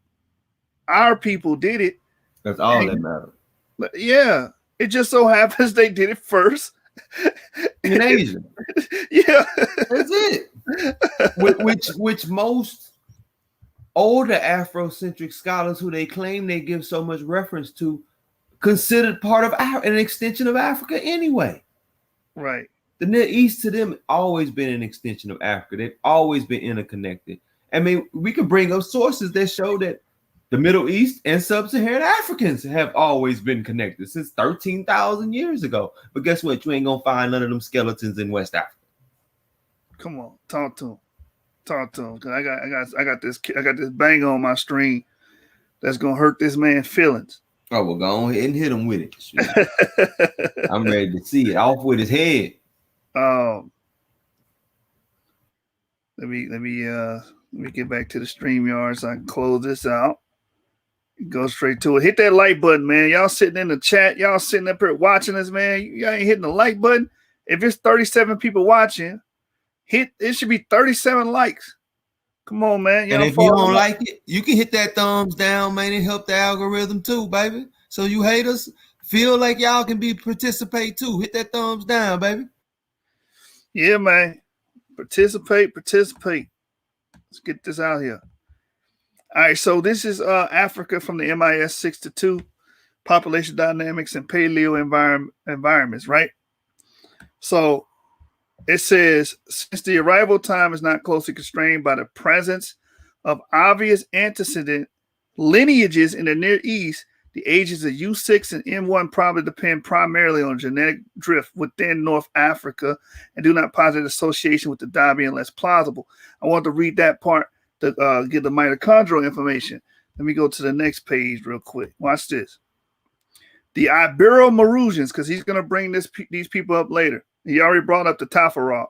Our people did it. That's all that matters. Yeah, it just so happens they did it first in Asia. Yeah, that's it. Which most older Afrocentric scholars, who they claim they give so much reference to, considered part of an extension of Africa anyway. Right. The Near East to them always been an extension of Africa. They've always been interconnected. I mean, we could bring up sources that show that the Middle East and Sub-Saharan Africans have always been connected since 13,000 years ago. But guess what? You ain't gonna find none of them skeletons in West Africa. Come on, talk to him. Cause I got this bang on my string that's gonna hurt this man's feelings. Oh, well, go ahead and hit him with it. I'm ready to see it off with his head. Let me get back to the StreamYard so I can close this out. Go straight to it. Hit that like button, man. Y'all sitting in the chat. Y'all sitting up here watching us, man. Y'all ain't hitting the like button. If it's 37 people watching, it should be 37 likes. Come on, man. And if you don't like it, you can hit that thumbs down, man. It help the algorithm too, baby. So you haters feel like y'all can participate too. Hit that thumbs down, baby. Yeah, man. Participate. Let's get this out here. All right, so this is Africa from the MIS 6-2, population dynamics and paleo environments, right? So it says, since the arrival time is not closely constrained by the presence of obvious antecedent lineages in the Near East, the ages of U6 and M1 probably depend primarily on genetic drift within North Africa and do not posit association with the Dabi unless plausible. I want to read that part to get the mitochondrial information. Let me go to the next page real quick. Watch this. The Ibero-Maurusians, because he's going to bring these people up later. He already brought up the Tafarat.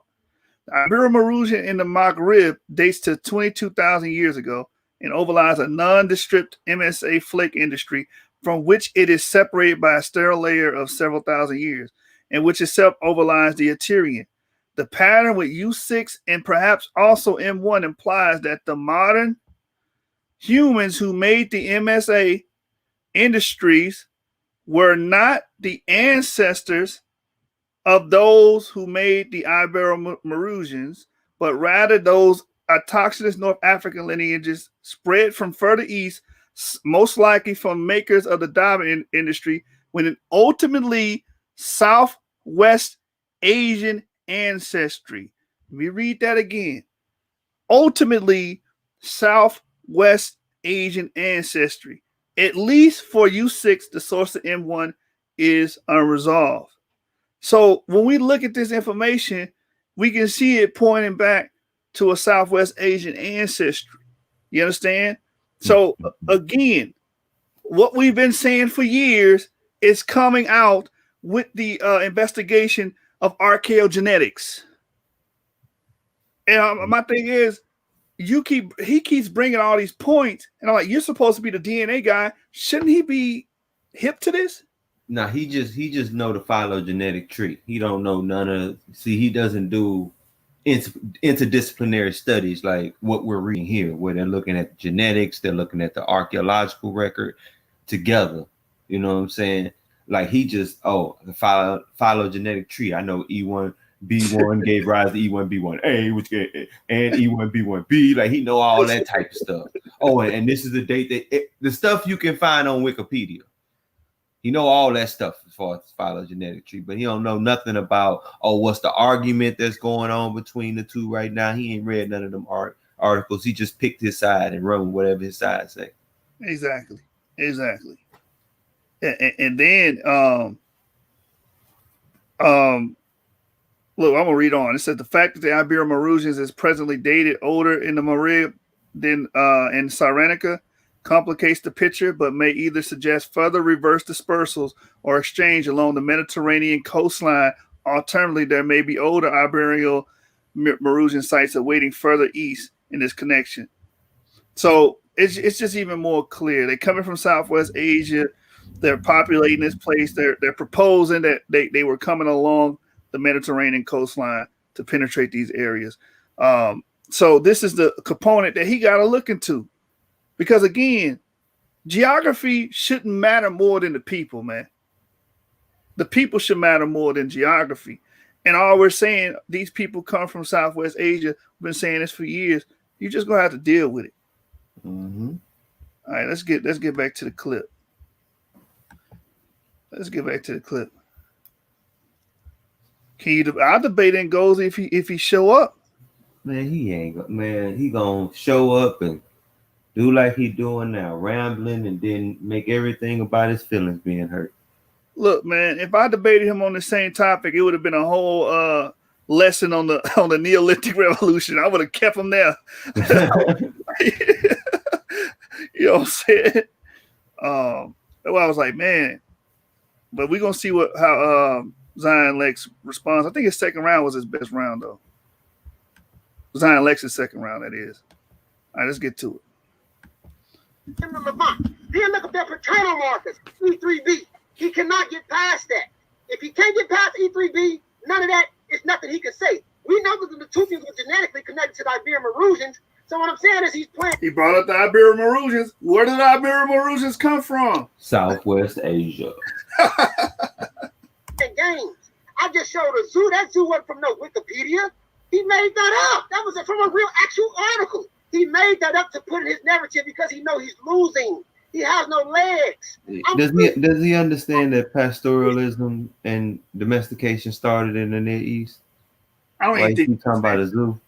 The Ibero-Maurusian in the Maghreb dates to 22,000 years ago and overlies a nondescript MSA flake industry from which it is separated by a sterile layer of several thousand years, and which itself overlies the Eterian. The pattern with U6 and perhaps also M1 implies that the modern humans who made the MSA industries were not the ancestors of those who made the Ibero-Maurusians, but rather those autochthonous North African lineages spread from further east, most likely from makers of the diamond industry, when it ultimately Southwest Asian ancestry. Let me read that again. Ultimately, Southwest Asian ancestry. At least for U6, the source of M1 is unresolved. So when we look at this information, we can see it pointing back to a Southwest Asian ancestry. You understand? So again, what we've been saying for years is coming out with the investigation of archaeogenetics. And my thing is, he keeps bringing all these points, and I'm like, you're supposed to be the DNA guy. Shouldn't he be hip to this? No, he just know the phylogenetic tree. He don't know none of. See, he doesn't do interdisciplinary studies like what we're reading here, where they're looking at genetics, they're looking at the archaeological record together. You know what I'm saying? Like he just the phylogenetic tree. I know E1B1 gave rise to E1B1A, which and E1B1B. Like he know all that type of stuff. Oh, and this is the date that the stuff you can find on Wikipedia. He know all that stuff as far as phylogenetic tree, but he don't know nothing about what's the argument that's going on between the two right now. He ain't read none of them articles. He just picked his side and run whatever his side say. Exactly. And then look, I'm gonna read on. It says the fact that the Ibero-Maurusians is presently dated older in the Maria than in Cyrenaica complicates the picture, but may either suggest further reverse dispersals or exchange along the Mediterranean coastline. Alternatively, there may be older Ibero-Maurusian sites awaiting further east in this connection. So it's just even more clear. They're coming from Southwest Asia. They're populating this place. They're proposing that they were coming along the Mediterranean coastline to penetrate these areas. So this is the component that he got to look into. Because again, geography shouldn't matter more than the people, man. The people should matter more than geography. And all we're saying, these people come from Southwest Asia. We've been saying this for years. You're just gonna have to deal with it. Mm-hmm. All right, let's get back to the clip. Can you? I'll debate Ngozi if he show up. Man, he gonna show up and do like he doing now, rambling, and then make everything about his feelings being hurt. Look, man, if I debated him on the same topic, it would have been a whole lesson on the Neolithic Revolution. I would have kept him there. You know what I'm saying? That's why I was like, man. But we're gonna see how Zion Lexx responds. I think his second round was his best round, though. Zion Lexx's second round, that is. All right, let's get to it. Then look at their paternal markers, E3B. He cannot get past that. If he can't get past E3B, none of that is nothing he can say. We know that the Tutsians were genetically connected to the Ibero-Maurusians. So what I'm saying is he's playing. He brought up the Ibero-Maurusians. Where did the Ibero-Maurusians come from? Southwest Asia. Games. I just showed a zoo. That zoo wasn't from no Wikipedia. He made that up. That was from a real actual article. He made that up to put in his narrative because he knows he's losing. He has no legs. Does he understand that pastoralism and domestication started in the Near East? I don't even think he's talking about a zoo.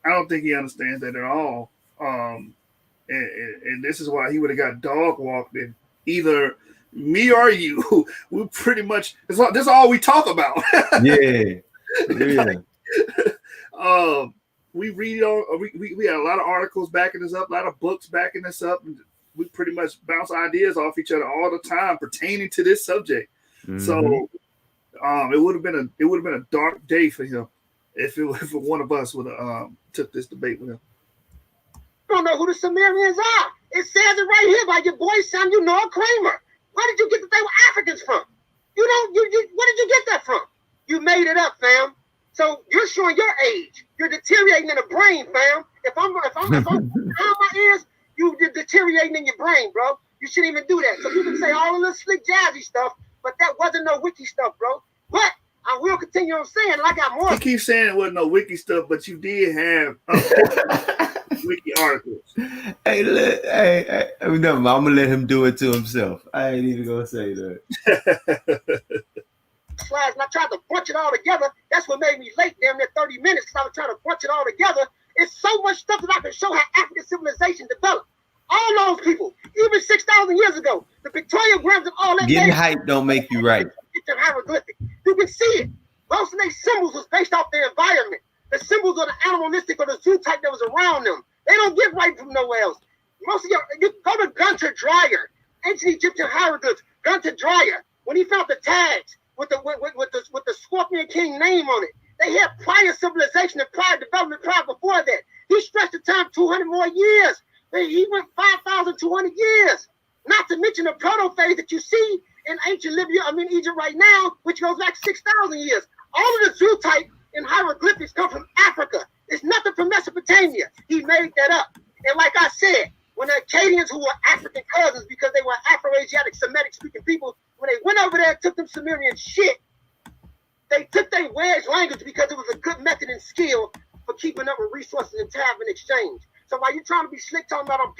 I don't think he understands that at all. And this is why he would have got dog walked in. Either me or you. We pretty much this is all we talk about. Yeah. We read on. We had a lot of articles backing us up, a lot of books backing us up, and we pretty much bounce ideas off each other all the time pertaining to this subject. Mm-hmm. So, it would have been a dark day for him if one of us would have took this debate with him. I don't know who the Sumerians are. It says it right here by your boy Samuel Noah Kramer. Where did you get that they were Africans from? Where did you get that from? You made it up, fam. So you're showing your age. You're deteriorating in the brain, fam. If I'm behind my ears, you're deteriorating in your brain, bro. You shouldn't even do that. So you can say all of this slick jazzy stuff, but that wasn't no wiki stuff, bro. But I will continue on saying, and I got more. He keeps saying it wasn't no wiki stuff, but you did have wiki articles. Hey, no, I'm gonna let him do it to himself. I ain't even gonna say that. Slides, and I tried to bunch it all together. That's what made me late, damn near 30 minutes, because I was trying to bunch it all together. It's so much stuff that I can show how African civilization developed. All those people, even 6,000 years ago, the pictograms and all that. Getting hype don't make you right. Egyptian hieroglyphic. You can see it. Most of their symbols was based off their environment. The symbols of the animalistic or the zoo type that was around them. They don't get right from nowhere else. Most of you go to Gunter Dreyer, ancient Egyptian hieroglyphs. Gunter Dreyer, when he found the tags with the Scorpion King name on it, they had prior civilization and prior development prior before that. He stretched the time 200 more years. He went 5,200 years. Not to mention the proto-phase that you see in ancient Egypt right now, which goes back 6,000 years. All of the zoo type and hieroglyphics come from Africa. It's nothing from Mesopotamia. He made that up. And like I said, when the Akkadians, who were African cousins because they were Afro-Asiatic Semitic speaking people, when they went over there and took them Sumerian shit, they took their wedge language because it was a good method and skill for keeping up with resources and tab in exchange. So while you're trying to be slick talking about I'm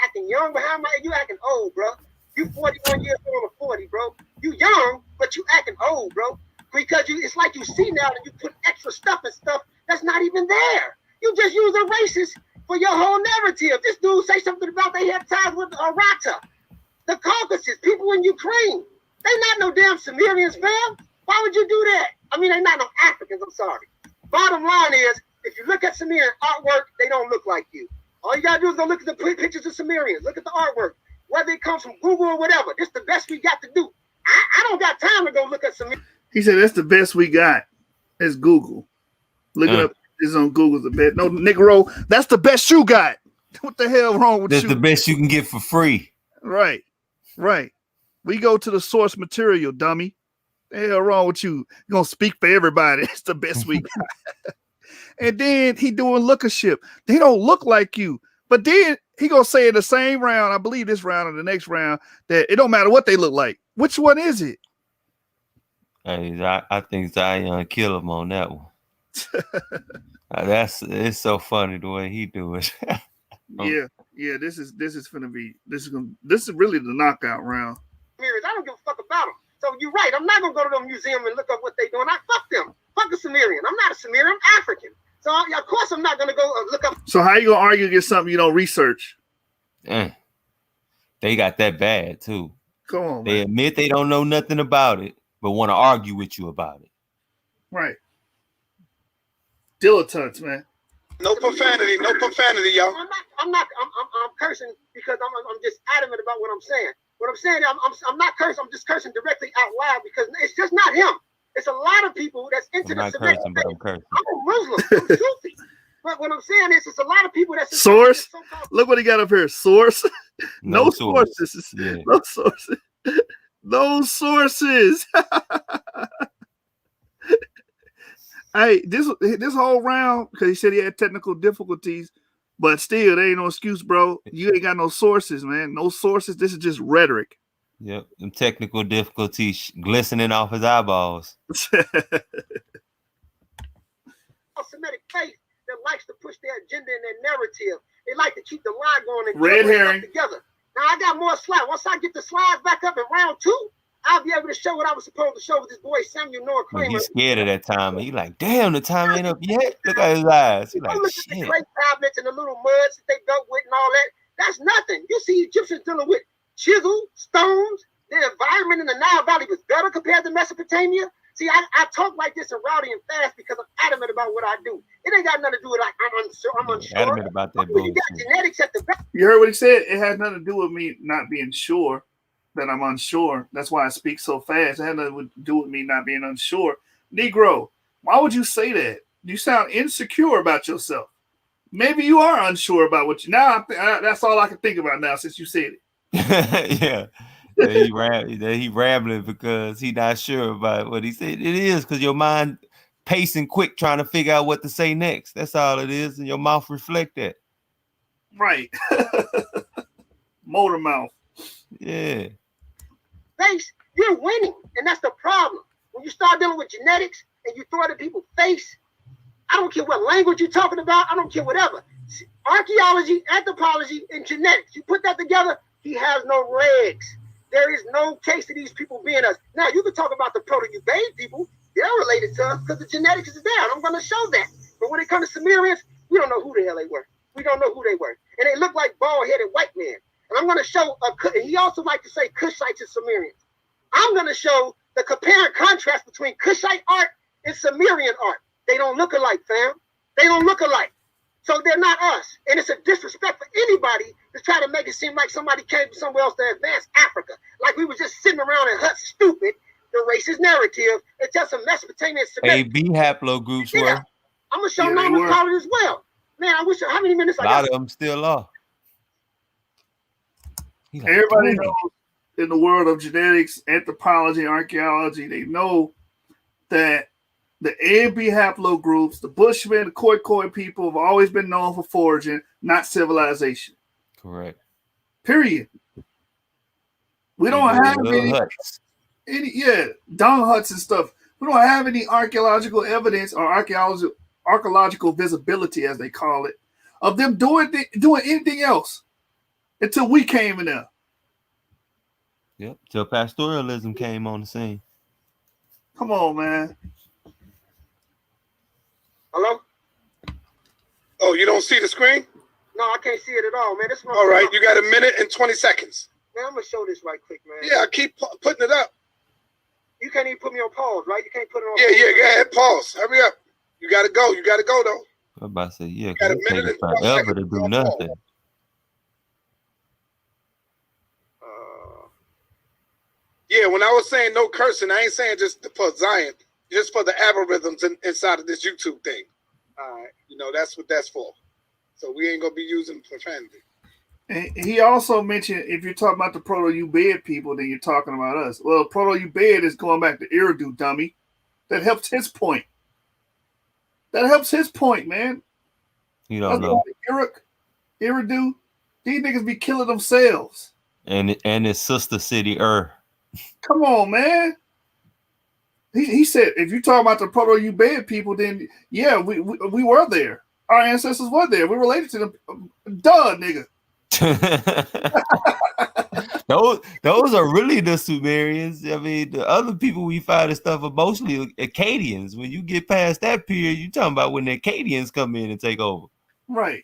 acting young behind my, you acting old, bro. You 41 years old or 40, bro. You young, but you acting old, bro. Because it's like you see now that you put extra stuff and stuff that's not even there. You just use a racist for your whole narrative. This dude say something about they have ties with Arata, the Caucasus, people in Ukraine. They not no damn Sumerians, fam. Why would you do that? I mean, they not no Africans, I'm sorry. Bottom line is, if you look at Sumerian artwork, they don't look like you. All you gotta do is go look at the pictures of Sumerians. Look at the artwork. Whether it comes from Google or whatever. This is the best we got to do. I don't got time to go look at Sumerian. He said that's the best we got. It's Google. Look it up. It's on Google's the best. No, Negro, that's the best you got. What the hell wrong with that's you? That's the best you can get for free. Right. We go to the source material, dummy. The hell wrong with you? You're gonna speak for everybody. It's the best we got. And then he doing lookership. They don't look like you. But then he gonna say in the same round, I believe this round or the next round, that it don't matter what they look like. Which one is it? Hey, I think Zion killed him on that one. It's so funny the way he do it. Yeah. This is really the knockout round. I don't give a fuck about them. So you're right. I'm not gonna go to the museum and look up what they doing. I fuck them. Fuck a Sumerian. I'm not a Sumerian. I'm African. So of course I'm not gonna go look up. So how you gonna argue against something you don't research? They got that bad too. Come on, they admit they don't know nothing about it, but want to argue with you about it. Right. Dilettantes, man. No profanity, y'all. I'm cursing because I'm just adamant about what I'm saying. What I'm saying, I'm not cursing. I'm just cursing directly out loud because it's just not him. It's a lot of people that's into the Semitic faith. I'm a Muslim. I'm Sufi. But what I'm saying is, it's a lot of people that's source. Look what he got up here. Source. No sources. Yeah. No sources. No sources. Hey, this whole round, because he said he had technical difficulties, but still, there ain't no excuse, bro. You ain't got no sources, man. No sources. This is just rhetoric. Yep, them technical difficulties glistening off his eyeballs. Semitic faith that likes to push their agenda and their narrative. They like to keep the lie going and red herring together. Now I got more slides. Once I get the slides back up in round 2, I'll be able to show what I was supposed to show with this boy Samuel Noah Kramer. He's scared of that time. He like, damn, the time ain't up yet. Look at his eyes. He like, look at the clay tablets and the little muds that they built with and all that. That's nothing. You see Egyptians dealing with chisel, stones. The environment in the Nile Valley was better compared to Mesopotamia. See, I talk like this and rowdy and fast because I'm adamant about what I do. It ain't got nothing to do with like I'm unsure. Adamant about that bullshit. You got genetics at the back. You heard what he said? It has nothing to do with me not being sure that I'm unsure. That's why I speak so fast. It had nothing to do with me not being unsure. Negro, why would you say that? You sound insecure about yourself. Maybe you are unsure about what you. Now that's all I can think about now since you said it. Yeah. He rambling because he not sure about what he said. It is because your mind pacing quick trying to figure out what to say next. That's all it is, and your mouth reflect that. Right. Motor mouth. Yeah. Face, you're winning, and that's the problem. When you start dealing with genetics and you throw it at people's face, I don't care what language you're talking about. I don't care whatever. Archaeology, anthropology, and genetics. You put that together, he has no legs. There is no case of these people being us. Now, you can talk about the Proto-Ubaid people. They're related to us because the genetics is there. I'm going to show that. But when it comes to Sumerians, we don't know who the hell they were. We don't know who they were. And they look like bald-headed white men. And I'm going to show, he also like to say Cushites and Sumerians. I'm going to show the compare and contrast between Kushite art and Sumerian art. They don't look alike, fam. They don't look alike. So they're not us. And it's a disrespect for anybody to try to make it seem like somebody came from somewhere else to advance Africa. Like we were just sitting around in huts, stupid, the racist narrative, and tell some Mesopotamian AB haplogroups were. I'm going to show Norman's college as well. Man, I wish, how many minutes I got? A lot of them still are. Like, everybody knows in the world of genetics, anthropology, archaeology, they know that the A and B haplogroups, the Bushmen, the Khoikhoi people have always been known for foraging, not civilization. Correct. Period. We don't have any dung huts and stuff. We don't have any archaeological evidence or archaeological visibility, as they call it, of them doing anything else until we came in there. Yep. Till pastoralism came on the scene. Come on, man. Hello? Oh, you don't see the screen? No, I can't see it at all, man. This all right, you got a minute and 20 seconds. Man, I'm going to show this right quick, man. Yeah, I keep putting it up. You can't even put me on pause, right? You can't put it on pause. Yeah, go ahead, pause. Hurry up. You got to go. You got to go, though. I'm about to say, yeah, because it takes forever to do nothing. Yeah, when I was saying no cursing, I ain't saying just for Zion, just for the algorithms inside of this YouTube thing. All right, you know, that's what that's for. So we ain't gonna be using profanity. And he also mentioned if you're talking about the Proto-Ubaid people, then you're talking about us. Well, Proto-Ubaid is going back to Eridu, dummy. That helps his point. That helps his point, man. You don't know. Eridu, these niggas be killing themselves. And his sister city, Come on, man. He said, if you talk about the Proto-Ubaid people, then yeah, we were there. Our ancestors were there. We related to them. Duh, nigga. those are really the Sumerians. I mean, the other people we find and stuff are mostly Akkadians. When you get past that period, you talking about when the Akkadians come in and take over. Right.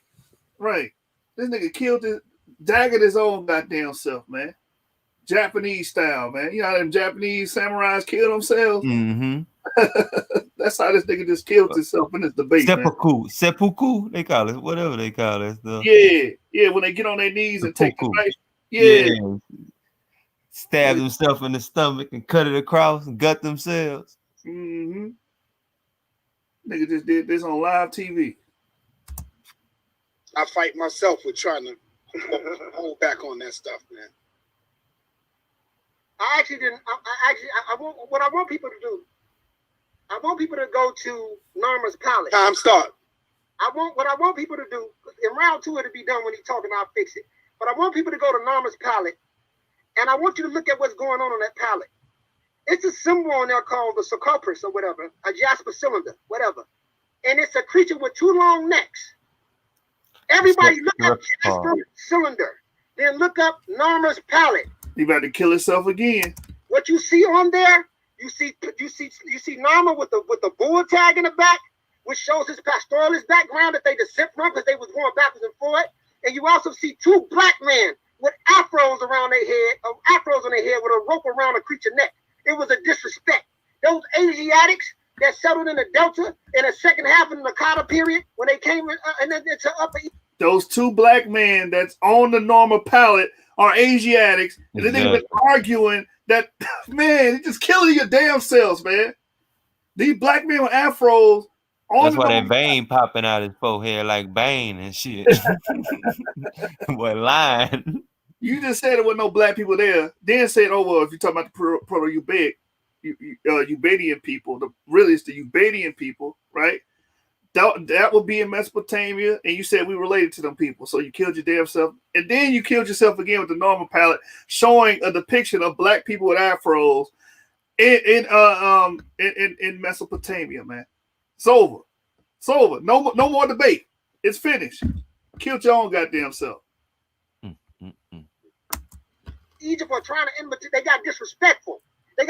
This nigga daggered his own goddamn self, man. Japanese style, man. You know how them Japanese samurais kill themselves? Mm-hmm. That's how this nigga just killed himself in this debate. Seppuku, they call it, whatever they call it. Yeah, when they get on their knees and take the knife. Yeah. Stab themselves in the stomach and cut it across and gut themselves. Mm-hmm. Nigga just did this on live TV. I fight myself with trying to hold back on that stuff, man. I actually didn't. I want what I want people to do. I want people to go to Narmer's Palace. Time start. What I want people to do in round 2 it'll be done when he's talking. I'll fix it. But I want people to go to Narmer's Palette, and I want you to look at what's going on that palette. It's a symbol on there called the sarcophagus or whatever, a jasper cylinder, whatever, and it's a creature with 2 long necks. Everybody look up jasper cylinder, then look up Narmer's Palette. He about to kill himself again. What you see on there, you see Narmer with the bull tag in the back, which shows his pastoralist background that they descent from because they was going backwards and forward. And you also see 2 black men with afros around their head, afros on their head with a rope around a creature neck. It was a disrespect. Those Asiatics that settled in the Delta in the second half of the Nakata period when they came into Upper East. Those 2 black men that's on the Narmer palette are Asiatics, and then they've been arguing that, man, just killing your damn selves, man. These black men with afros. That's why that vein popping out his forehead like Bane and shit. What lying? You just said there were no black people there. Then said, oh, well, if you're talking about the Proto-Ubaidian people, really it's the Ubaidian people, right? That would be in Mesopotamia, and you said we related to them people, so you killed your damn self, and then you killed yourself again with the Narmer palette, showing a depiction of black people with afros in Mesopotamia, man. It's over. No more debate. It's finished. Killed your own goddamn self. Egypt are trying to imitate. They got disrespectful, and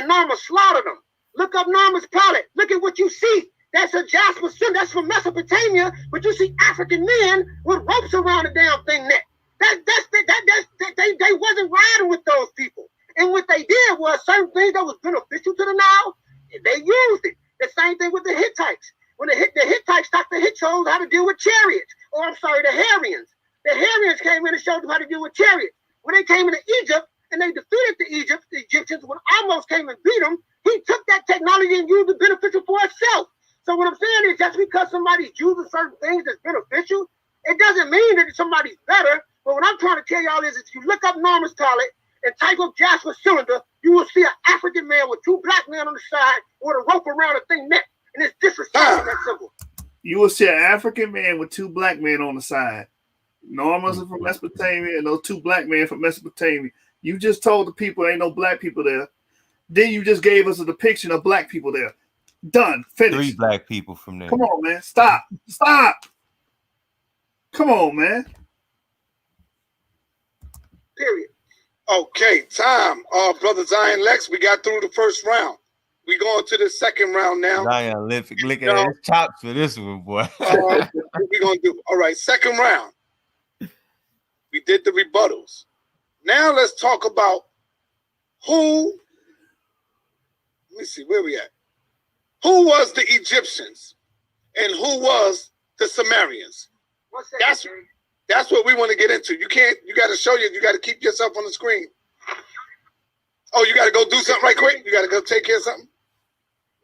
Narmer slaughtered them. Look up Narmer's palette. Look at what you see. That's a jasper sin. That's from Mesopotamia, but you see African men with ropes around the damn thing neck. They wasn't riding with those people. And what they did was certain things that was beneficial to the Nile, they used it. The same thing with the Hittites. When the Hittites taught the Hittites how to deal with chariots, or I'm sorry, the Hurrians. The Hurrians came in and showed them how to deal with chariots. When they came into Egypt and they defeated the Egyptians, when almost came and beat them, he took that technology and used it beneficial for itself. So what I'm saying is, just because somebody's using certain things that's beneficial, it doesn't mean that somebody's better. But what I'm trying to tell y'all is, if you look up Norman's Toilet and type up Jasper's cylinder, you will see an African man with 2 black men on the side with a rope around a thing neck, and it's disrespecting that symbol. You will see an African man with 2 black men on the side. Norman's from Mesopotamia, and those 2 black men from Mesopotamia. You just told the people ain't no black people there. Then you just gave us a depiction of black people there. Done. Finished. 3 black people from there. Come on, man. Stop. Come on, man. Period. Okay, time. Brother Zion Lex, we got through the first round. We going to the second round now. Zion, look at his chops for this one, boy. What we gonna do? All right, second round. We did the rebuttals. Now let's talk about who. Let me see where we at. Who was the Egyptians and who was the Sumerians? That's what we want to get into. You got to keep yourself on the screen. Oh, you got to go do something right quick? You got to go take care of something?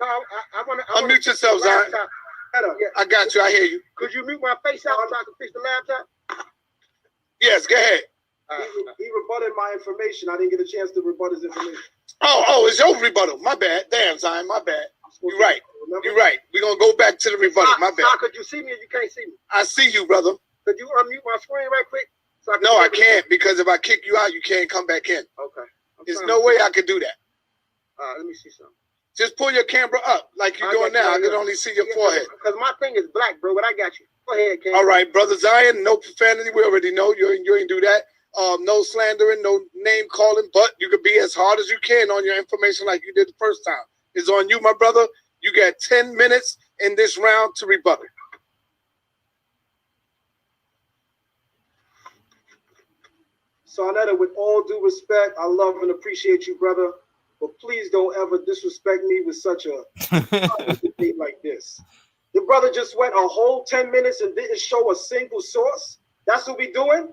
No, I want to unmute yourself, Zion. I got you. I hear you. Could you mute my face out so I can fix the laptop? Yes, go ahead. He rebutted my information. I didn't get a chance to rebut his information. Oh, it's your rebuttal. My bad. Damn, Zion, my bad. You're right. You're right. We're going to go back to the rebuttal. My bad. Could you see me or you can't see me? I see you, brother. Could you unmute my screen right quick? So No, I can't, because if I kick you out, you can't come back in. Okay. There's no way I could do that. Let me see something. Just pull your camera up like you're doing now. I can only see your forehead. Because my thing is black, bro, but I got you. Go ahead, King. All right, Brother Zion, no profanity. We already know you ain't do that. No slandering, no name calling, but you could be as hard as you can on your information like you did the first time. It's on you, my brother. You got 10 minutes in this round to rebuttal. Sarnetta, with all due respect, I love and appreciate you, brother, but please don't ever disrespect me with such a debate like this. The brother just went a whole 10 minutes and didn't show a single source. That's what we doing?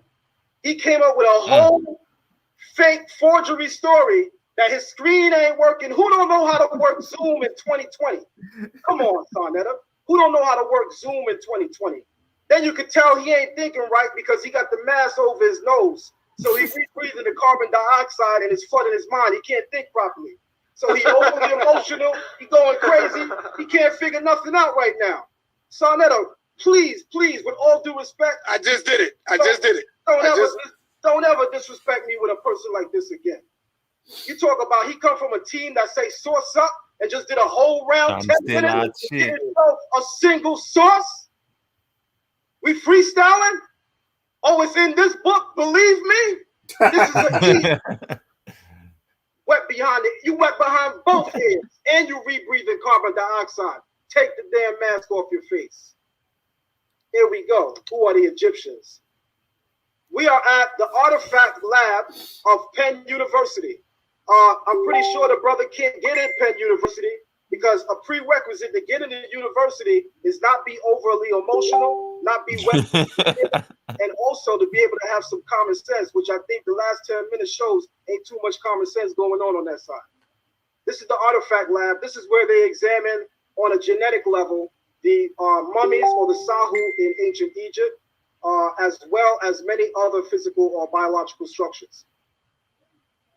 He came up with a whole fake forgery story that his screen ain't working. Who don't know how to work Zoom in 2020? Come on, Sarnetta. Who don't know how to work Zoom in 2020? Then you could tell he ain't thinking right because he got the mask over his nose. So he's breathing the carbon dioxide and it's flooding his mind. He can't think properly. So he's overly emotional. He's going crazy. He can't figure nothing out right now. Sarnetta, please, with all due respect. I just did it. Don't ever disrespect me with a person like this again. You talk about he come from a team that say source up and just did a whole round 10 minutes. Didn't show a single source. We freestyling. Oh, it's in this book. Believe me. This is a wet behind it. You wet behind both ears, and you rebreathing carbon dioxide. Take the damn mask off your face. Here we go. Who are the Egyptians? We are at the artifact lab of Penn University. I'm pretty sure the brother can't get in Penn University because a prerequisite to get into the university is not be overly emotional, not be wet, and also to be able to have some common sense, which I think the last 10 minutes shows ain't too much common sense going on that side. This is the artifact lab. This is where they examine on a genetic level the mummies or the Sahu in ancient Egypt, as well as many other physical or biological structures.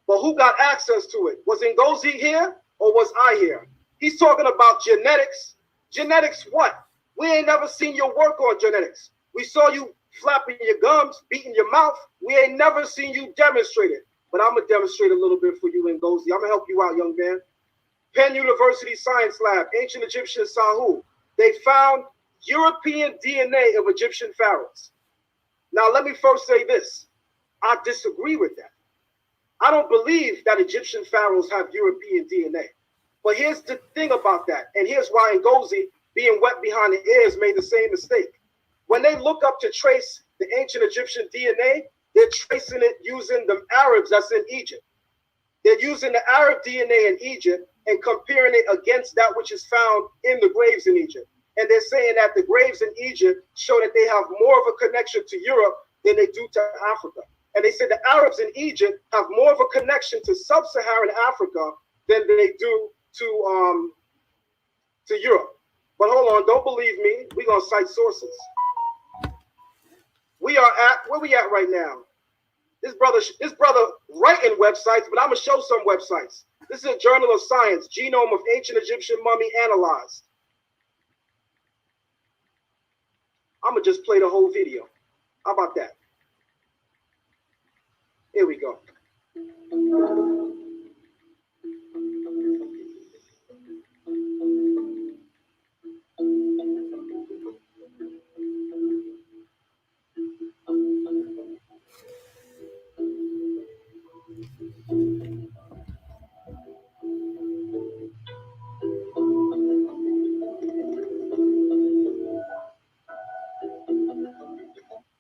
But who got access to it? Was Ngozi here or was I here? He's talking about genetics. Genetics what? We ain't never seen your work on genetics. We saw you flapping your gums, beating your mouth. We ain't never seen you demonstrate it. But I'm going to demonstrate a little bit for you, Ngozi. I'm going to help you out, young man. Penn University Science Lab, Ancient Egyptian Sahu. They found European DNA of Egyptian pharaohs. Now, let me first say this. I disagree with that. I don't believe that Egyptian pharaohs have European DNA. But here's the thing about that. And here's why Ngozi, being wet behind the ears, made the same mistake. When they look up to trace the ancient Egyptian DNA, they're tracing it using the Arabs that's in Egypt. They're using the Arab DNA in Egypt and comparing it against that which is found in the graves in Egypt. And they're saying that the graves in Egypt show that they have more of a connection to Europe than they do to Africa. And they said the Arabs in Egypt have more of a connection to sub-Saharan Africa than they do to Europe. But hold on, don't believe me. We're gonna cite sources. We are at where we at right now. This brother writing websites, but I'm gonna show some websites. This is a Journal of Science, Genome of Ancient Egyptian Mummy Analyzed. I'm gonna just play the whole video. How about that? Here we go.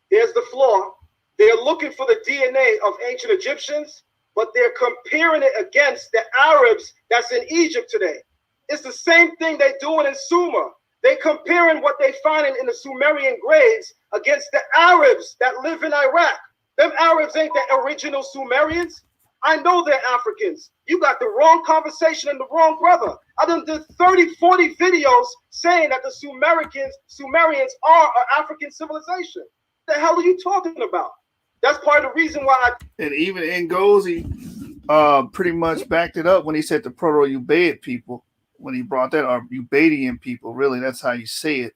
Here's the flaw. They're looking for the DNA of ancient Egyptians, but they're comparing it against the Arabs that's in Egypt today. It's the same thing they're doing in Sumer. They're comparing what they find in the Sumerian graves against the Arabs that live in Iraq. Them Arabs ain't the original Sumerians. I know they're Africans. You got the wrong conversation and the wrong brother. I done did 30, 40 videos saying that the Sumerians are an African civilization. The hell are you talking about? That's part of the reason why and even Ngozi pretty much backed it up when he said the Proto-Ubaid people, when he brought that, or Ubaidian people, really, that's how you say it.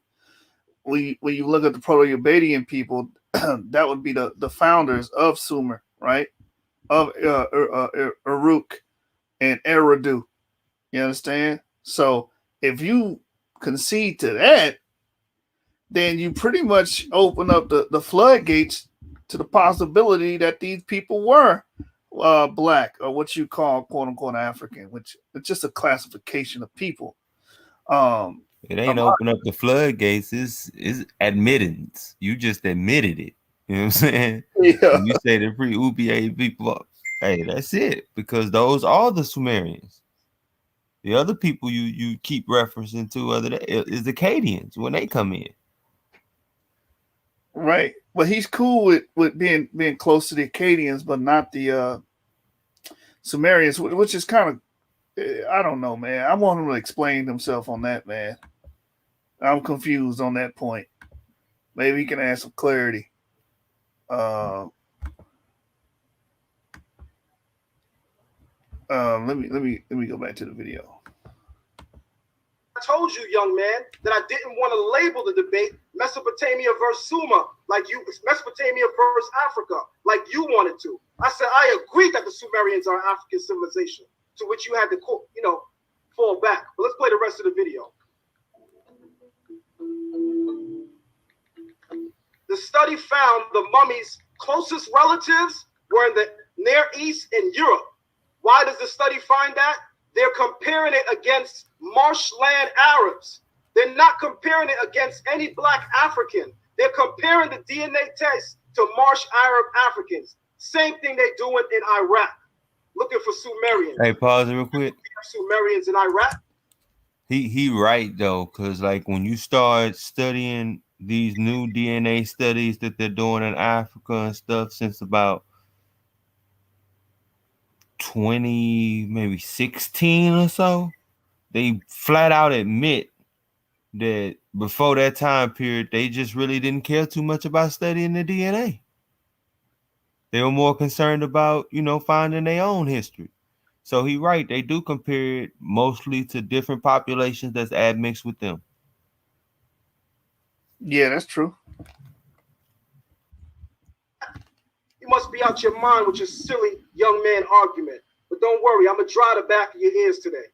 When you look at the Proto-Ubaidian people, that would be the founders of Sumer, right? Of Uruk and Eridu. You understand? So if you concede to that, then you pretty much open up the floodgates to the possibility that these people were black, or what you call quote unquote African, which it's just a classification of people. It ain't open up the floodgates, it's admittance. You just admitted it. You know what I'm saying? Yeah. When you say the pre-Ubaid people, hey, that's it, because those are the Sumerians. The other people you keep referencing to is the Akkadians when they come in. Right. But he's cool with being close to the Akkadians, but not the Sumerians, which is kind of, I don't know, man. I want him to explain himself on that, man. I'm confused on that point. Maybe he can add some clarity. Let me go back to the video. I told you, young man, that I didn't want to label the debate Mesopotamia versus Sumer, like you, Mesopotamia versus Africa, like you wanted to. I said I agree that the Sumerians are an African civilization, to which you had to, fall back. But let's play the rest of the video. The study found the mummies' closest relatives were in the Near East and Europe. Why does the study find that? They're comparing it against marshland Arabs. They're not comparing it against any black African. They're comparing the DNA test to marsh Arab Africans. Same thing they're doing in Iraq, looking for Sumerians. Hey, pause it real quick. Sumerians in Iraq. He right though, because like when you start studying these new DNA studies that they're doing in Africa and stuff since about 20, maybe 16 or so, they flat out admit that before that time period, they just really didn't care too much about studying the DNA. They were more concerned about, finding their own history. So he right, they do compare it mostly to different populations that's admixed with them. Yeah, that's true. You must be out your mind with your silly young man argument. But don't worry, I'm going to dry the back of your ears today.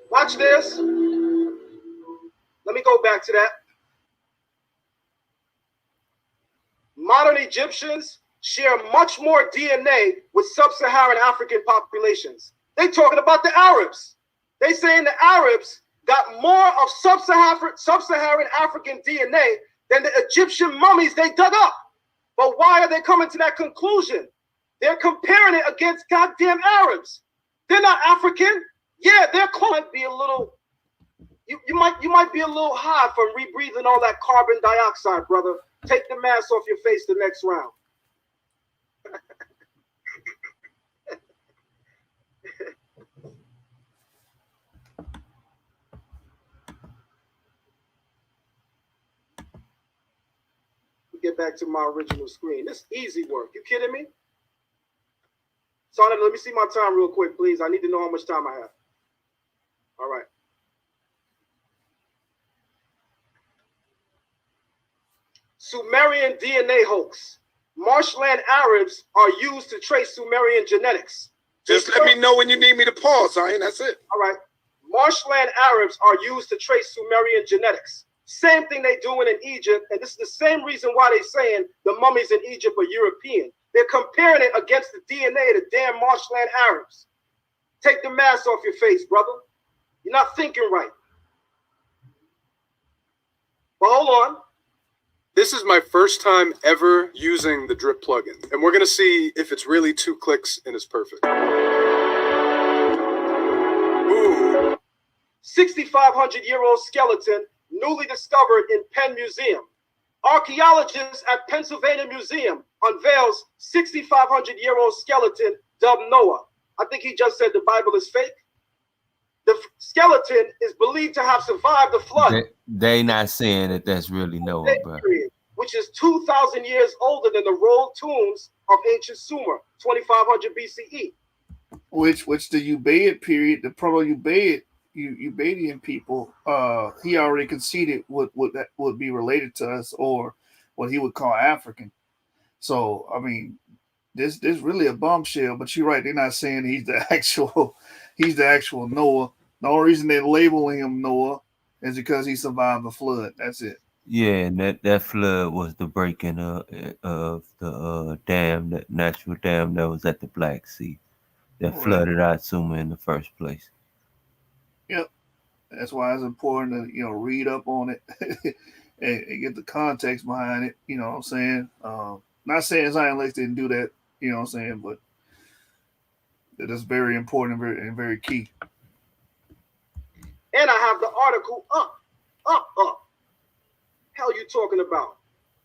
Watch this. Let me go back to that. Modern Egyptians share much more DNA with sub-Saharan African populations. They're talking about the Arabs. They saying the Arabs got more of sub-Saharan African DNA than the Egyptian mummies they dug up. But why are they coming to that conclusion? They're comparing it against goddamn Arabs. They're not African. Yeah, their clothes might be a little. You might be a little high from rebreathing all that carbon dioxide, brother. Take the mask off your face the next round. Get back to my original screen. This is easy work. You kidding me? Sonny, let me see my time real quick, please. I need to know how much time I have. All right. Sumerian DNA hoax. Marshland Arabs are used to trace Sumerian genetics. Just let me know when you need me to pause, Zion. That's it. All right. Marshland Arabs are used to trace Sumerian genetics. Same thing they doing in Egypt, and this is the same reason why they're saying the mummies in Egypt are European. They're comparing it against the DNA of the damn marshland Arabs. Take the mask off your face, brother. You're not thinking right. But hold on. This is my first time ever using the drip plugin, and we're gonna see if it's really 2 clicks and it's perfect. Ooh. 6,500-year-old skeleton newly discovered in Penn Museum. Archaeologists at Pennsylvania Museum unveils 6,500-year-old skeleton dubbed Noah. I think he just said the Bible is fake. The skeleton is believed to have survived the flood. They not saying that that's really Noah, bro. Which is 2,000 years older than the rolled tombs of ancient Sumer, 2,500 BCE. Which the Ubaid period, the Proto-Ubaid, Ubaidian people, he already conceded that would be related to us, or what he would call African. So I mean, this really a bombshell. But you're right; they're not saying he's the actual Noah. The only reason they're labeling him Noah is because he survived the flood. That's it. Yeah, and that flood was the breaking of the dam, that natural dam that was at the Black Sea that flooded out Sumer in the first place. Yep. That's why it's important to, read up on it and get the context behind it. You know what I'm saying? Not saying Zion Lexx didn't do that, you know what I'm saying, but that is very important and very key. And I have the article up. Hell you talking about?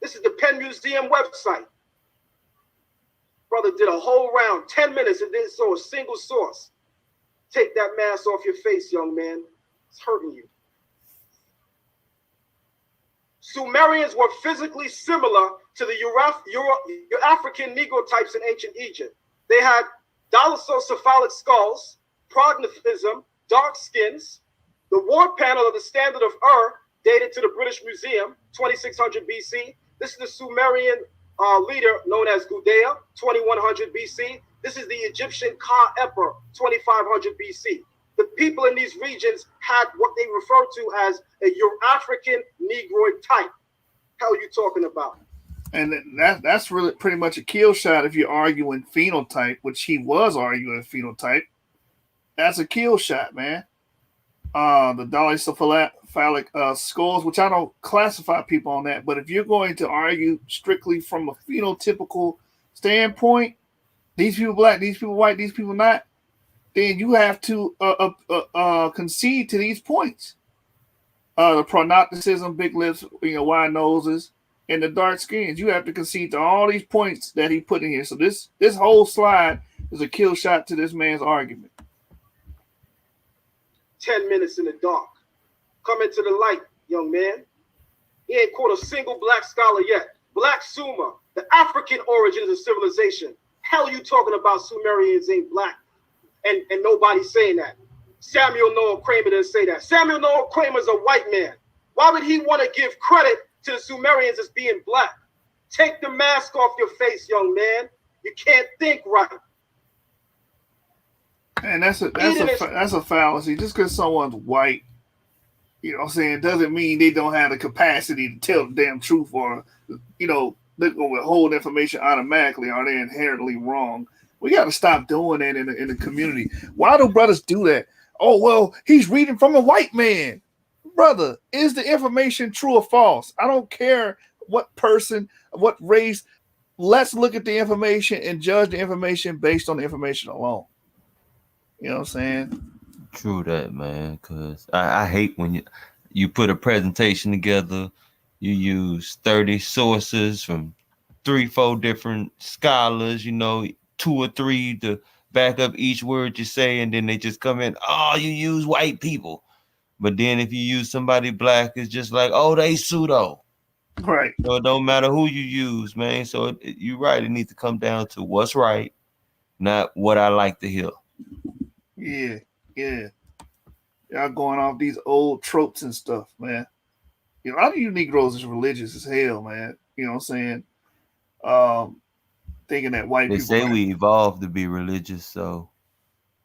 This is the Penn Museum website. Brother did a whole round, 10 minutes, and didn't show a single source. Take that mask off your face, young man. It's hurting you. Sumerians were physically similar to the African Negro types in ancient Egypt. They had dolichocephalic skulls, prognathism, dark skins. The war panel of the Standard of Ur dated to the British Museum, 2600 BC. This is the Sumerian leader known as Gudea, 2100 BC. This is the Egyptian Ka-Eper, 2500 BC. The people in these regions had what they refer to as a Euro-African Negroid type. How are you talking about? And that's really pretty much a kill shot if you're arguing phenotype, which he was arguing phenotype. That's a kill shot, man. The dolichocephalic skulls, which I don't classify people on that, but if you're going to argue strictly from a phenotypical standpoint, these people black, these people white, these people not, then you have to concede to these points. The prognathism, big lips, wide noses, and the dark skins. You have to concede to all these points that he put in here. So this whole slide is a kill shot to this man's argument. 10 minutes in the dark. Come into the light, young man. He ain't caught a single black scholar yet. Black Sumer, the African origins of civilization. Hell you talking about Sumerians ain't black and nobody's saying that. Samuel Noah Kramer didn't say that. Samuel Noah Kramer's a white man. Why would he want to give credit to the Sumerians as being black? Take the mask off your face, young man. You can't think right. And that's a fallacy. Just because someone's white, you know what I'm saying, doesn't mean they don't have the capacity to tell the damn truth, or, they're going to withhold information automatically, or they're inherently wrong. We got to stop doing that in the community. Why do brothers do that? Oh, well, he's reading from a white man. Brother, is the information true or false? I don't care what person, what race. Let's look at the information and judge the information based on the information alone. You know what I'm saying? True that, man. Cause I hate when you put a presentation together, you use 30 sources from 3-4 different scholars, 2 or 3 to back up each word you say, and then they just come in, oh, you use white people. But then if you use somebody black, it's just like, oh, they pseudo. Right. So it don't matter who you use, man. So you're right. It needs to come down to what's right, not what I like to hear. Yeah. Y'all going off these old tropes and stuff, man. A lot of you Negroes is religious as hell, man. You know what I'm saying? Thinking that white They people. say we evolved to be religious, so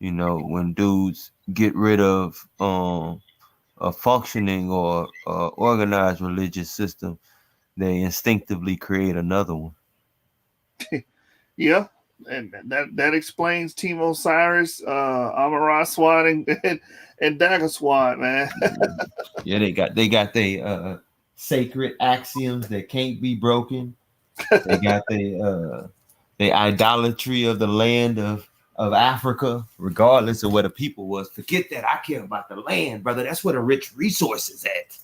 when dudes get rid of a functioning or organized religious system, they instinctively create another one. Yeah, and that explains Team Osiris, Amara Swat, and Dagger Swat, man. Yeah, they got their sacred axioms that can't be broken. They got the idolatry of the land of Africa, regardless of where the people was. Forget that. I care about the land, brother. That's where the rich resource is at.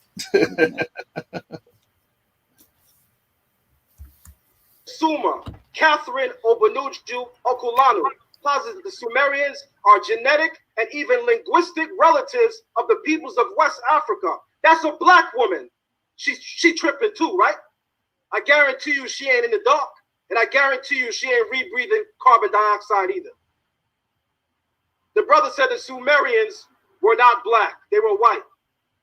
Sumer, Catherine Obanuju Okulanu, posits that the Sumerians are genetic and even linguistic relatives of the peoples of West Africa. That's a black woman. She tripping too, right? I guarantee you she ain't in the dark, and I guarantee you she ain't rebreathing carbon dioxide either. The brother said the Sumerians were not black, they were white.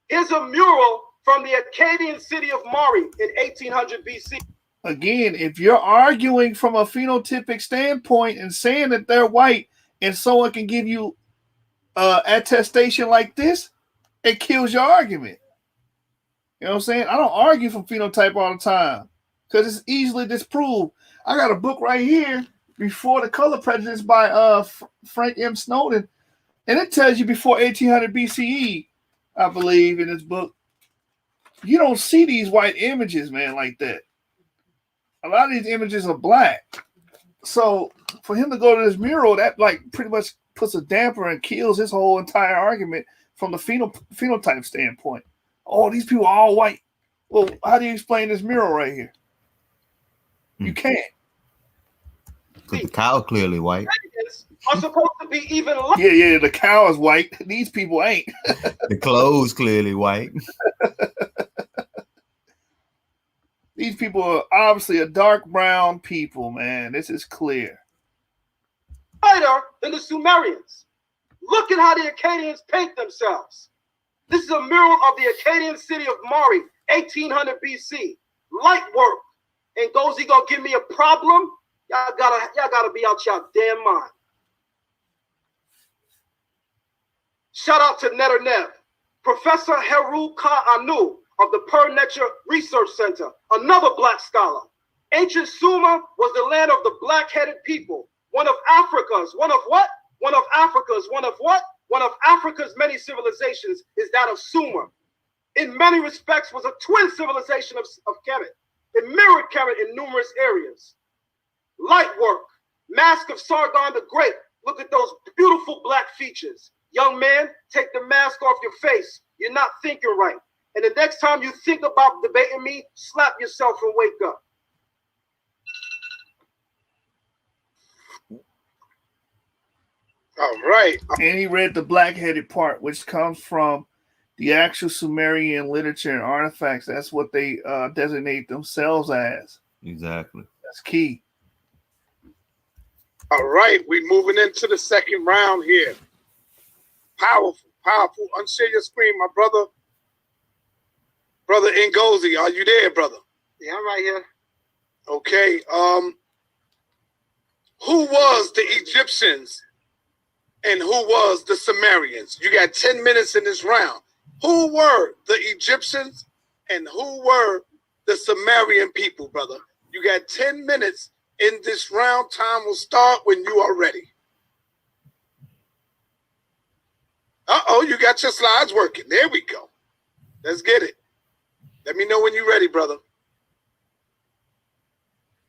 Here's a mural from the Akkadian city of Mari in 1800 BC. Again, if you're arguing from a phenotypic standpoint and saying that they're white and someone can give you attestation like this, it kills your argument. You know what I'm saying? I don't argue from phenotype all the time because it's easily disproved. I got a book right here, Before the Color Prejudice by Frank M. Snowden, and it tells you before 1800 BCE, I believe, in this book, you don't see these white images, man, like that. A lot of these images are black. So for him to go to this mural, that like pretty much puts a damper and kills his whole entire argument from the phenotype standpoint. Oh, these people are all white. Well, how do you explain this mural right here? You can't. Because the cow clearly white. Are supposed to be even. Yeah, the cow is white. These people ain't. The clothes clearly white. These people are obviously a dark brown people, man. This is clear. Lighter than the Sumerians. Look at how the Akkadians paint themselves. This is a mural of the Akkadian city of Mari, 1800 BC. Light work. And Ngozi gonna give me a problem? Y'all gotta be out y'all damn mind. Shout out to Neternev. Professor Heru Ka Anu of the Per Nature Research Center, another black scholar. Ancient Sumer was the land of the black-headed people. One of Africa's many civilizations is that of Sumer. In many respects was a twin civilization of Kemet. It mirrored Kemet in numerous areas. Light work, mask of Sargon the Great. Look at those beautiful black features. Young man, take the mask off your face. You're not thinking right. And the next time you think about debating me, slap yourself and wake up. All right. And he read the black-headed part, which comes from the actual Sumerian literature and artifacts. That's what they designate themselves as. Exactly. That's key. All right, we're moving into the second round here. Powerful. Unshare your screen, my brother. Brother Ngozi, are you there, brother? Yeah, I'm right here. Okay. Who was the Egyptians and who was the Sumerians? You got 10 minutes in this round. Who were the Egyptians and who were the Sumerian people, brother? You got 10 minutes in this round. Time will start when you are ready. Uh-oh, you got your slides working. There we go. Let's get it. Let me know when you're ready, brother.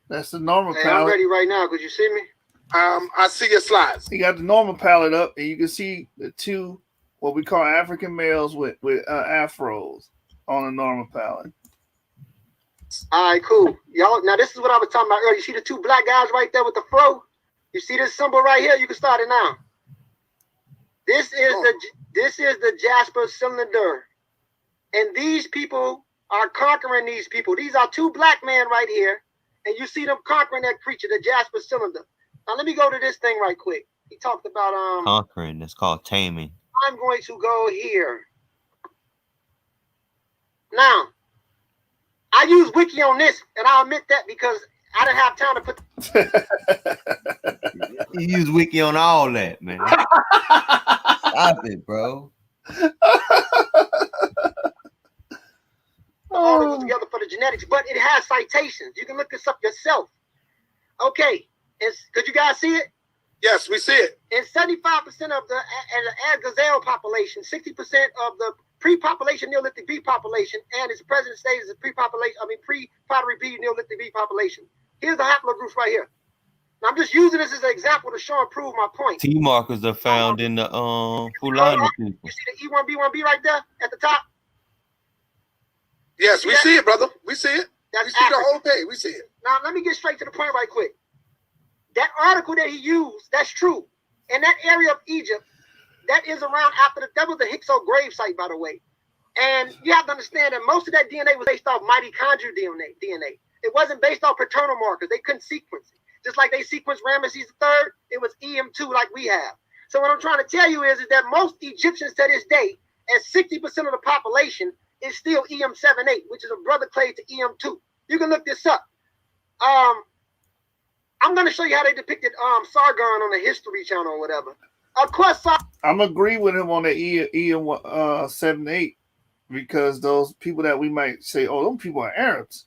That's the normal Hey, palette. I'm ready right now. Could you see me? I see your slides. You got the normal palette up, and you can see the two what we call African males with afros on the normal palette. All right, cool. Y'all, now this is what I was talking about earlier. You see the two black guys right there with the fro? You see this symbol right here? You can start it now. This is the Jasper cylinder. And these people are conquering these people. These are two black men right here. And you see them conquering that creature, the Jasper cylinder. Now let me go to this thing right quick. He talked about conquering. It's called taming. I'm going to go here. Now, I use Wiki on this, and I'll admit that because I didn't have time to put. You use Wiki on all that, man. Stop it, bro. Article together for the genetics, but it has citations. You can look this up yourself. Okay, could you guys see it? Yes, we see it. In 75% of the gazelle population, 60% of the pre-population Neolithic bee population, and its present state is a pre-pottery bee Neolithic bee population. Here's the haplogroups right here. Now, I'm just using this as an example to show and prove my point. T markers are found in the Fulani people. You see the E1B1B right there at the top? Yes, we see it, brother. We see it. That's we see the whole page. We see it. Now, let me get straight to the point right quick. That article that he used, that's true. In that area of Egypt, that is around that was the Hyksos grave site, by the way. And you have to understand that most of that DNA was based off mitochondrial DNA. It wasn't based off paternal markers. They couldn't sequence it. Just like they sequenced Ramesses III, it was EM2 like we have. So what I'm trying to tell you is that most Egyptians to this day, at 60% of the population, is still EM78, which is a brother clade to EM2. You can look this up. I'm going to show you how they depicted Sargon on the History Channel or whatever. Of course, I'm agree with him on the EM78 because those people that we might say, oh, those people are Arabs,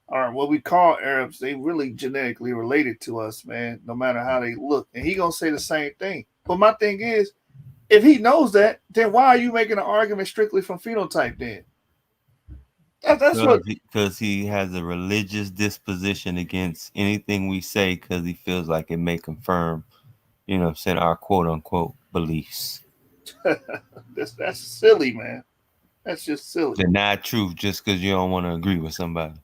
are what we call Arabs. They really genetically related to us, man, no matter how they look. And he going to say the same thing. But my thing is, if he knows that, then why are you making an argument strictly from phenotype then? That's because he has a religious disposition against anything we say because he feels like it may confirm, our quote unquote beliefs. That's silly, man. That's just silly. Deny truth just because you don't want to agree with somebody.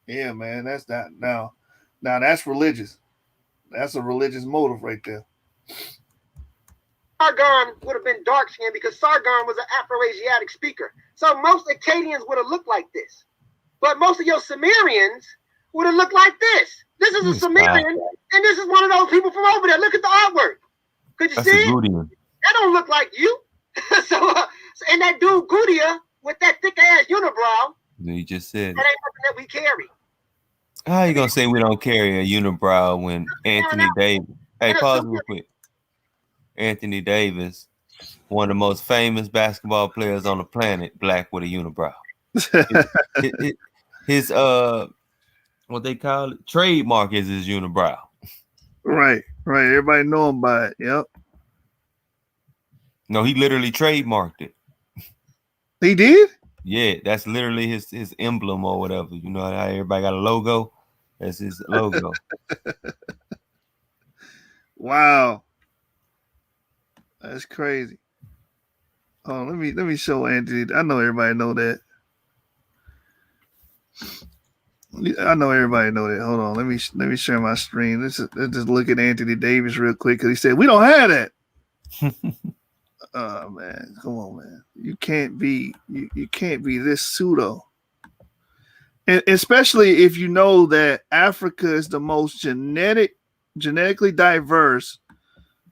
Yeah, man. That's not now that's religious. That's a religious motive right there. Sargon would have been dark skinned because Sargon was an Afro-Asiatic speaker. So most Akkadians would have looked like this. But most of your Sumerians would have looked like this. This is a Sumerian, and this is one of those people from over there. Look at the artwork. Could you see it? That don't look like you. And that dude Goudia with that thick ass unibrow. You just said that ain't something that we carry. How you gonna say we don't carry a unibrow when Anthony Davis? Hey, pause real quick. Anthony Davis, one of the most famous basketball players on the planet, black with a unibrow. His what they call it, trademark is his unibrow. Right. Everybody know him by it. Yep. No, he literally trademarked it. He did? Yeah, that's literally his emblem or whatever. You know how everybody got a logo? That's his logo. Wow. That's crazy. Oh, let me show Anthony. I know everybody know that. I know everybody know that. Hold on. Let me share my screen. Let's just look at Anthony Davis real quick because he said we don't have that. Oh man, come on, man. You can't be this pseudo. And especially if you know that Africa is the most genetically diverse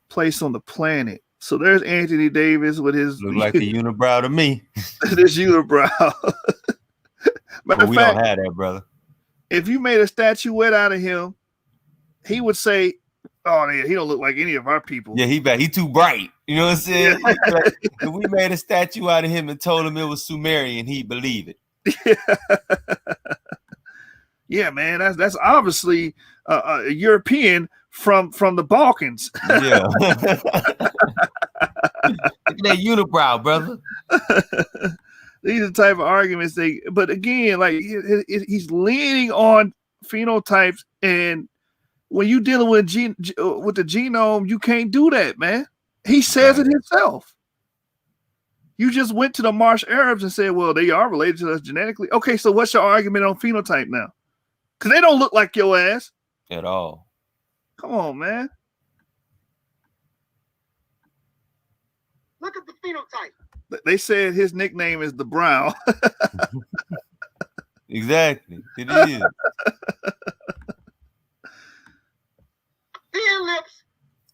place on the planet. So there's Anthony Davis with his look like a unibrow to me. This unibrow. But we don't have that, brother. If you made a statuette out of him, he would say, "Oh, yeah, he don't look like any of our people." Yeah, he too bright. You know what I'm saying? Yeah. If we made a statue out of him and told him it was Sumerian, he'd believe it. Yeah, man, that's obviously a European from the Balkans. Yeah. at that unibrow, brother. These are the type of arguments but again, like he's leaning on phenotypes, and when you dealing with with the genome, you can't do that, man. He says it himself. You just went to the Marsh Arabs and said, well, they are related to us genetically. Okay, so what's your argument on phenotype now? Because they don't look like your ass. At all. Come on, man. Look at the phenotype. They said his nickname is the Brown. Exactly. It is. Thin lips,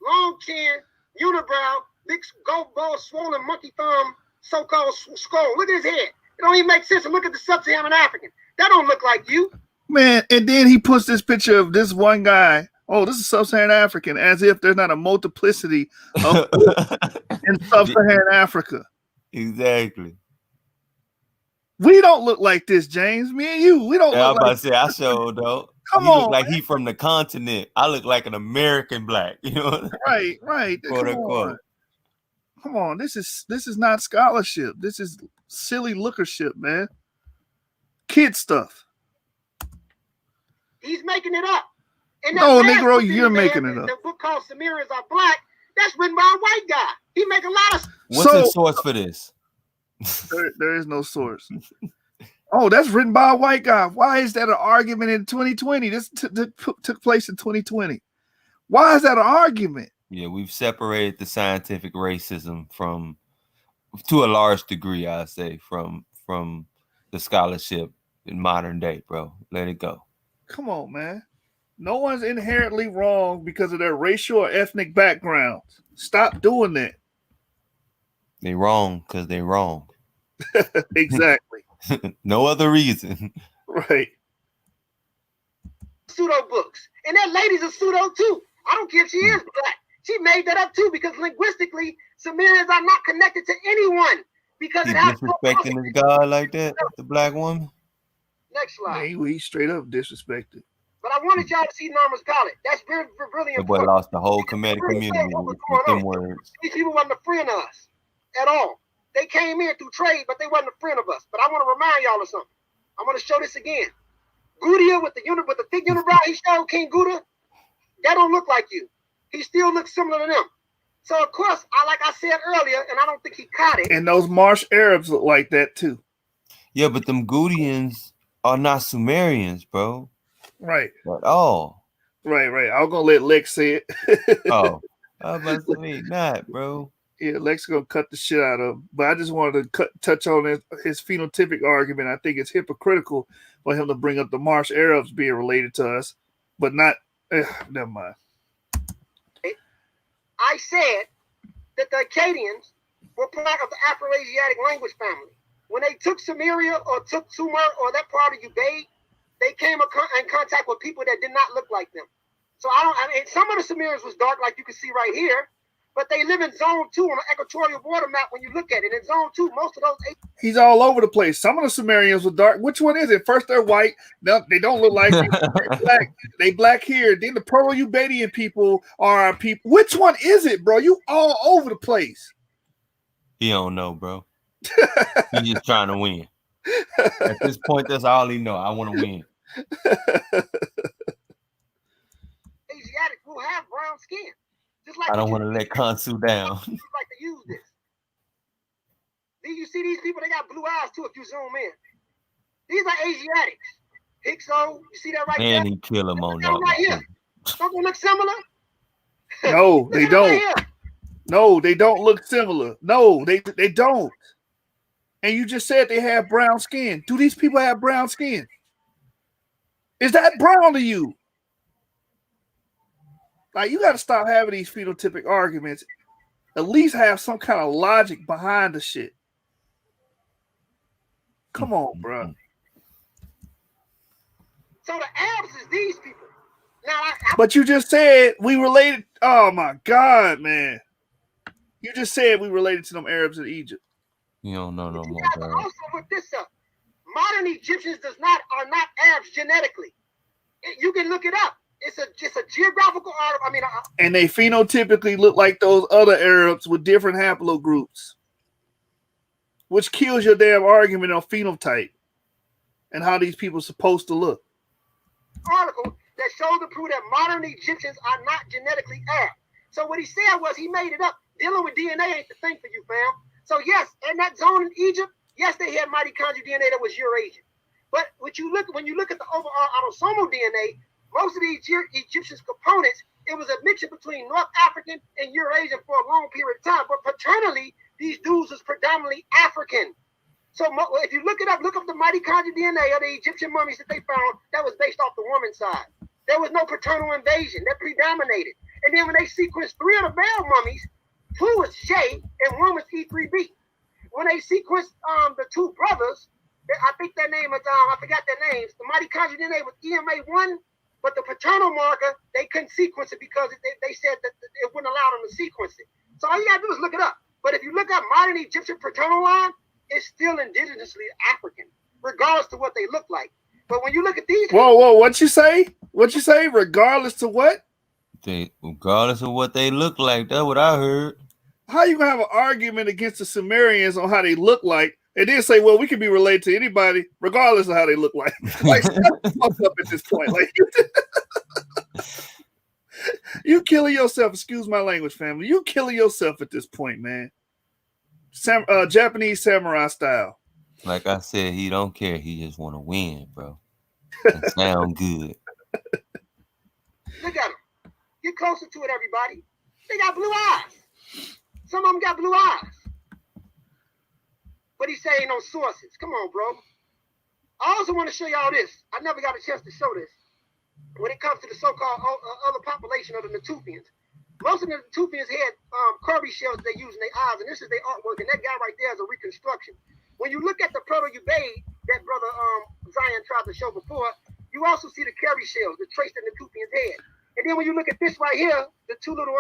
long chin, unibrow, big gold ball, swollen monkey thumb, so-called skull. Look at his head. It don't even make sense. And look at the sub-Saharan African. That don't look like you. Man, and then he puts this picture of this one guy. Oh, this is sub-Saharan African, as if there's not a multiplicity of in sub-Saharan Africa. Exactly. We don't look like this, James. Me and you, we don't Yeah, look I'm about like to say, I sure don't. Come he on, look like he from the continent. I look like an American black, you know. Right. Come on. This is not scholarship. This is silly lookership, man. Kid stuff. He's making it up. And no, Negro, you're making it up. The book called Sumerians Are Black, that's written by a white guy. He make a lot of. What's the source for this? There is no source. Oh, that's written by a white guy. Why is that an argument in 2020? This took place in 2020. Why is that an argument? Yeah, we've separated the scientific racism to a large degree, I say, from the scholarship in modern day, bro. Let it go. Come on, man. No one's inherently wrong because of their racial or ethnic backgrounds. Stop doing that. They wrong because they wrong. Exactly. No other reason. Right. Pseudo books. And that lady's a pseudo too. I don't care if she is black. She made that up too because linguistically, Sumerians are not connected to anyone. Because he it has disrespecting his God like that, the black woman. Next slide. Yeah, he straight up disrespected. But I wanted y'all to see Norma's palette. That's really The boy important. lost the whole comedic community with them words. These people wasn't a friend of us at all. They came in through trade, but they wasn't a friend of us. But I want to remind y'all of something. I'm going to show this again. Goudia with the thick unibrow, he showed King Gouda. That don't look like you. He still looks similar to them. So of course, like I said earlier, and I don't think he caught it. And those Marsh Arabs look like that too. Yeah, but them Goudians are not Sumerians, bro. Right. At all. Right. I was gonna let Lex say it. Oh, I was about to say not, bro. Yeah, Lex gonna cut the shit out of him. But I just wanted to touch on his phenotypic argument. I think it's hypocritical for him to bring up the Marsh Arabs being related to us, but not. Never mind. I said that the Akkadians were part of the Afro-Asiatic language family. When they took Sumeria or took Sumer or that part of Ubaid, they came in contact with people that did not look like them. So some of the Sumerians was dark, like you can see right here, but they live in zone 2 on the equatorial water map when you look at it. In zone 2, most of those... He's all over the place. Some of the Sumerians were dark. Which one is it? First, they're white. No, they don't look like they're black. They black here. Then the Proto-Ubaidian people are people. Which one is it, bro? You all over the place. He don't know, bro. He's just trying to win. At this point, that's all he know. I want to win. Asiatic will have brown skin. Just like I don't want to let Kansu down. Like to use this. Then you see these people, they got blue eyes too if you zoom in. These are Asiatics. Hixo, you see that right there? And he kill him on that. Right here. Don't they look similar? No, they don't. No, they don't look similar. No, they don't. And you just said they have brown skin. Do these people have brown skin? Is that brown to you? Like, you got to stop having these phenotypic arguments. At least have some kind of logic behind the shit. Come on, bro. So the Arabs is these people. Now, but you just said we related. Oh my God, man! You just said we related to them Arabs in Egypt. You don't know no more, bro. Also look this up. Modern Egyptians are not Arabs genetically. You can look it up. It's a geographical article. I mean, and they phenotypically look like those other Arabs with different haplogroups, which kills your damn argument on phenotype and how these people are supposed to look. Article that shows to prove that modern Egyptians are not genetically Arab. So what he said was he made it up. Dealing with DNA ain't the thing for you, fam. So yes, in that zone in Egypt, yes, they had mitochondrial DNA that was Eurasian. But when you look at the overall autosomal DNA, most of the Egyptians' components, it was a mixture between North African and Eurasian for a long period of time. But paternally, these dudes was predominantly African. So if you look it up, look up the mitochondrial DNA of the Egyptian mummies that they found, that was based off the woman's side. There was no paternal invasion. That predominated. And then when they sequenced 3 of the male mummies, 2 was J and 1 was E3B. When they sequenced the 2 brothers, I think their name is, I forgot their names. The mitochondrial DNA was EMA1, but the paternal marker, they couldn't sequence it because they said that it wouldn't allow them to sequence it. So all you gotta do is look it up. But if you look up modern Egyptian paternal line, it's still indigenously African, regardless to what they look like. But when you look at these... Whoa, what you say? What you say? Regardless to what? Regardless of what they look like, that's what I heard. How you gonna have an argument against the Sumerians on how they look like, and then say, well, we can be related to anybody, regardless of how they look like? Like, shut the fuck up at this point. Like, you killing yourself. Excuse my language, family. You killing yourself at this point, man. Japanese samurai style. Like I said, he don't care. He just want to win, bro. And sound good. Look at them. Get closer to it, everybody. They got blue eyes. Some of them got blue eyes. But he's saying no sources. Come on, bro. I also want to show y'all this. I never got a chance to show this. When it comes to the so-called other population of the Natufians, most of the Natufians had Kirby shells they use in their eyes, and this is their artwork, and that guy right there is a reconstruction. When you look at the Proto-Ubaid that brother Zion tried to show before, you also see the Kirby shells, the trace that the Natufians had. And then when you look at this right here, the 2 little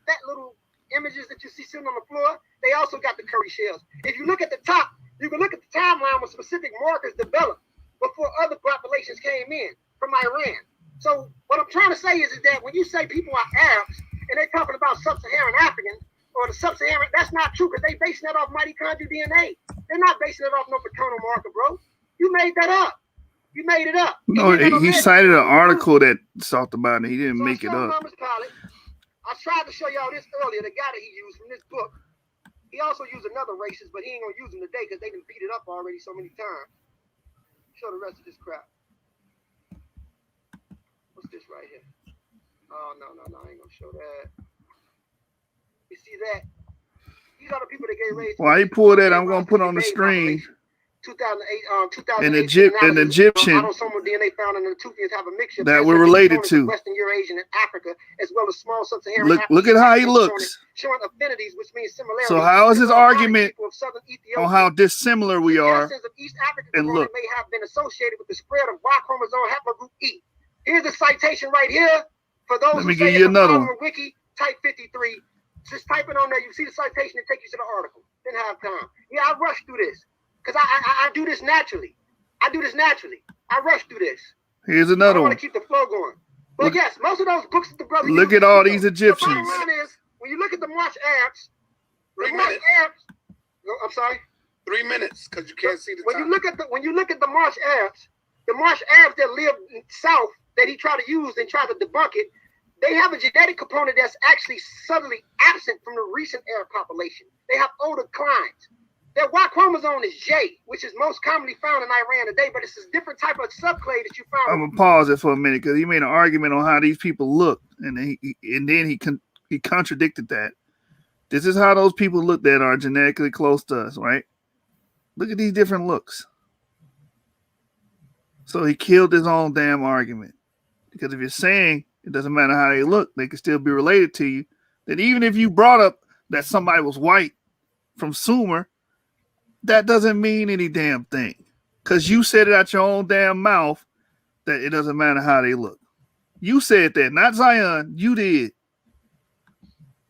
that little images that you see sitting on the floor, they also got the curry shells. If you look at the top, you can look at the timeline where specific markers developed before other populations came in from Iran. So what I'm trying to say is that when you say people are Arabs and they're talking about sub-Saharan Africans or the sub-Saharan, that's not true because they basing that off mitochondrial DNA. They're not basing it off no paternal marker, bro. You made that up. You made it up. No, he cited an article that talked about it. He didn't make it up. I tried to show y'all this earlier, the guy that he used from this book. He also used another racist, but he ain't gonna use them today because they done beat it up already so many times. Show the rest of this crap. What's this right here? Oh, no, I ain't gonna show that. You see that? These are the people that get raised. While he pulled that, I'm gonna put on the screen. 2008, an Egyptian autosomal DNA found in the Natufians have a mixture that we're related to Western Eurasian and Africa, as well as small sub-Saharan Africa. Look at how he looks. Showing affinities, which means similarities. So how is his argument on how dissimilar we are? The of East African and look, may have been associated with the spread of Y chromosome haplogroup E. Here's the citation right here. For those Let me give you another one. Wiki, type 53. Just type it on there. You see the citation and take you to the article. Didn't have time. Yeah, I rushed through this. Because I do this naturally. I rush through this. Here's another one. I want to keep the flow going. But look, yes, most of those books that the brother look at all these Egyptians. The bottom line is, when you look at the Marsh Arabs, I'm sorry? 3 minutes, because you can't see the when time. When you look at the Marsh Arabs that live south that he tried to use and tried to debunk it, they have a genetic component that's actually subtly absent from the recent Arab population. They have older clines. Their Y chromosome is J, which is most commonly found in Iran today, but it's a different type of subclade that you found. I'm gonna pause it for a minute because he made an argument on how these people look, and then he contradicted that. This is how those people look that are genetically close to us, right? Look at these different looks. So he killed his own damn argument. Because if you're saying it doesn't matter how they look, they can still be related to you, then even if you brought up that somebody was white from Sumer, that doesn't mean any damn thing. Because you said it out your own damn mouth that it doesn't matter how they look. You said that, not Zion. You did.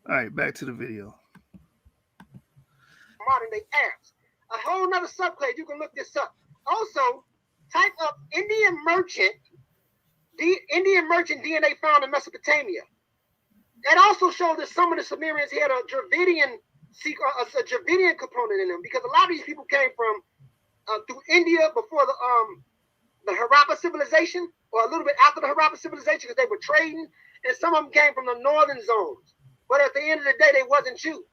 All right, back to the video. Modern day Arabs. A whole nother subclade. You can look this up. Also, type up Indian merchant The Indian merchant DNA found in Mesopotamia. That also showed that some of the Sumerians had a Dravidian component in them, because a lot of these people came from through India before the Harappa civilization, or a little bit after the Harappa civilization, because they were trading, and some of them came from the northern zones. But at the end of the day, they wasn't Jew.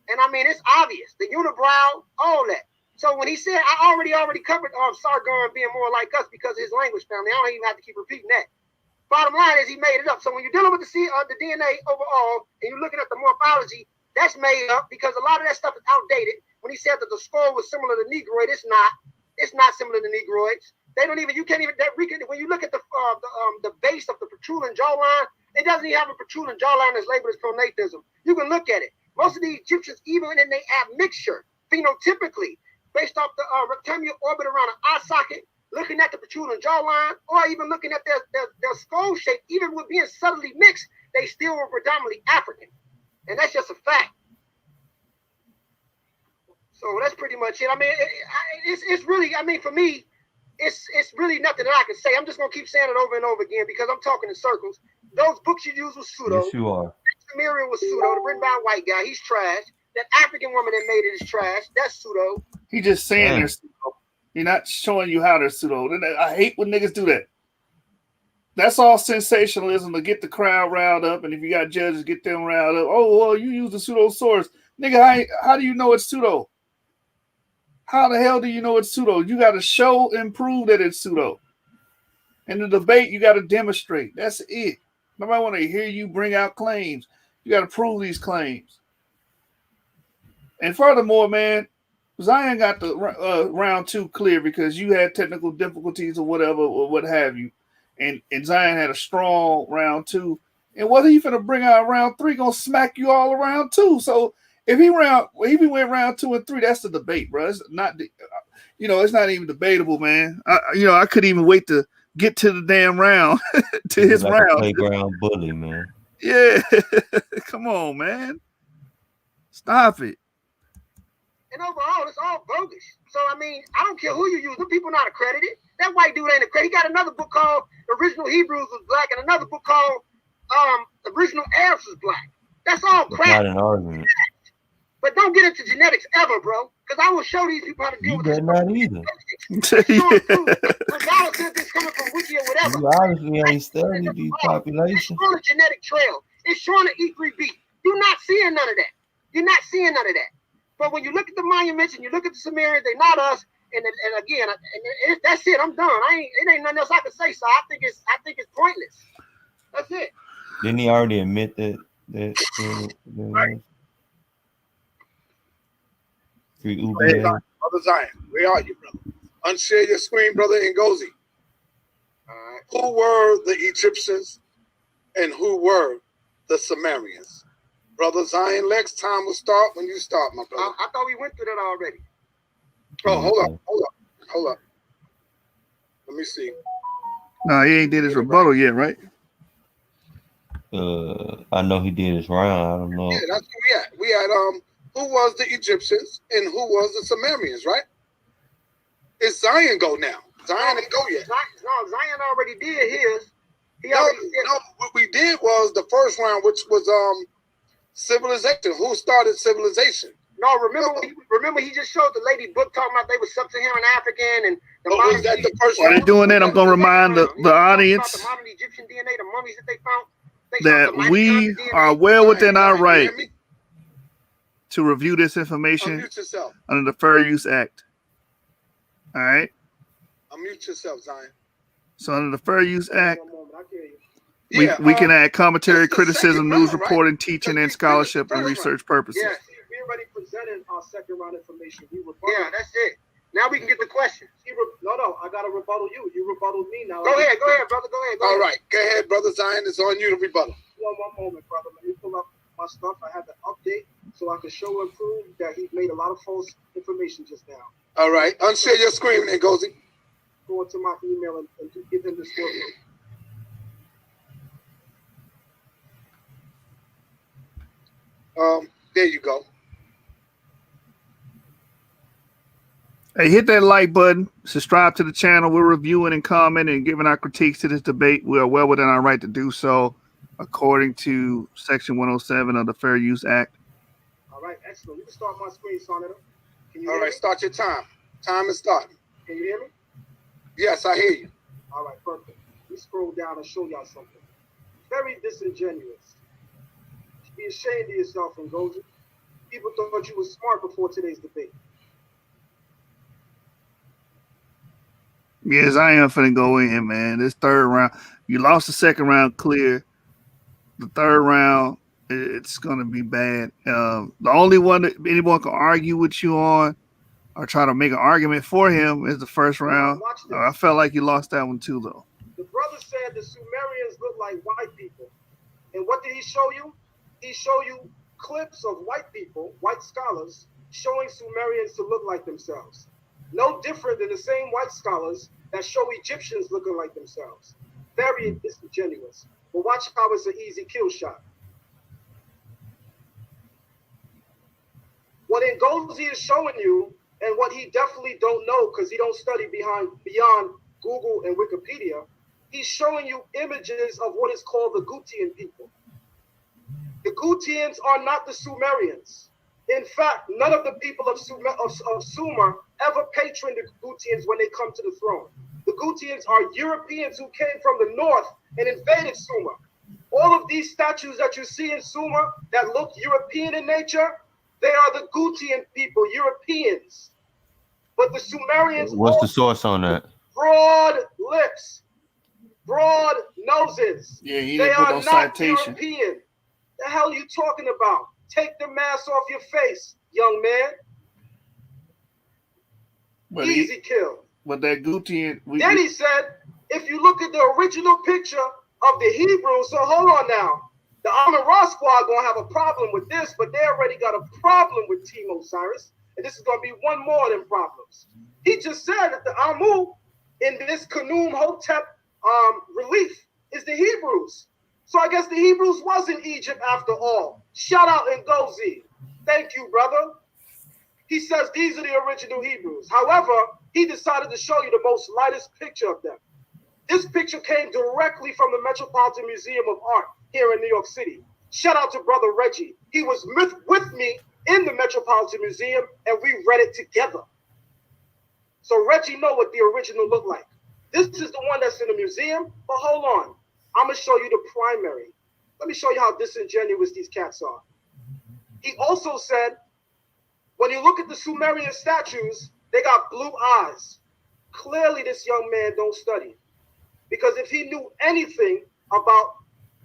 And I mean, it's obvious. The unibrow, all that. So when he said, I already covered Sargon being more like us because of his language family, I don't even have to keep repeating that. Bottom line is he made it up. So when you're dealing with the DNA overall, and you're looking at the morphology, that's made up because a lot of that stuff is outdated. When he said that the skull was similar to Negroid, it's not. It's not similar to Negroids. They don't even. You can't even. When you look at the base of the protruding jawline, it doesn't even have a protruding jawline that's labeled as pronatheism. You can look at it. Most of the Egyptians, even in they admixture, phenotypically, based off the rectangular orbit around an eye socket, looking at the protruding jawline, or even looking at their skull shape, even with being subtly mixed, they still were predominantly African. And that's just a fact. So that's pretty much it. I mean, it's really, I mean, for me, it's really nothing that I can say. I'm just going to keep saying it over and over again because I'm talking in circles. Those books you use was pseudo. Yes, you are. Sumerian was pseudo. Written by a white guy. He's trash. That African woman that made it is trash. That's pseudo. He just saying they're pseudo. He's not showing you how they're pseudo. I hate when niggas do that. That's all sensationalism to get the crowd riled up, and if you got judges, get them riled up. Oh, well, you use the pseudo source. Nigga, how do you know it's pseudo? How the hell do you know it's pseudo? You got to show and prove that it's pseudo. In the debate, you got to demonstrate. That's it. Nobody want to hear you bring out claims. You got to prove these claims. And furthermore, man, Zion got the round 2 clear because you had technical difficulties or whatever or what have you. And Zion had a strong round 2. And what he finna bring out round 3 gonna smack you all around too. So if he went round 2 and 3, that's the debate, bro. It's not, it's not even debatable, man. I couldn't even wait to get to the damn round to his like round. A playground bully, man. Yeah, come on, man. Stop it. And overall, it's all bogus. So, I mean, I don't care who you use. The people not accredited. That white dude ain't accredited. He got another book called Original Hebrews was Black and another book called Original Arabs was Black. That's all crap. Not an argument. But don't get into genetics ever, bro. Because I will show these people how to deal with this. Not either. Regardless if it's coming from Wiki or whatever. You obviously ain't studying these populations. It's showing a genetic trail. It's showing an E3B. You're not seeing none of that. You're not seeing none of that. But when you look at the monuments and you look at the Sumerians, they're not us. And again, that's it. I'm done. It ain't nothing else I can say. So I think it's pointless. That's it. Didn't he already admit that? Right. Brother Zion, where are you, brother? Unshare your screen, brother Ngozi. Who were the Egyptians and who were the Sumerians? Brother Zion, Lexx, time will start when you start, my brother. I thought we went through that already. Oh, hold up. Let me see. No, he ain't did his rebuttal yet, right? I know he did his round. I don't know. Yeah, that's where we had who was the Egyptians and who was the Sumerians, right? It's Zion go now. Zion didn't go yet. Zion already did his. What we did was the first round, which was civilization. Who started civilization? No, remember he just showed the lady book talking about they were sub-Saharan African and was that the first While they're doing that, I'm gonna remind the audience the modern Egyptian DNA, the mummies that they found. That we are well within our right to review this information under the Fair Use Act. All right. Unmute yourself, Zion. So under the Fair Use Act, we can add commentary, criticism, news reporting, teaching, and scholarship and research purposes. Yeah, we already presented our second round information. Yeah, that's it. Now we can get the questions. No, I got to rebuttal you. You rebuttal me now. Go ahead, brother. Go ahead. All right, go ahead, brother Zion. It's on you to rebuttal. One moment, brother. Let me pull up my stuff. I had to update so I can show and prove that he made a lot of false information just now. All right, unshare your screen, Ngozi. Go into my email and give him this work. There you go. Hey, hit that like button. Subscribe to the channel. We're reviewing and commenting and giving our critiques to this debate. We are well within our right to do so, according to Section 107 of the Fair Use Act. All right, excellent. You can start my screen, Senator. Can you All hear right, me? start your time. Time is starting. Can you hear me? Yes, I hear you. All right, perfect. Let me scroll down and show y'all something. Very disingenuous. You should be ashamed of yourself, Ngozi. People thought you were smart before today's debate. Yes, I am finna go in, man. This third round, you lost the second round clear. The third round, it's gonna be bad. The only one that anyone can argue with you on or try to make an argument for him is the first round. I felt like you lost that one too, though. The brother said the Sumerians look like white people. And what did he show you? He showed you clips of white people, white scholars, showing Sumerians to look like themselves. No different than the same white scholars that show Egyptians looking like themselves. Very disingenuous. But watch how it's an easy kill shot. What Ngozi is showing you, and what he definitely don't know because he don't study beyond Google and Wikipedia, he's showing you images of what is called the Gutian people. The Gutians are not the Sumerians. In fact, none of the people of Sumer ever patroned the Gutians when they come to the throne. The Gutians are Europeans who came from the north and invaded Sumer. All of these statues that you see in Sumer that look European in nature, they are the Gutian people, Europeans. But the Sumerians— What's the source on that? Broad lips, broad noses. Yeah, he they didn't put are no not citation. European. The hell are you talking about? Take the mask off your face, young man. But Easy kill. But that Gutian, Then he said, if you look at the original picture of the Hebrews, so hold on now. The Amun-Ra squad gonna have a problem with this, but they already got a problem with Team Osiris, and this is gonna be one more of them problems. He just said that the Amu in this Khnum Hotep relief is the Hebrews. So I guess the Hebrews was in Egypt after all. Shout out Ngozi. Thank you, brother. He says these are the original Hebrews. However, he decided to show you the most lightest picture of them. This picture came directly from the Metropolitan Museum of Art here in New York City. Shout out to brother Reggie. He was with me in the Metropolitan Museum, and we read it together. So Reggie know what the original looked like. This is the one that's in the museum, but hold on. I'm going to show you the primary. Let me show you how disingenuous these cats are. He also said, when you look at the Sumerian statues, they got blue eyes. Clearly, this young man don't study. Because if he knew anything about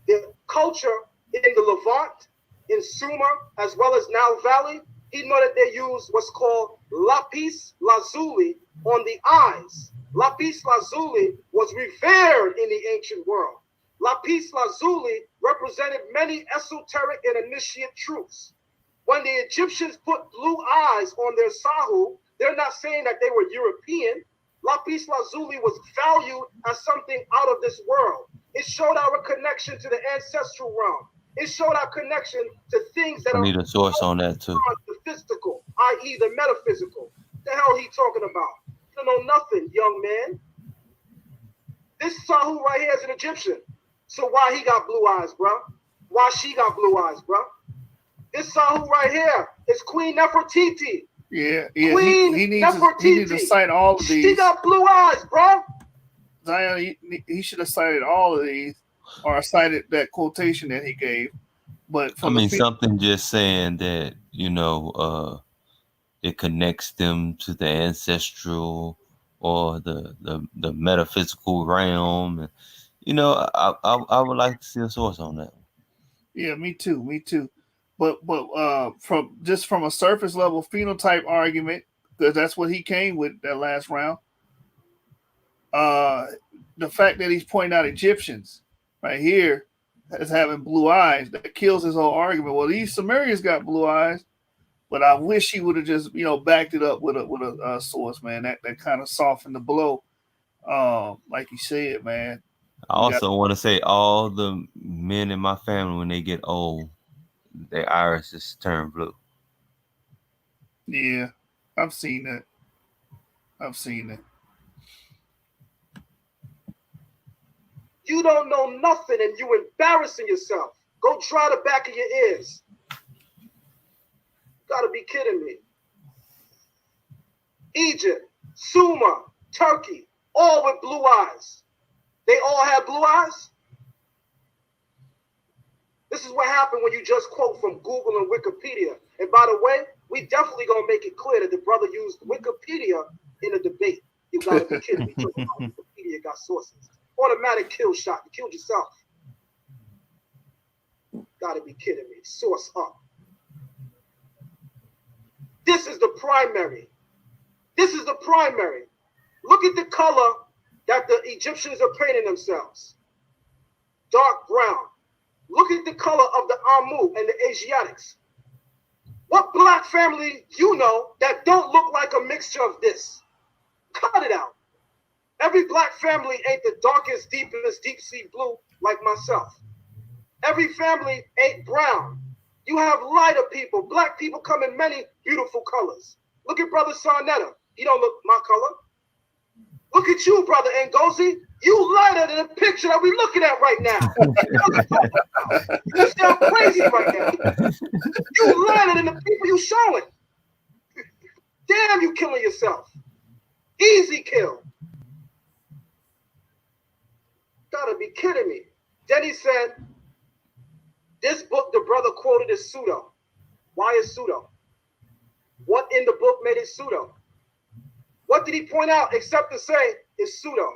the culture in the Levant, in Sumer, as well as Nile Valley, he'd know that they use what's called lapis lazuli on the eyes. Lapis lazuli was revered in the ancient world. Lapis lazuli represented many esoteric and initiate truths. When the Egyptians put blue eyes on their sahu, they're not saying that they were European. Lapis lazuli was valued as something out of this world. It showed our connection to the ancestral realm. It showed our connection to things that I need a source on that too. The physical, i.e. the metaphysical. What the hell he talking about? You don't know nothing, young man. This sahu right here is an Egyptian. So why he got blue eyes, bro? Why she got blue eyes, bro? This sahu right here is Queen Nefertiti. Yeah. Queen He needs to cite all of these. She got blue eyes, bro. Zion, he should have cited all of these, or cited that quotation that he gave. But something just saying that, it connects them to the ancestral or the metaphysical realm. I would like to see a source on that. Yeah, me too. But from a surface level phenotype argument, because that's what he came with that last round. The fact that he's pointing out Egyptians right here as having blue eyes, that kills his whole argument. Well, these Sumerians got blue eyes, but I wish he would have just backed it up with a source, man. That kind of softened the blow. Like you said, man. I also want to say all the men in my family, when they get old, their irises turn blue. Yeah, I've seen that. I've seen it. You don't know nothing and you embarrassing yourself. Go dry the back of your ears. You gotta be kidding me. Egypt, Sumer, Turkey, all with blue eyes. They all have blue eyes? This is what happened when you just quote from Google and Wikipedia. And by the way, we definitely gonna make it clear that the brother used Wikipedia in a debate. You gotta be kidding me. Wikipedia got sources. Automatic kill shot. You killed yourself. Gotta be kidding me. Source up. This is the primary. This is the primary. Look at the color that the Egyptians are painting themselves. Dark brown. Look at the color of the Amu and the Asiatics. What black family you know that don't look like a mixture of this? Cut it out. Every black family ain't the darkest, deepest, deep sea blue like myself. Every family ain't brown. You have lighter people. Black people come in many beautiful colors. Look at Brother Sarnetta. He don't look my color. Look at you, Brother Ngozi. You lighter than the picture that we're looking at right now. You sound crazy right now. You lighter than the people you showing. Damn, you killing yourself. Easy kill. Gotta be kidding me. Then he said, this book the brother quoted is pseudo. Why is pseudo? What in the book made it pseudo? What did he point out except to say it's pseudo?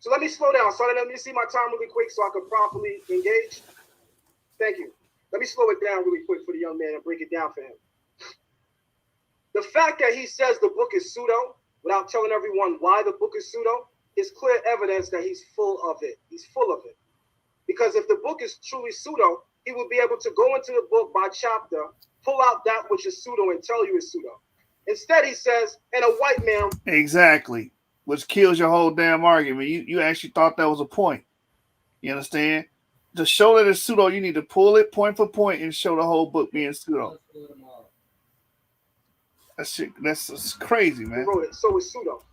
So let me slow down. So let me see my time really quick so I can properly engage. Thank you. Let me slow it down really quick for the young man and break it down for him. The fact that he says the book is pseudo without telling everyone why the book is pseudo is clear evidence that he's full of it. He's full of it. Because if the book is truly pseudo, he will be able to go into the book by chapter, pull out that which is pseudo and tell you it's pseudo. Instead, he says, and a white man. Exactly. Which kills your whole damn argument. You actually thought that was a point. You understand? To show that it's pseudo, you need to pull it point for point and show the whole book being pseudo. That's crazy, man. He wrote it, so it's pseudo.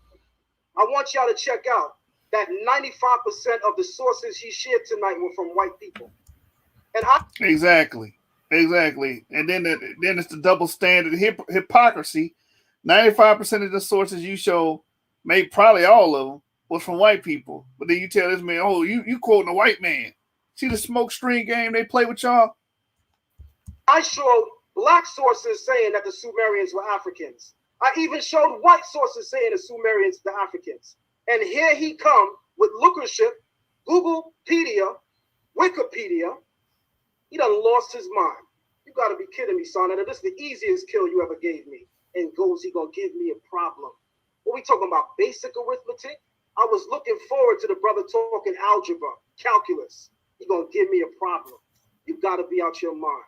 I want y'all to check out that 95% of the sources he shared tonight were from white people. And Exactly. And then it's the double standard hypocrisy. 95% of the sources you show, maybe probably all of them, was from white people. But then you tell this man, oh, you quoting a white man. See the smoke screen game they play with y'all? I showed black sources saying that the Sumerians were Africans. I even showed white sources saying the Sumerians were Africans. And here he come with lookership, Googlepedia, Wikipedia. He done lost his mind. You gotta be kidding me, son. This is the easiest kill you ever gave me. And Ngozi gonna give me a problem. What we talking about? Basic arithmetic? I was looking forward to the brother talking algebra, calculus. He gonna give me a problem. You gotta be out your mind.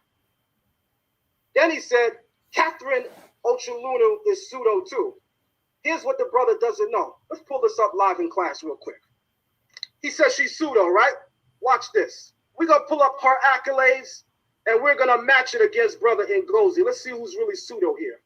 Then he said, Catherine Ochalunu is pseudo too. Here's what the brother doesn't know. Let's pull this up live in class real quick. He says she's pseudo, right? Watch this. We're gonna pull up her accolades and we're gonna match it against brother Ngozi. Let's see who's really pseudo here.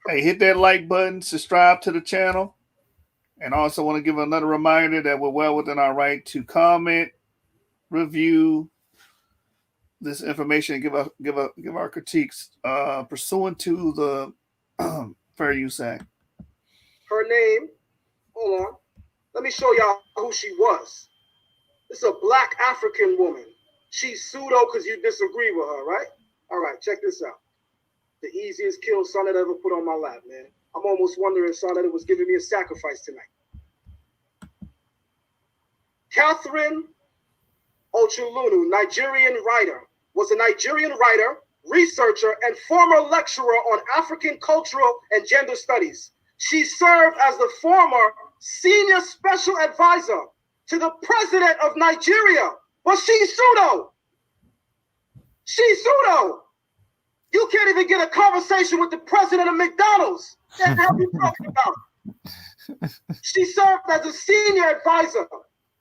Hey, hit that like button, subscribe to the channel, and also want to give another reminder that we're well within our right to comment, review this information, and give our critiques pursuant to the Fair Use Act. Her name, hold on. Let me show y'all who she was. This is a black African woman. She's pseudo because you disagree with her, right? All right, check this out. The easiest kill Sonnet ever put on my lap, man. I'm almost wondering if Sonnet was giving me a sacrifice tonight. Catherine Ochalunu, Nigerian writer, was a Nigerian writer, researcher, and former lecturer on African cultural and gender studies. She served as the former senior special advisor to the president of Nigeria. But she's pseudo. She's pseudo. You can't even get a conversation with the president of McDonald's. That's how you talking about. She served as a senior advisor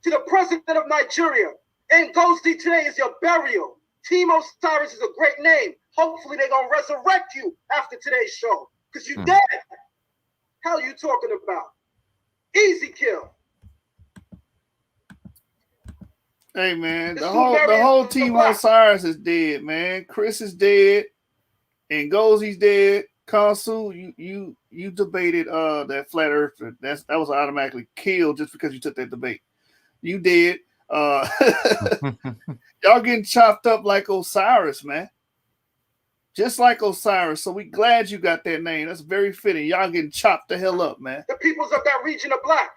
to the president of Nigeria. Ngozi, today is your burial. Team Osiris is a great name. Hopefully they're going to resurrect you after today's show. Because you dead. Hell you talking about? Easy kill. Hey man, the whole team Osiris is dead, man. Chris is dead, and Ngozi's dead. Kansu, you debated that flat earth. That was automatically killed just because you took that debate. You did. Y'all getting chopped up like Osiris, man. Just like Osiris. So we glad you got that name. That's very fitting. Y'all getting chopped the hell up, man. The peoples of that region are black.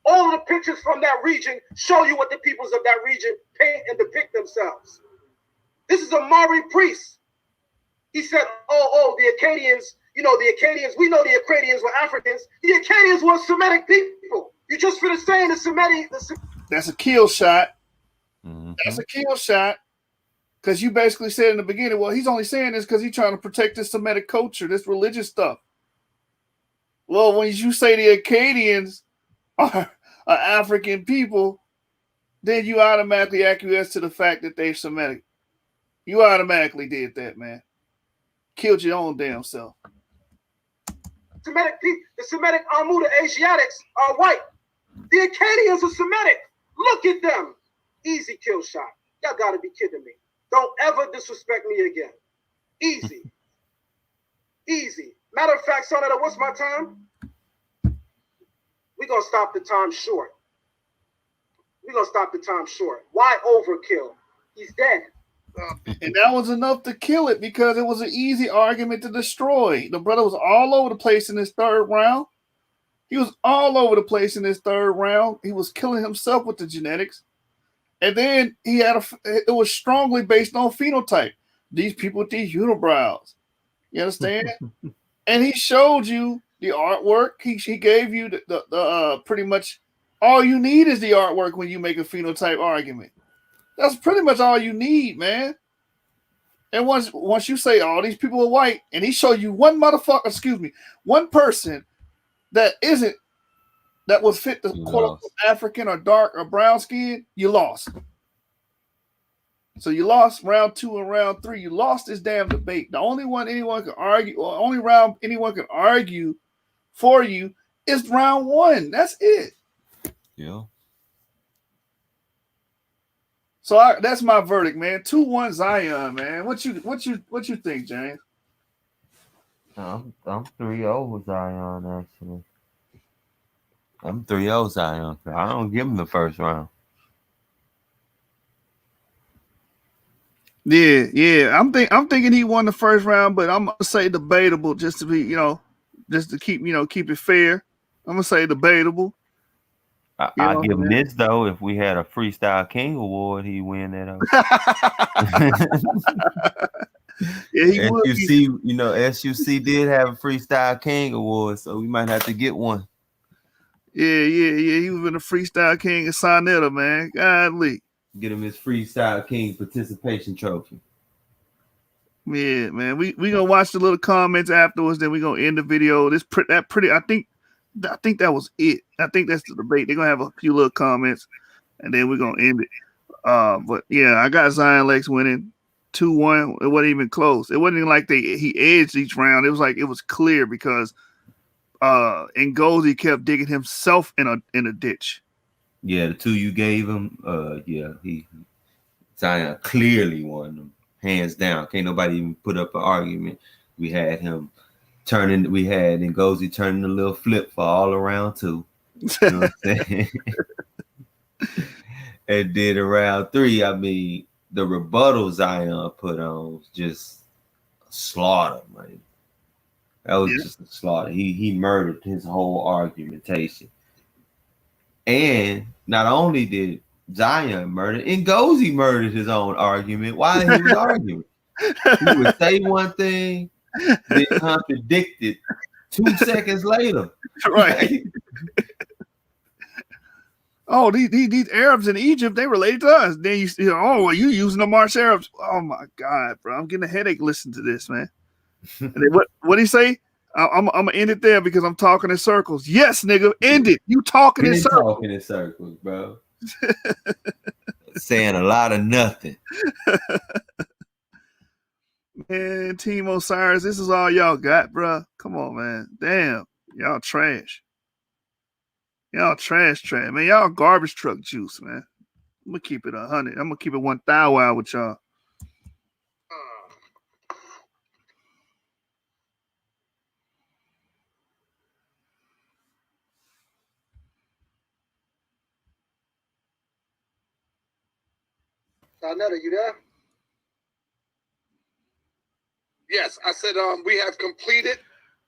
All of the pictures from that region show you what the peoples of that region paint and depict themselves. This is a Mari priest. He said, the Akkadians, we know the Akkadians were Africans. The Akkadians were Semitic people. You just finished saying the Semitic. That's a kill shot. Mm-hmm. That's a kill shot. Because you basically said in the beginning, well, he's only saying this because he's trying to protect this Semitic culture, this religious stuff. Well, when you say the Akkadians are African people, then you automatically acquiesce to the fact that they're Semitic. You automatically did that, man. Killed your own damn self. Semitic people, the Semitic Amu, the Asiatics are white. The Akkadians are Semitic. Look at them. Easy kill shot. Y'all gotta be kidding me. Don't ever disrespect me again. Easy. Easy. Matter of fact, son, what's my time? We're gonna stop the time short. Why overkill? He's dead. And that was enough to kill it because it was an easy argument to destroy. The brother was all over the place in his third round. He was killing himself with the genetics. And then it was strongly based on phenotype. These people with these unibrows. You understand? And he showed you the artwork. He gave you the pretty much all you need is the artwork when you make a phenotype argument. That's pretty much all you need, man. And once you say all these people are white, and he showed you one person that was fit to quote African or dark or brown skin, you lost. So you lost round 2 and round 3. You lost this damn debate. The only one anyone can argue, or only round anyone can argue for you is round 1. That's it. Yeah. So that's my verdict, man. 2-1 Zion, man. What you think, James? I'm 3-0 with Zion, actually. I'm 3-0 Zion. I don't give him the first round. Yeah. I'm thinking he won the first round, but I'm gonna say debatable just to be, just to keep it fair. I'm gonna say debatable. I'll give him this though. If we had a Freestyle King Award, he'd win that. Yeah, he would. SUC did have a Freestyle King Award, so we might have to get one. Yeah. He was in the Freestyle King of Sonetta, man. Godly. Get him his Freestyle King participation trophy. Yeah, man. We gonna watch the little comments afterwards, then we gonna end the video. I think that was it. I think that's the debate. They're gonna have a few little comments, and then we're gonna end it. But yeah, I got Zion Lexx winning 2-1. It wasn't even close. It wasn't even like he edged each round. It was like it was clear because Ngozi kept digging himself in a ditch. Yeah, the 2 you gave him, Zion clearly won them, hands down. Can't nobody even put up an argument. We had Ngozi turning a little flip for all around 2. You know what I'm saying? And then around 3, the rebuttal Zion put on was just a slaughter, man. That was just a slaughter. He murdered his whole argumentation. And not only did Zion murder, Ngozi murdered his own argument while he was arguing. He would say one thing, then contradict it 2 seconds later. Right. Oh, these Arabs in Egypt, they related to us. Then you using the Marsh Arabs. Oh my God, bro. I'm getting a headache listening to this, man. And then what did he say? I'm gonna end it there because I'm talking in circles. Yes, nigga, end it. You talking in circles. Talking in circles, bro. Saying a lot of nothing. Man, Team Osiris, this is all y'all got, bro. Come on, man. Damn, y'all trash. Y'all trash. Man, y'all garbage truck juice, man. I'm gonna keep it 100. I'm gonna keep it 1,000 with y'all. Sarnetta, you there? Yes, I said we have completed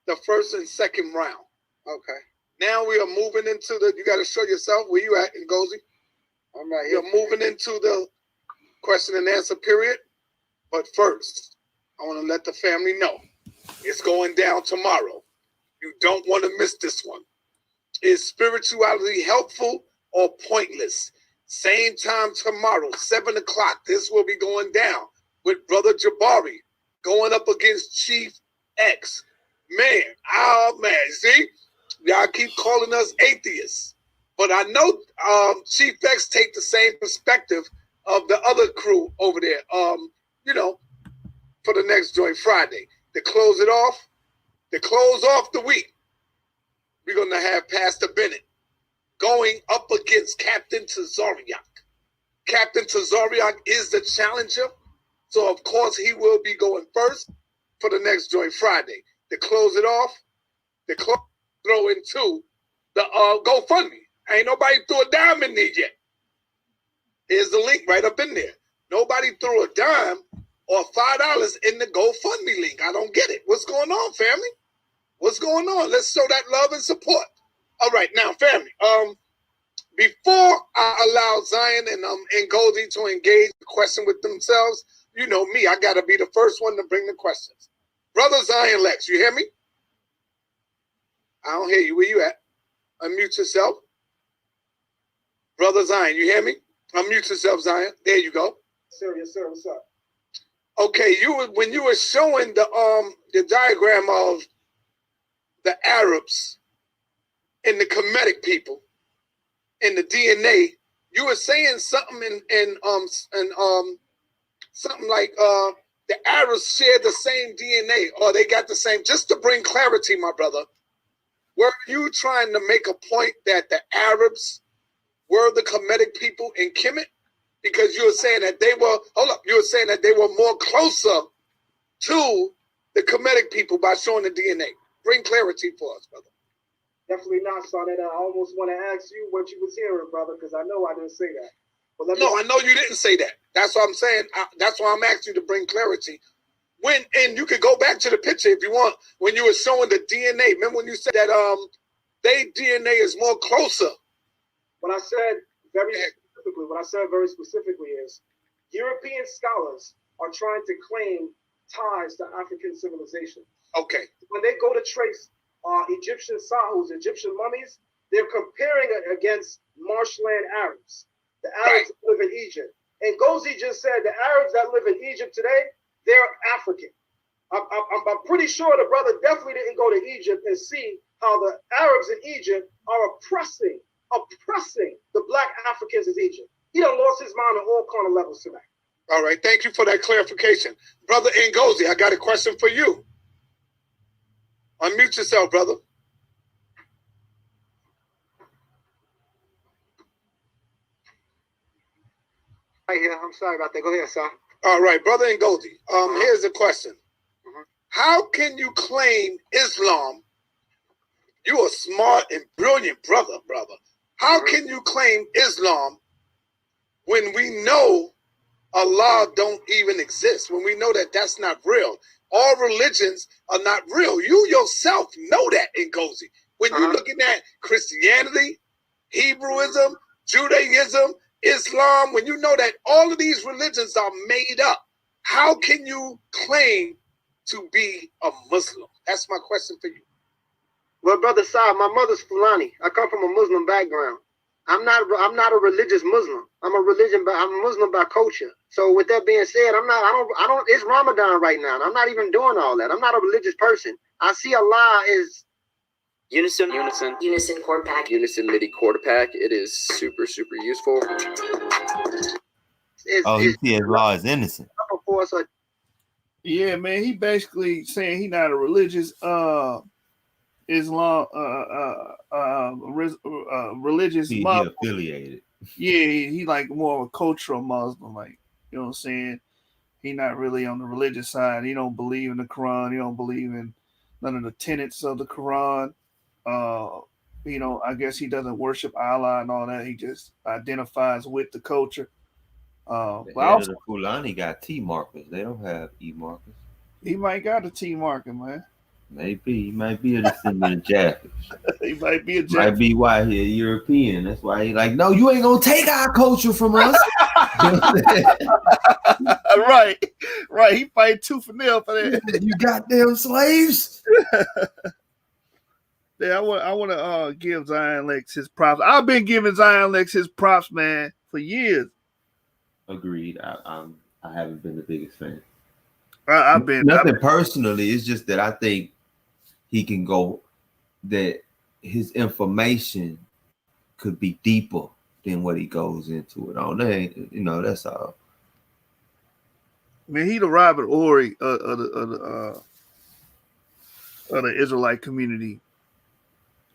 the first and second round. Okay. Now we are moving into the. You got to show yourself where you at, Ngozi. I'm right here. You're moving into the question and answer period. But first, I want to let the family know it's going down tomorrow. You don't want to miss this one. Is spirituality helpful or pointless? Same time tomorrow, 7 o'clock. This will be going down with Brother Jabari going up against Chief X. Man, see? Y'all keep calling us atheists. But I know Chief X take the same perspective of the other crew over there, for the next joint Friday. To close it off, the week, we're going to have Pastor Bennett going up against Captain Tazariak. Captain Tazariak is the challenger, so of course he will be going first for the next joint Friday. To close it off, throw into the GoFundMe. Ain't nobody threw a dime in there yet. Here's the link right up in there. Nobody threw a dime or $5 in the GoFundMe link. I don't get it. What's going on, family? What's going on? Let's show that love and support. All right, now, family. Before I allow Zion and Ngozi to engage the question with themselves, you know me, I gotta be the first one to bring the questions. Brother Zion Lexx, you hear me? I don't hear you. Where you at? Unmute yourself. Brother Zion, you hear me? Unmute yourself, Zion. There you go. Sir, yes, sir. What's up? Okay, when you were showing the diagram of the Arabs and the Kemetic people and the DNA, you were saying something in something like the Arabs share the same DNA or they got the same. Just to bring clarity, my brother, were you trying to make a point that the Arabs were the Kemetic people in Kemet? Because you were saying that they were, you were saying that they were more closer to the Kemetic people by showing the DNA. Bring clarity for us, brother. Definitely not, son. And I almost want to ask you what you was hearing, brother, because I know I didn't say that. But I know you didn't say that. That's what I'm saying. That's why I'm asking you to bring clarity. And you could go back to the picture if you want, when you were showing the DNA. Remember when you said that their DNA is more closer? What I said very specifically is European scholars are trying to claim ties to African civilization. Okay. When they go to trace Egyptian sahus, Egyptian mummies, they're comparing it against marshland Arabs, the Arabs that live in Egypt. And Ngozi just said the Arabs that live in Egypt today, they're African. I'm pretty sure the brother definitely didn't go to Egypt and see how the Arabs in Egypt are oppressing the black Africans in Egypt. He done lost his mind on all kind of levels tonight. All right, thank you for that clarification. Brother Ngozi, I got a question for you. Unmute yourself, brother. Right here, I'm sorry about that. Go ahead, sir. All right, brother Ngozi, here's the question. How can you claim Islam? You're a smart and brilliant brother. How can you claim Islam when we know Allah don't even exist, when we know that that's not real? All religions are not real. You yourself know that, Ngozi. When you're looking at Christianity, Hebrewism, Judaism, Islam, when you know that all of these religions are made up, how can you claim to be a Muslim? That's my question for you. Well, brother Saab, my mother's Fulani. I come from a Muslim background. I'm not a religious Muslim. I'm a Muslim by culture. So with that being said, it's Ramadan right now. And I'm not even doing all that. I'm not a religious person. I see Allah is Unison Chord Pack. Unison MIDI Chord Pack. It is super useful. He see as law as innocent. Yeah, man, he basically saying he not a religious Islam religious He Muslim. affiliated. Yeah, he like more of a cultural Muslim, like, you know what I'm saying? He not really on the religious side. He don't believe in the Quran. He don't believe in none of the tenets of the Quran. You know, I guess he doesn't worship Allah and all that. He just identifies with the culture. The But head also, of the Fulani got T markers. They don't have E markers. he might got a T marker, man. Maybe he might be a descendant of Japheth. He might be a Might be why he a European. That's why he like, no, you ain't gonna take our culture from us. Right. He fight tooth and nail for that. You goddamn slaves. Yeah, I want to give Zion Lexx his props. I've been giving Zion Lexx his props, man, for years. Agreed. I haven't been the biggest fan. I've been personally. It's just that I think he can go. That his information could be deeper than what he goes into it on. You know, that's all. Man, he the Robert Ory of the Israelite community.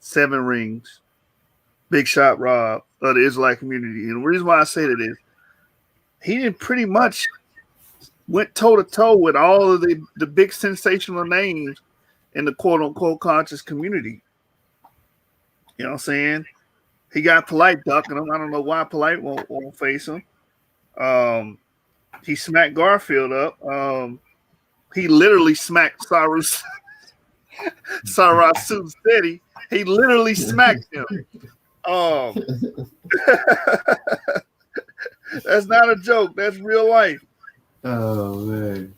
7 rings. Big shot Rob of the Israelite community. And the reason why I say that is he didn't pretty much went toe-to-toe with all of the big sensational names in the quote-unquote conscious community. You know what I'm saying? He got Polite ducking him. I don't know why Polite won't face him. He smacked Garfield up. He literally smacked Sarasu Steady. He literally smacked him. That's not a joke. That's real life. Oh man.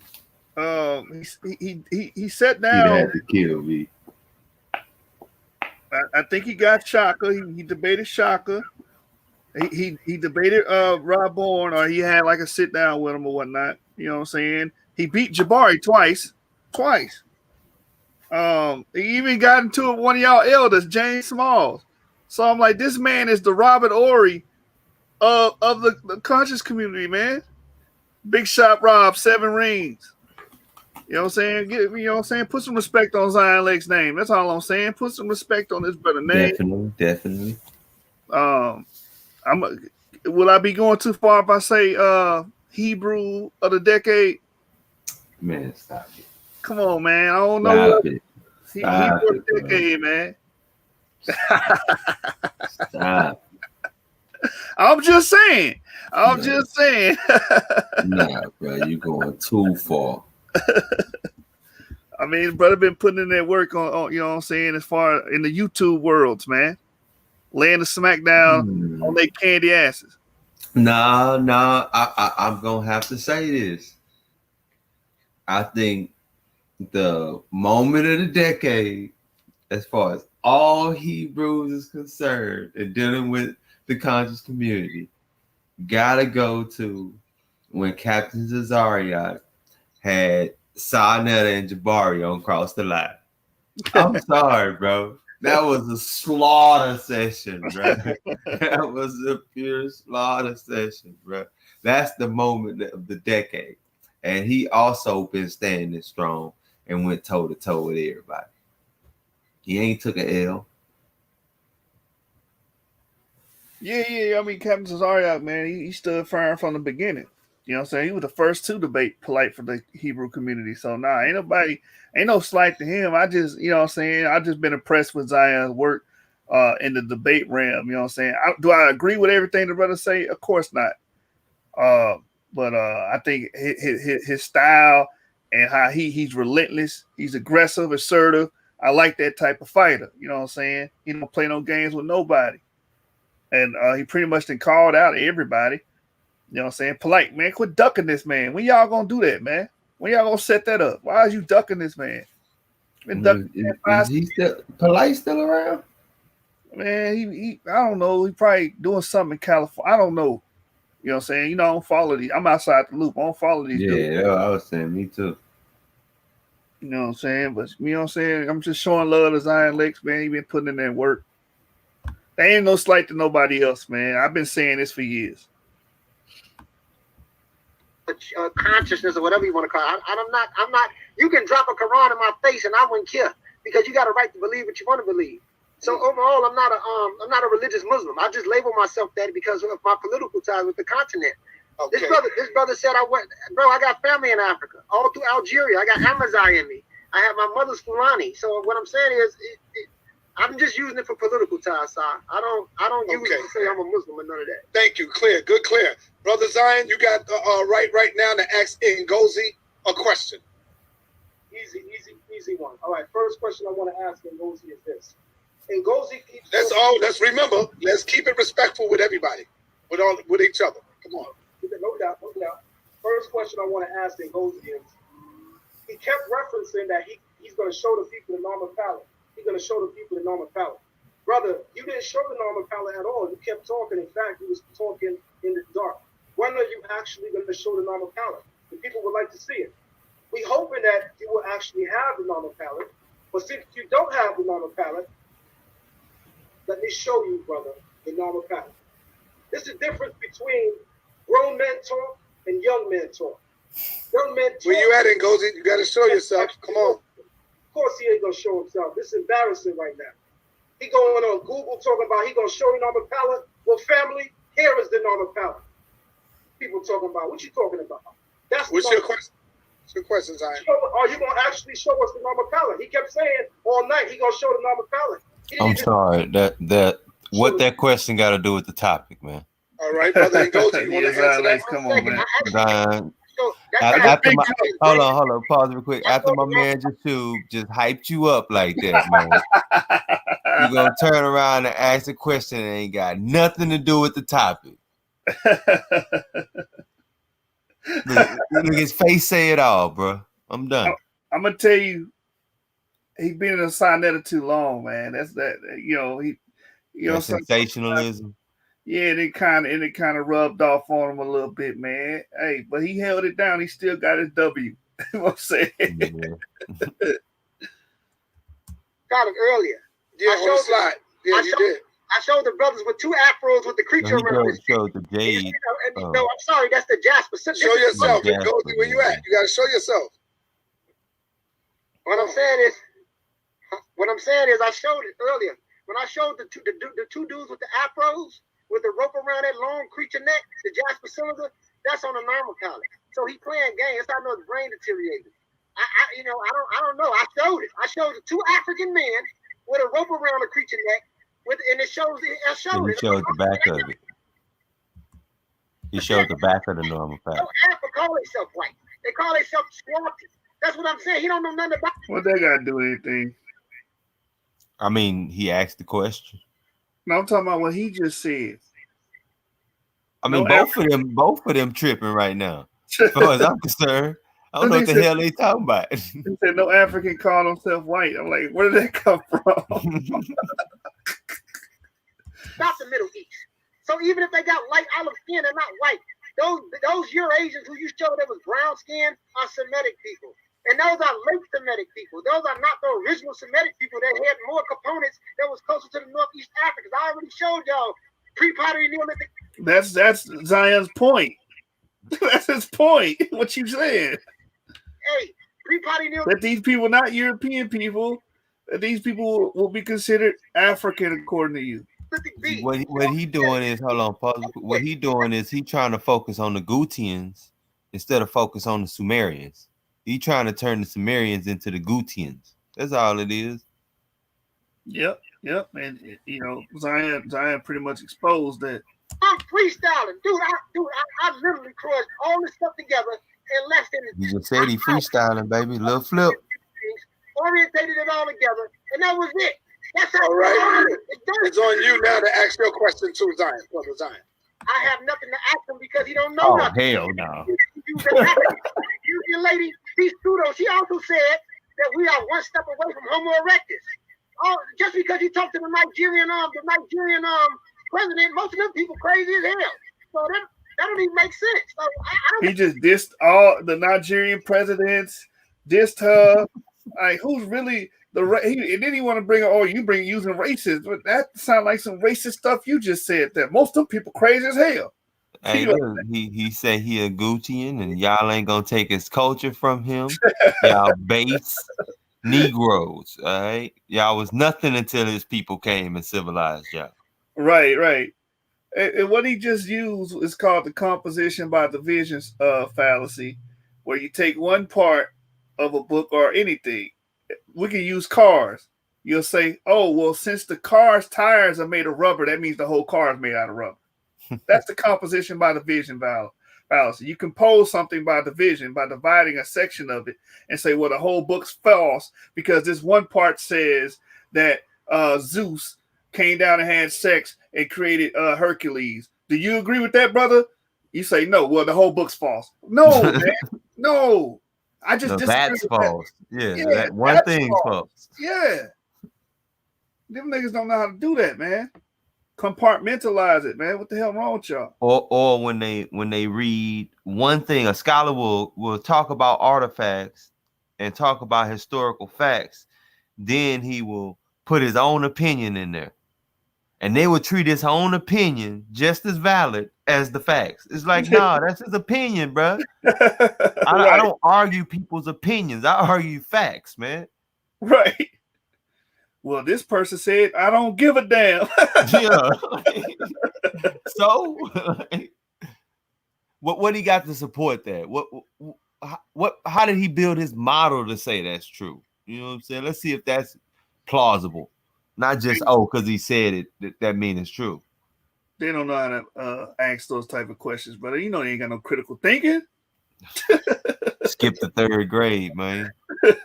He sat down. He had to kill me. I think he got Shaka. He debated Shaka. He debated Rob Bourne, or he had like a sit down with him or whatnot. You know what I'm saying? He beat Jabari twice. He even got into it with one of y'all elders, James Smalls. So I'm like, this man is the Robert Ory of the conscious community, man. Big shot Rob, 7 rings. You know what I'm saying? You know what I'm saying? Put some respect on Zion Lexx's name. That's all I'm saying. Put some respect on this brother's name. Definitely. Will I be going too far if I say Hebrew of the decade? Man, stop it. Come on, man. I don't know. Hebrew of the decade, man. Stop. I'm just saying. Nah, bro, you going too far. I mean, brother been putting in that work on you know what I'm saying, as far in the YouTube worlds, man. Laying the smackdown on their candy asses. No, I'm gonna have to say this. I think the moment of the decade, as far as all Hebrews is concerned and dealing with the conscious community, gotta go to when Captain Zazariak had Sarnetta and Jabari on Cross the Line. I'm sorry, bro. That was a slaughter session, bro. That was a pure slaughter session, bro. That's the moment of the decade. And he also been standing strong and went toe-to-toe with everybody. He ain't took an L. Yeah. I mean, Captain Zazariak, man, he stood firm from the beginning. You know what I'm saying? He was the first to debate polite for the Hebrew community. So ain't no slight to him. I just, you know what I'm saying? I just been impressed with Zion's work in the debate realm. You know what I'm saying? Do I agree with everything the brother say? Of course not. But I think his style and how he's relentless, he's aggressive, assertive. I like that type of fighter. You know what I'm saying? He don't play no games with nobody. And he pretty much then called out everybody. You know what I'm saying? Polite, man. Quit ducking this man. When y'all gonna do that, man? When y'all gonna set that up? Why is you ducking this man? Been ducking is he still Polite still around? Man, he I don't know. He probably doing something in California. I don't know. You know what I'm saying? You know, I don't follow these. I'm outside the loop. I don't follow these dudes. Yeah, I was saying me too. You know what I'm saying? But you know what I'm saying? I'm just showing love to Zion Lex, man. He been putting in that work. There ain't no slight to nobody else, man. I've been saying this for years. Consciousness or whatever you want to call it. I'm not. You can drop a Quran in my face and I wouldn't care because you got a right to believe what you want to believe. So overall, I'm not a religious Muslim. I just label myself that because of my political ties with the continent. Okay. This brother said I got family in Africa, all through Algeria. I got Amazigh in me. I have my mother's Fulani. So what I'm saying is, I'm just using it for political ties. So I don't use it to say I'm a Muslim or none of that. Thank you. Clear. Good. Clear. Brother Zion, you got right now to ask Ngozi a question. Easy one. All right. First question I want to ask Ngozi is this. Ngozi keeps. Let's remember. Let's keep it respectful with everybody, with each other. Come on. No doubt. First question I want to ask Ngozi is, he kept referencing that he's going to show the people the normal palette. He's going to show the people the normal palette. Brother, you didn't show the normal palette at all. You kept talking. In fact, you was talking in the dark. When are you actually going to show the normal palette? The people would like to see it. We hoping that you will actually have the normal palette. But since you don't have the normal palette, let me show you, brother, the normal palette. There's a difference between grown men talk and young men talk. Young men talk. Where you at, Ngozi? You got to show yourself. Come on. Of course he ain't going to show himself. This is embarrassing right now. He going on Google talking about he going to show you normal palette. Well, family, here is the normal palette. People talking about, what you talking about? What's your question? What's your question, Zion? Are you going to actually show us the normal palette? He kept saying all night he going to show the normal palette. I'm sorry. What that question got to do with the topic, man? All right, brother Ngozi, you want to answer that? Come on, man. Hold on. Pause real quick. After my man just hyped you up like that, man, you gonna turn around and ask a question that ain't got nothing to do with the topic. Look, his face say it all, bro. I'm done. I'm gonna tell you, he been in a Sinetta too long, man. That's that. That's sensationalism. Yeah, and it kind of rubbed off on him a little bit, man. Hey, but he held it down. He still got his W. You know what I'm saying? Got it earlier. Yeah, on the slide. Yeah, you did. I showed the brothers with two afros with the creature around. Showed the jade. No, I'm sorry, that's the Jasper. Show yourself. Ngozi, where you at? You gotta show yourself. What I'm saying is, I showed it earlier. When I showed the two dudes with the afros, with the rope around that long creature neck, the Jasper cylinder, that's on a normal palette. So he playing games. That's how I know his brain deteriorated. I don't know. I showed it. I showed the two African men with a rope around the creature neck, and it shows it. I showed it. He showed the back of it. He showed the back of the normal palette. No Africa call themselves white. They call themselves squatters. That's what I'm saying. He don't know nothing about it. What they got to do with anything? I mean, he asked the question. No, I'm talking about what he just said. I mean, both of them tripping right now. As far as I'm concerned, I don't know what the hell they talking about. He said no African called himself white. I'm like, where did that come from? Not the Middle East. So even if they got light olive skin, they're not white. Those Eurasians who you showed that was brown skin are Semitic people. And those are late Semitic people. Those are not the original Semitic people that had more components that was closer to the Northeast Africans. I already showed y'all pre-pottery Neolithic. That's Zion's point. That's his point. What you said. Hey, pre-pottery Neolithic. That these people, not European people, that these people will be considered African according to you. What he doing is, hold on, pause. What he doing is he trying to focus on the Gutians instead of focus on the Sumerians. He trying to turn the Sumerians into the Gutians. That's all it is. Yep. And Zion pretty much exposed that. I'm freestyling, dude. I literally crushed all this stuff together in less than. You just said he freestyling, baby. Little flip. Orientated it all together, and that was it. That's all right. It's on you now to ask your question to Zion, brother Zion. I have nothing to ask him because he don't know nothing. Hell no. You lady, she's pseudo. She also said that we are one step away from Homo erectus. Oh, just because you talk to the Nigerian president, most of them people crazy as hell. So that don't even make sense. So he just dissed all the Nigerian presidents, dissed her, Like, who's really and then he want to bring up, oh, you bring using racist, but that sounds like some racist stuff you just said. That most of them people crazy as hell. Hey, look, he say he a Guccian, and y'all ain't gonna take his culture from him. Y'all base Negroes, all right? Y'all was nothing until his people came and civilized y'all. Right. And what he just used is called the composition by division fallacy, where you take one part of a book or anything. We can use cars. You'll say, oh, well, since the car's tires are made of rubber, that means the whole car is made out of rubber. That's the composition by division fallacy. You compose something by division, by dividing a section of it and say, well, the whole book's false because this one part says that Zeus came down and had sex and created Hercules. Do you agree with that, brother? You say, no, well, the whole book's false. No, man. No. I just disagree that's with false. that. Yeah, that one thing's false. Yeah. Them niggas don't know how to do that, man. Compartmentalize it, man. What the hell wrong with y'all? Or when they read one thing, a scholar will talk about artifacts and talk about historical facts. Then he will put his own opinion in there. And they would treat his own opinion just as valid as the facts. It's like, nah, that's his opinion, bro. I don't argue people's opinions. I argue facts, man. Right. Well, this person said, I don't give a damn. Yeah. So, what he got to support that? How did he build his model to say that's true? You know what I'm saying? Let's see if that's plausible. Not just, because he said it, that means it's true. They don't know how to ask those type of questions, brother. You know they ain't got no critical thinking. Skip the third grade, man. Got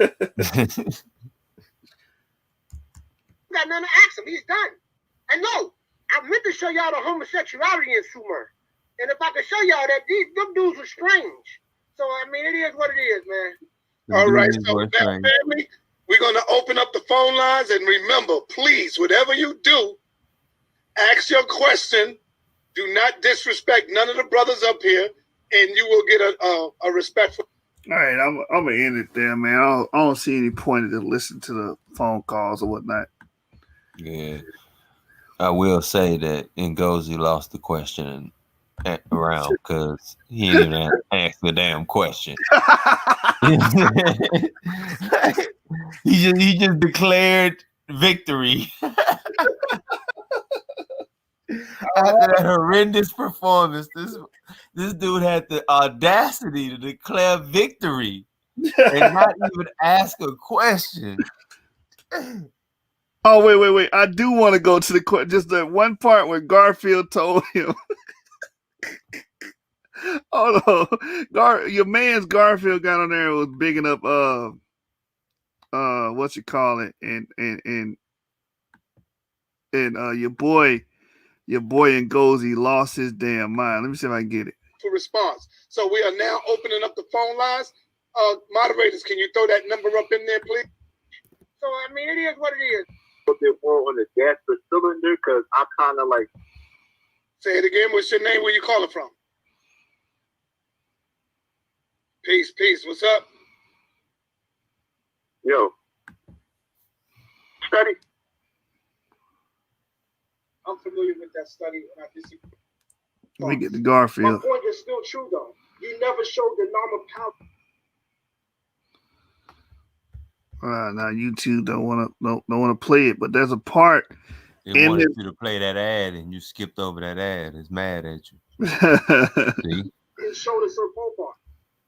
nothing to ask him. He's done. And no, I meant to show y'all the homosexuality in Sumer. And if I could show y'all that, them dudes are strange. So, I mean, it is what it is, man. All right, so with that, family, we're going to open up the phone lines. And remember, please, whatever you do, ask your question. Do not disrespect none of the brothers up here, and you will get a respectful. All right, I'm going to end it there, man. I don't see any point to listen to the phone calls or whatnot. Yeah. I will say that Ngozi lost the question around because he didn't even ask the damn question. he just declared victory. After that horrendous performance, this dude had the audacity to declare victory and not even ask a question. Oh, wait. I do want to go to the just that one part where Garfield told him. Oh no, your man's Garfield got on there and was bigging up what you call it, and your boy Ngozi lost his damn mind. Let me see if I can get it. For response. So we are now opening up the phone lines. Moderators, can you throw that number up in there, please? So I mean, it is what it is. A bit more on the gas per cylinder because I kind of like. Say it again. What's your name? Where you calling from? Peace. What's up? Yo. Study. I'm familiar with that study, and I disagree. Let me get the Garfield. My point is still true, though. You never showed the normal power. Now YouTube don't want to play it, but there's a part. They wanted you to play that ad, and you skipped over that ad. It's mad at you. See? Didn't show the certain part.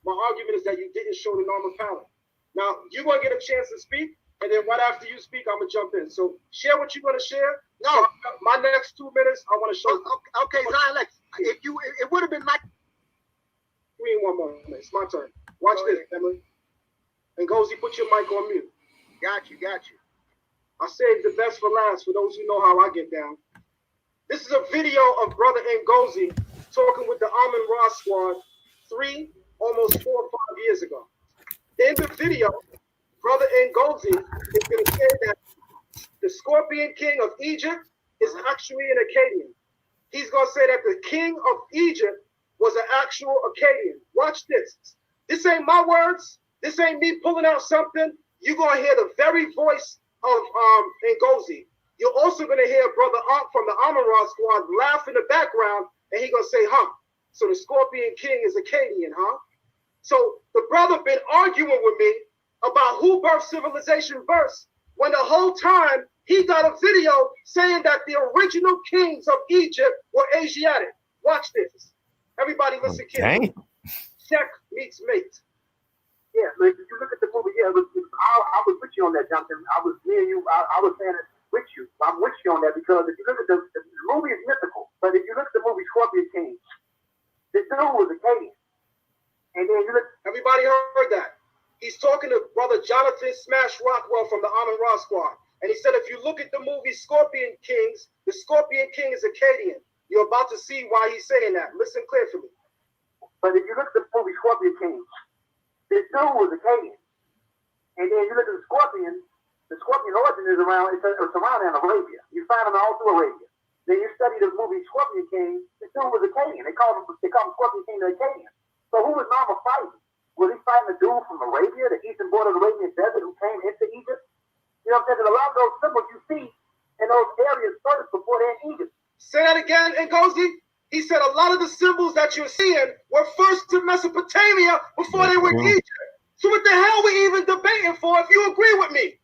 My argument is that you didn't show the normal power. Now you're gonna get a chance to speak, and then right after you speak, I'm gonna jump in. So share what you're gonna share. No, my next 2 minutes, I want to show. Okay, Zion Lex. It would have been my. 3 in 1 moment. It's my turn. Watch this, Emily. And Ngozi, put your mic on mute. Got you. I saved the best for last for those who know how I get down. This is a video of Brother Ngozi talking with the Amun Ra squad almost 4 or 5 years ago. In the video, Brother Ngozi is going to say that the Scorpion King of Egypt is actually an Akkadian. He's going to say that the king of Egypt was an actual Akkadian. Watch this. This ain't my words. This ain't me pulling out something. you're going to hear the very voice of Ngozi. You're also going to hear Brother Ankh from the Amon-Ra squad laugh in the background, and he's going to say, huh, so the Scorpion King is Akkadian, huh? So the brother been arguing with me about who birthed civilization first, when the whole time he got a video saying that the original kings of Egypt were Asiatic. Watch this. Everybody listen carefully. Check meets mate. Yeah, but if you look at the movie, I was with you on that, Jonathan. I was saying it with you. I'm with you on that because if you look at the movie is mythical, but if you look at the movie Scorpion King, the dude was Akkadian. And then you look. Everybody heard that. He's talking to Brother Jonathan Smash Rockwell from the Amon-Ra squad. And he said, if you look at the movie Scorpion Kings, the Scorpion King is Akkadian. You're about to see why he's saying that. Listen carefully. But if you look at the movie Scorpion King, this dude was Akkadian. And then you look at the Scorpion origin is around, it's around in Arabia. You find them all through Arabia. Then you study the movie Scorpion King, this dude was Akkadian. They call him Scorpion King the Akkadian. So who was Mama fighting? Was he fighting a dude from Arabia, the eastern border of the Arabian Desert, who came into Egypt? You know what I'm saying? A lot of those symbols you see in those areas first before they're in Egypt. Say that again, Ngozi. He said a lot of the symbols that you're seeing were first in Mesopotamia before they were in Egypt. So what the hell we even debating for if you agree with me?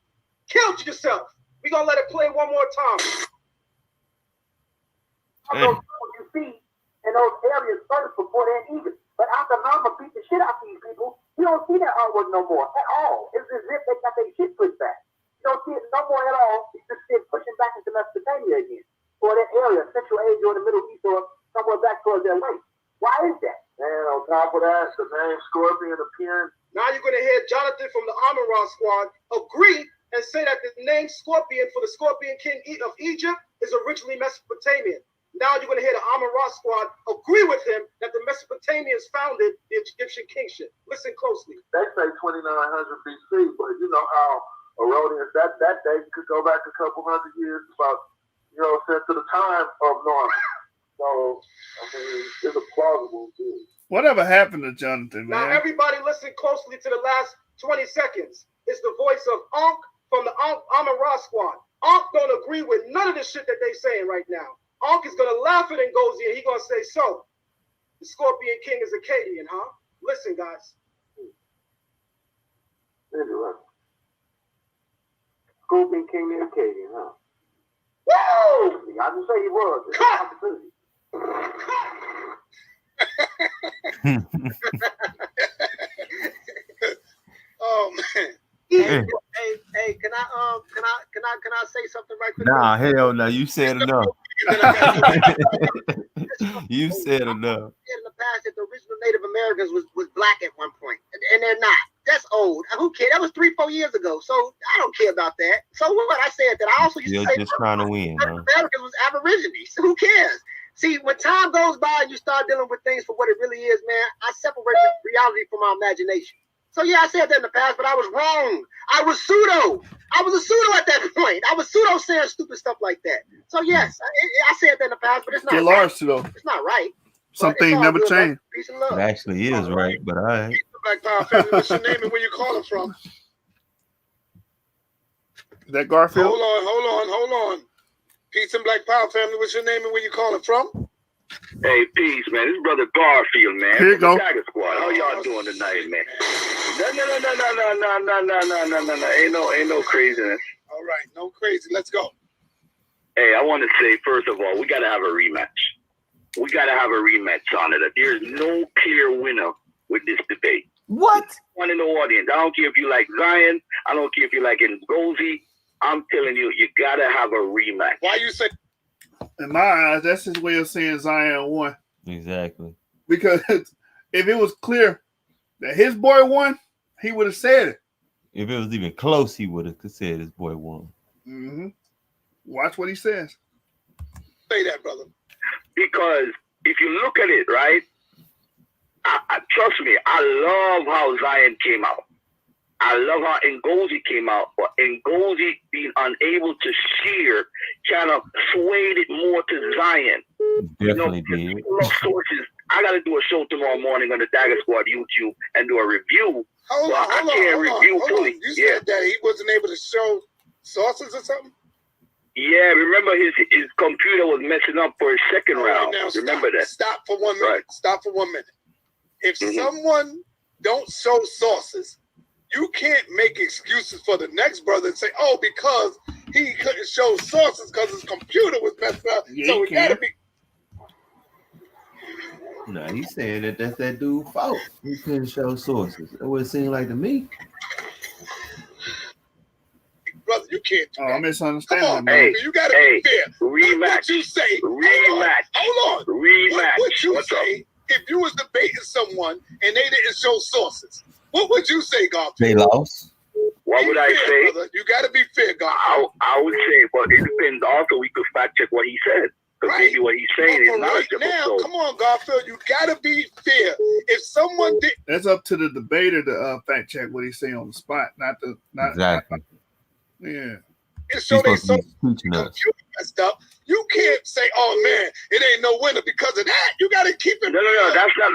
Killed yourself. We're going to let it play one more time. Those symbols you see in those areas first before they're in Egypt. But after Mama beat the shit out of these people, you don't see that artwork no more at all. It's as if they got their shit pushed back. You don't see it no more at all. It's just it pushing back into Mesopotamia again. Or that area, Central Asia or the Middle East or somewhere back towards their way. Why is that? And on top of that, the name Scorpion appearing. Now you're going to hear Jonathan from the Amon-Ra squad agree and say that the name Scorpion for the Scorpion King of Egypt is originally Mesopotamian. Now you're going to hear the Amon-Ra squad agree with him that the Mesopotamians founded the Egyptian kingship. Listen closely. They say 2900 BC, but you know how erroneous that day could go back a couple hundred years, about, you know, since to the time of Norman. So, I mean, it's a plausible too. Whatever happened to Jonathan, man? Now everybody listen closely to the last 20 seconds. It's the voice of Ankh from the Amon-Ra squad. Ankh don't agree with none of the shit that they saying right now. Ankh is going to laugh at Ngozi and he's going to say, so, the Scorpion King is Akkadian, huh? Listen, guys. Scorpion King is Akkadian, huh? Woo! I didn't say he was. It's an opportunity. Oh, man. Hey, can I say something right quick? Nah, hell no. You said enough. You said enough. In the past, that the original Native Americans was black at one point, and they're not. That's old. Who cares? That was 3-4 years ago. So I don't care about that. So what? I said that. I also used to say just trying to win. Native Americans was Aborigines. So who cares? See, when time goes by and you start dealing with things for what it really is, man, I separate reality from my imagination. So yeah, I said that in the past, but I was wrong. I was a pseudo at that point. I was pseudo saying stupid stuff like that. So yes, I said that in the past, but it's not Still right. are pseudo. It's not right. Some things never change. Peace and love. It actually is right, but all right. Black Power family, what's your name and where you calling from? Is that Garfield? Hold on. Peace and Black Power family, what's your name and where you calling from? Hey, peace, man. This is Brother Garfield, man. Here you go. Tiger Squad. How y'all doing tonight, man? No. Ain't no craziness. All right, no crazy. Let's go. Hey, I want to say, first of all, we got to have a rematch. We got to have a rematch on it. There's no clear winner with this debate. What? One in the audience. I don't care if you like Zion. I don't care if you like Ngozi. I'm telling you, you got to have a rematch. Why you say? In my eyes, that's his way of saying Zion won. Exactly. Because if it was clear that his boy won, he would have said it. If it was even close, he would have said his boy won. Mm-hmm. Watch what he says. Say that, brother. Because if you look at it, right, trust me, I love how Zion came out. I love how Ngozi came out, but Ngozi being unable to share kind of swayed it more to Zion. Definitely did. Sources. I got to do a show tomorrow morning on the Dagger Squad YouTube and do a review Hold Well, on, I hold on, can't hold on, review hold fully. on. You Yeah. said that he wasn't able to show sources or something? Yeah, remember his computer was messing up for his second All right, round. now Remember that? Stop for 1 minute. Right. Stop for 1 minute. If Mhm. someone don't show sources, you can't make excuses for the next brother and say, oh, because he couldn't show sources because his computer was messed up. Yeah, So you it gotta can. be. No, he's saying that that's that dude's fault. He couldn't show sources. It would seem like to me. Brother, you can't do Oh, that. I'm misunderstanding. Come on, man. Hey, you gotta hey, be fair. What rematch. would you say? Rematch. Hold on. Rematch. What would you What's up? say if you was debating someone and they didn't show sources? What would you say, Garfield? They lost. What would I fair, say? Brother. You gotta be fair, Garfield. I would say, but it depends. Also, we could fact check what he said. Because Right. maybe what he's saying is But right knowledgeable. now, So, come on, Garfield, you gotta be fair. If someone did, That's up to the debater to fact check what he's saying on the spot, not Exactly. show yeah. He's they supposed to so be teaching us. computer messed up, you can't say, "Oh man, it ain't no winner because of that." You gotta keep it. no. real. That's not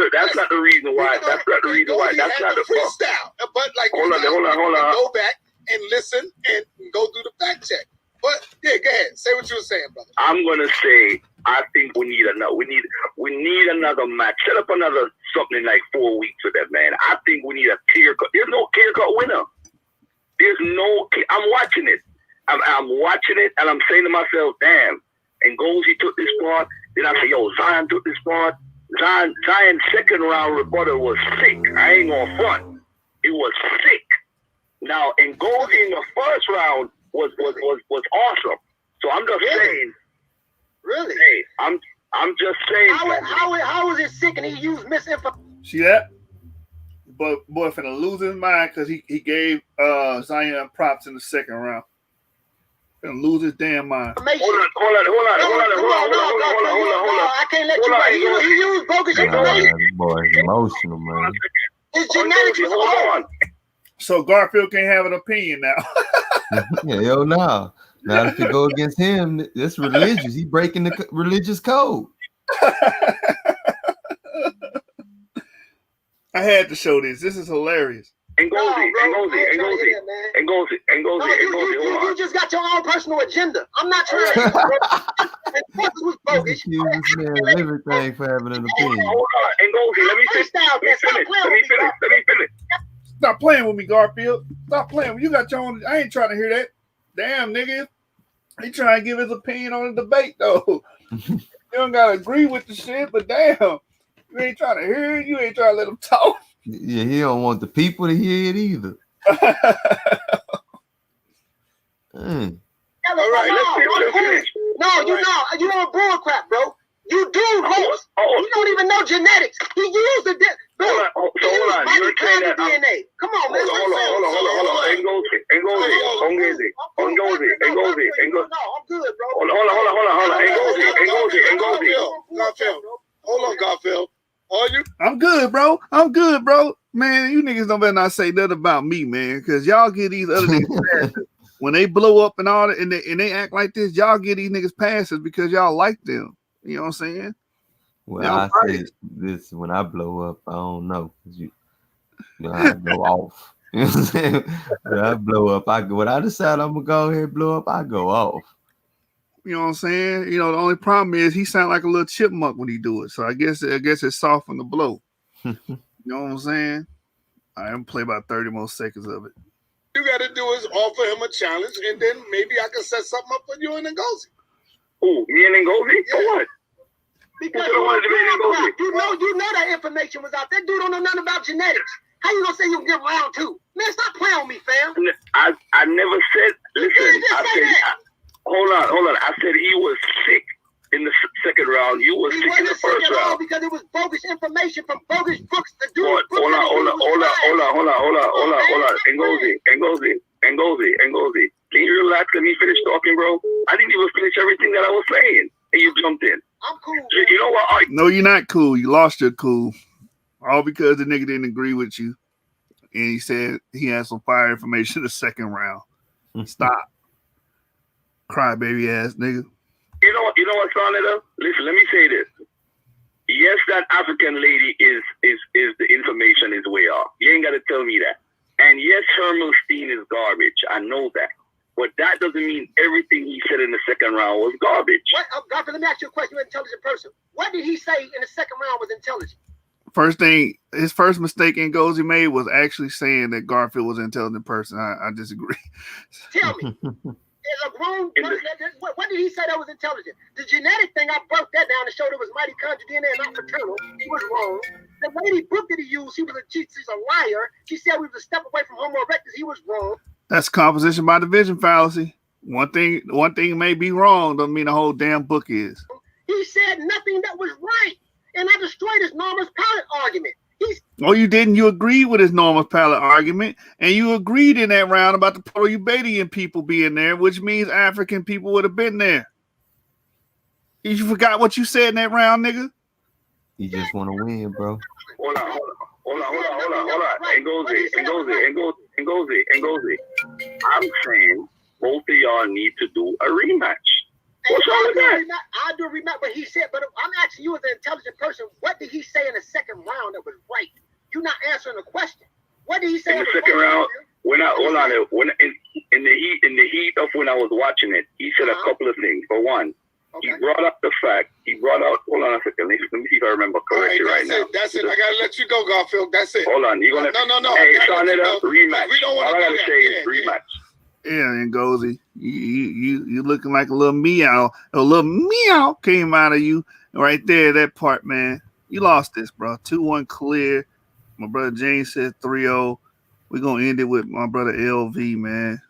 the reason why. You know, That's not the reason why. Ngozi That's had not the the freestyle. But like, Hold you on, gotta hold on. go back and listen and go through the fact check. But yeah, go ahead. Say what you were saying, brother. I'm gonna say I think we need another. We need another match. Set up another something in like 4 weeks with that, man. I think we need a clear cut. There's no clear cut winner. There's no. I'm watching it. I'm watching it, and I'm saying to myself, damn. And Ngozi took this part. Then I say, yo, Zion took this part. Zion's second round rebuttal was sick. I ain't gonna front. It was sick. Now, and Ngozi in the first round was awesome. So I'm just saying. Really? Hey, I'm just saying. How was it sick and he used misinformation? See that? But boy, finna lose his mind because he gave Zion props in the second round. Finna lose his damn mind. Hold on. I can't let you. He used bogus information. Boy, it's emotional, man. His genetics was off. So Garfield can't have an opinion now. Yeah, hell no. Now if it go against him, that's religious. He breaking the religious code. I had to show this. This is hilarious. Ngozi. You just got your own personal agenda. I'm not trying to. Was bogus. Accuse this man of everything for having an opinion. Hold on, Ngozi. Let me finish. Stop playing with me, Garfield. Stop playing with me. You got your own. I ain't trying to hear that. Damn, nigga. He trying to give his opinion on the debate, though. You don't gotta agree with the shit, but damn, you ain't trying to hear it. You ain't trying to let him talk. Yeah, he don't want the people to hear it either. All right, let's finish. You on bull crap, bro. You do host. You don't even know genetics. He used the Hold on. You're saying that DNA. Come on, man. Hold on. Ngozi. No, I'm good, bro. Hold on. Hold on, Garfield. Are you? I'm good, bro. Man, you niggas don't better not say nothing about me, man, because y'all get these other niggas passes. When they blow up and all that, and they act like this, y'all get these niggas passes because y'all like them. You know what I'm saying? Well, I say this when I blow up, I don't know. I go off. You know what I'm saying? When I blow up, when I decide I'm gonna go ahead and blow up, I go off. You know what I'm saying? You know, the only problem is he sound like a little chipmunk when he do it. So I guess it's soft on the blow. You know what I'm saying? I am play about 30 more seconds of it. You got to do is offer him a challenge, and then maybe I can set something up for you and Ngozi. Who? Me and Ngozi? For what? Because you know that information was out there. Dude don't know nothing about genetics. How you gonna say you can get round two? Man, stop playing with me, fam. I never said. Listen, hold on. I said he was sick in the second round. You was sick in the first round because it was bogus information from bogus books. Hold on. Ngozi. Can you relax? Let me finish talking, bro. I didn't even finish everything that I was saying, and you jumped in. I'm cool. You know what? No, you're not cool. You lost your cool. All because the nigga didn't agree with you. And he said he had some fire information in the second round. Stop. Crybaby ass nigga. You know what, Sonetta? Listen, let me say this. Yes, that African lady is the information is way off. You ain't gotta tell me that. And yes, Hermelstein is garbage. I know that. But that doesn't mean everything he said in the second round was garbage. What, Garfield, let me ask you a question. You're an intelligent person. What did he say in the second round was intelligent? First thing, his first mistake Ngozi made was actually saying that Garfield was an intelligent person. I disagree. Tell me. Is a grown person, what did he say that was intelligent? The genetic thing, I broke that down to show there was mitochondrial DNA and not paternal. He was wrong. The lady book that he used, she's a liar. She said we was a step away from Homo erectus. He was wrong. That's composition by division fallacy. One thing may be wrong, doesn't mean the whole damn book is. He said nothing that was right. And I destroyed his Norma's palate argument. Oh, you didn't. You agreed with his normal palate argument, and you agreed in that round about the Proto-Ubadian people being there, which means African people would have been there. You forgot what you said in that round, nigga? You just want to win, bro. Hold on. Ngozi. I'm saying both of y'all need to do a rematch. What's wrong with that? I'll do a rematch, but he said, but I'm asking you as an intelligent person, what did he say in the second round that was right? You're not answering the question. What did he say in the second round? When in the heat of when I was watching it, he said a couple of things. For one, he brought up the fact. Hold on a second. Let me see if I remember correctly right now. That's it. I gotta let you go, Garfield. That's it. Hold on. You gonna? No. Hey, start it up. Rematch. We don't want to. All I gotta say is rematch. Yeah, Ngozi, you looking like a little meow. A little meow came out of you right there. That part, man. You lost this, bro. 2-1 clear. My brother James said 3-0. We're gonna end it with my brother LV, man.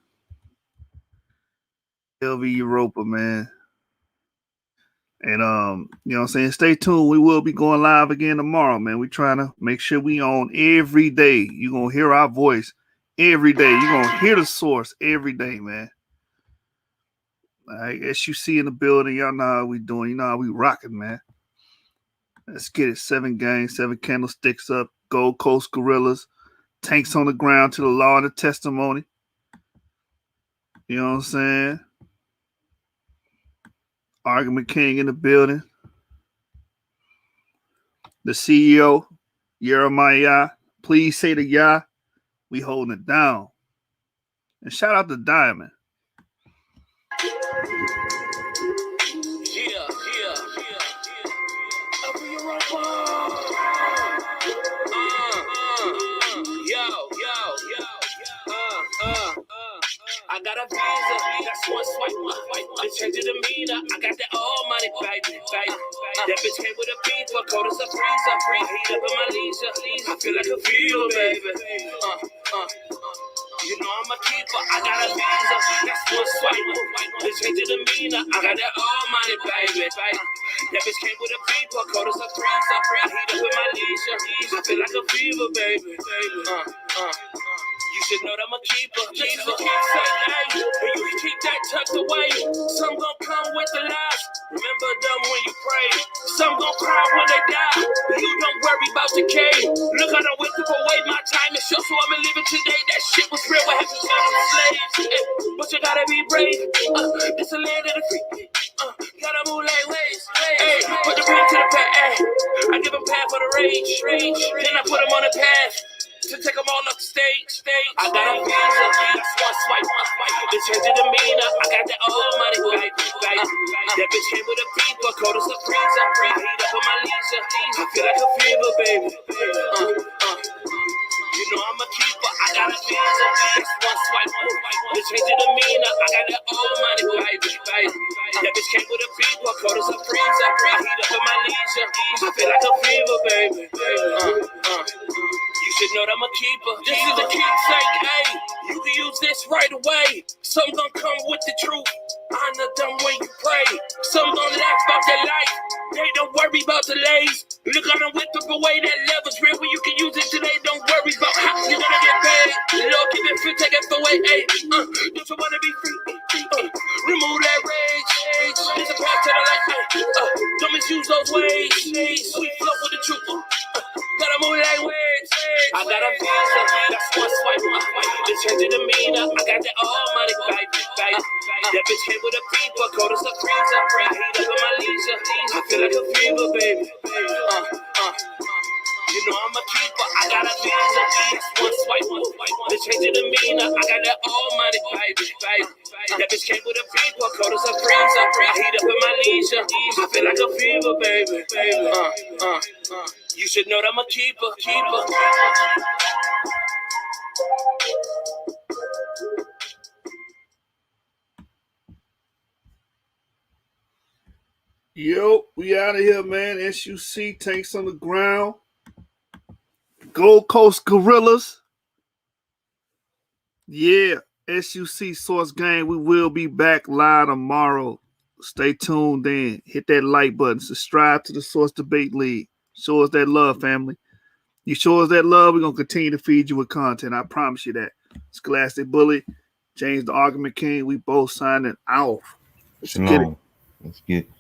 LV Europa, man. And you know what I'm saying? Stay tuned. We will be going live again tomorrow, man. We're trying to make sure we on every day. You're gonna hear our voice every day. You're gonna hear the source every day, man. I guess you see in the building, y'all know how we doing. You know how we rocking, man. Let's get it. 7 gangs, 7 candlesticks up. Gold Coast Gorillas. Tanks on the ground to the law and the testimony. You know what I'm saying? Argument King in the building. The CEO, Jeremiah. Please say the Yah. We holding it down. And shout out to Diamond. I got a visa, that's one swipe. The change of demeanor, I got that all money, baby. That bitch came with a beaver, cold as a freezer. I heat up in my leisure, I feel like a fever, baby. You know I'm a keeper, I got a visa, that's one swipe. The change of demeanor, I got that all money, baby. That bitch came with a beaver, cold as a freezer. I heat up in my leisure, I feel like a fever, baby. You should know that I'm a keeper. This is a keepsake, hey. And you can keep that tucked away. Some gon' come with the lies. Remember them when you pray. Some gon' cry when they die. You don't worry about the K. Look, I done whipped away my time and show, so I'ma live it today. That shit was real. What happened to the slaves? But you gotta be brave. This a land of the free. Gotta move like waves. Hey, put the beat to the pad. I give them path for the rage. Then I put them on the path to take them all up the stage. I got a visa, that's one swipe. The change of demeanor, I got that all money, baby. That bitch came with a beaver, cold as a freezer. I heat up in my leisure, I feel like a fever, baby. You know I'm a keeper, I got a visa, that's one swipe. The change of demeanor, I got that all money, baby. That bitch came with a beaver, cold as a freezer. I heat up in my leisure, I feel like a fever, baby. You should know that I'm a keeper. This is a keepsake, hey. You can use this right away. Some gon' come with the truth. Honor them when you pray. Some gon' laugh about their life. They don't worry about the lays. Look, I done whipped up away that level's real. When you can use it today, don't worry about how you're gonna get paid. Lord, keep it free, take it away, hey. Don't you wanna be free? Remove that rage. There's a path to the light, hey. Don't misuse those ways. We flow with the truth. Gotta move like waves. I got a visa, that's one swipe. The change of demeanor, I got that all money, baby. That bitch came with a beaver, cold as a freezer. I heat up in my leisure, I feel like a fever, baby. You know I'm a keeper. I got a visa. One swipe, the change of demeanor. I got that all money, baby. That bitch came with a beeper, cold as a freezer. I heat up in my leisure. I feel like a fever, baby. You should know that I'm a keeper. Yo, we out of here, man. SUC tanks on the ground. Gold Coast Gorillas. Yeah, SUC Source Gang. We will be back live tomorrow. Stay tuned in. Hit that like button. Subscribe to the Source Debate League. Show us that love, family. You show us that love, we're going to continue to feed you with content. I promise you that. Scholastic Bully, James the Argument King, we both signing off. Let's get it. Let's get it.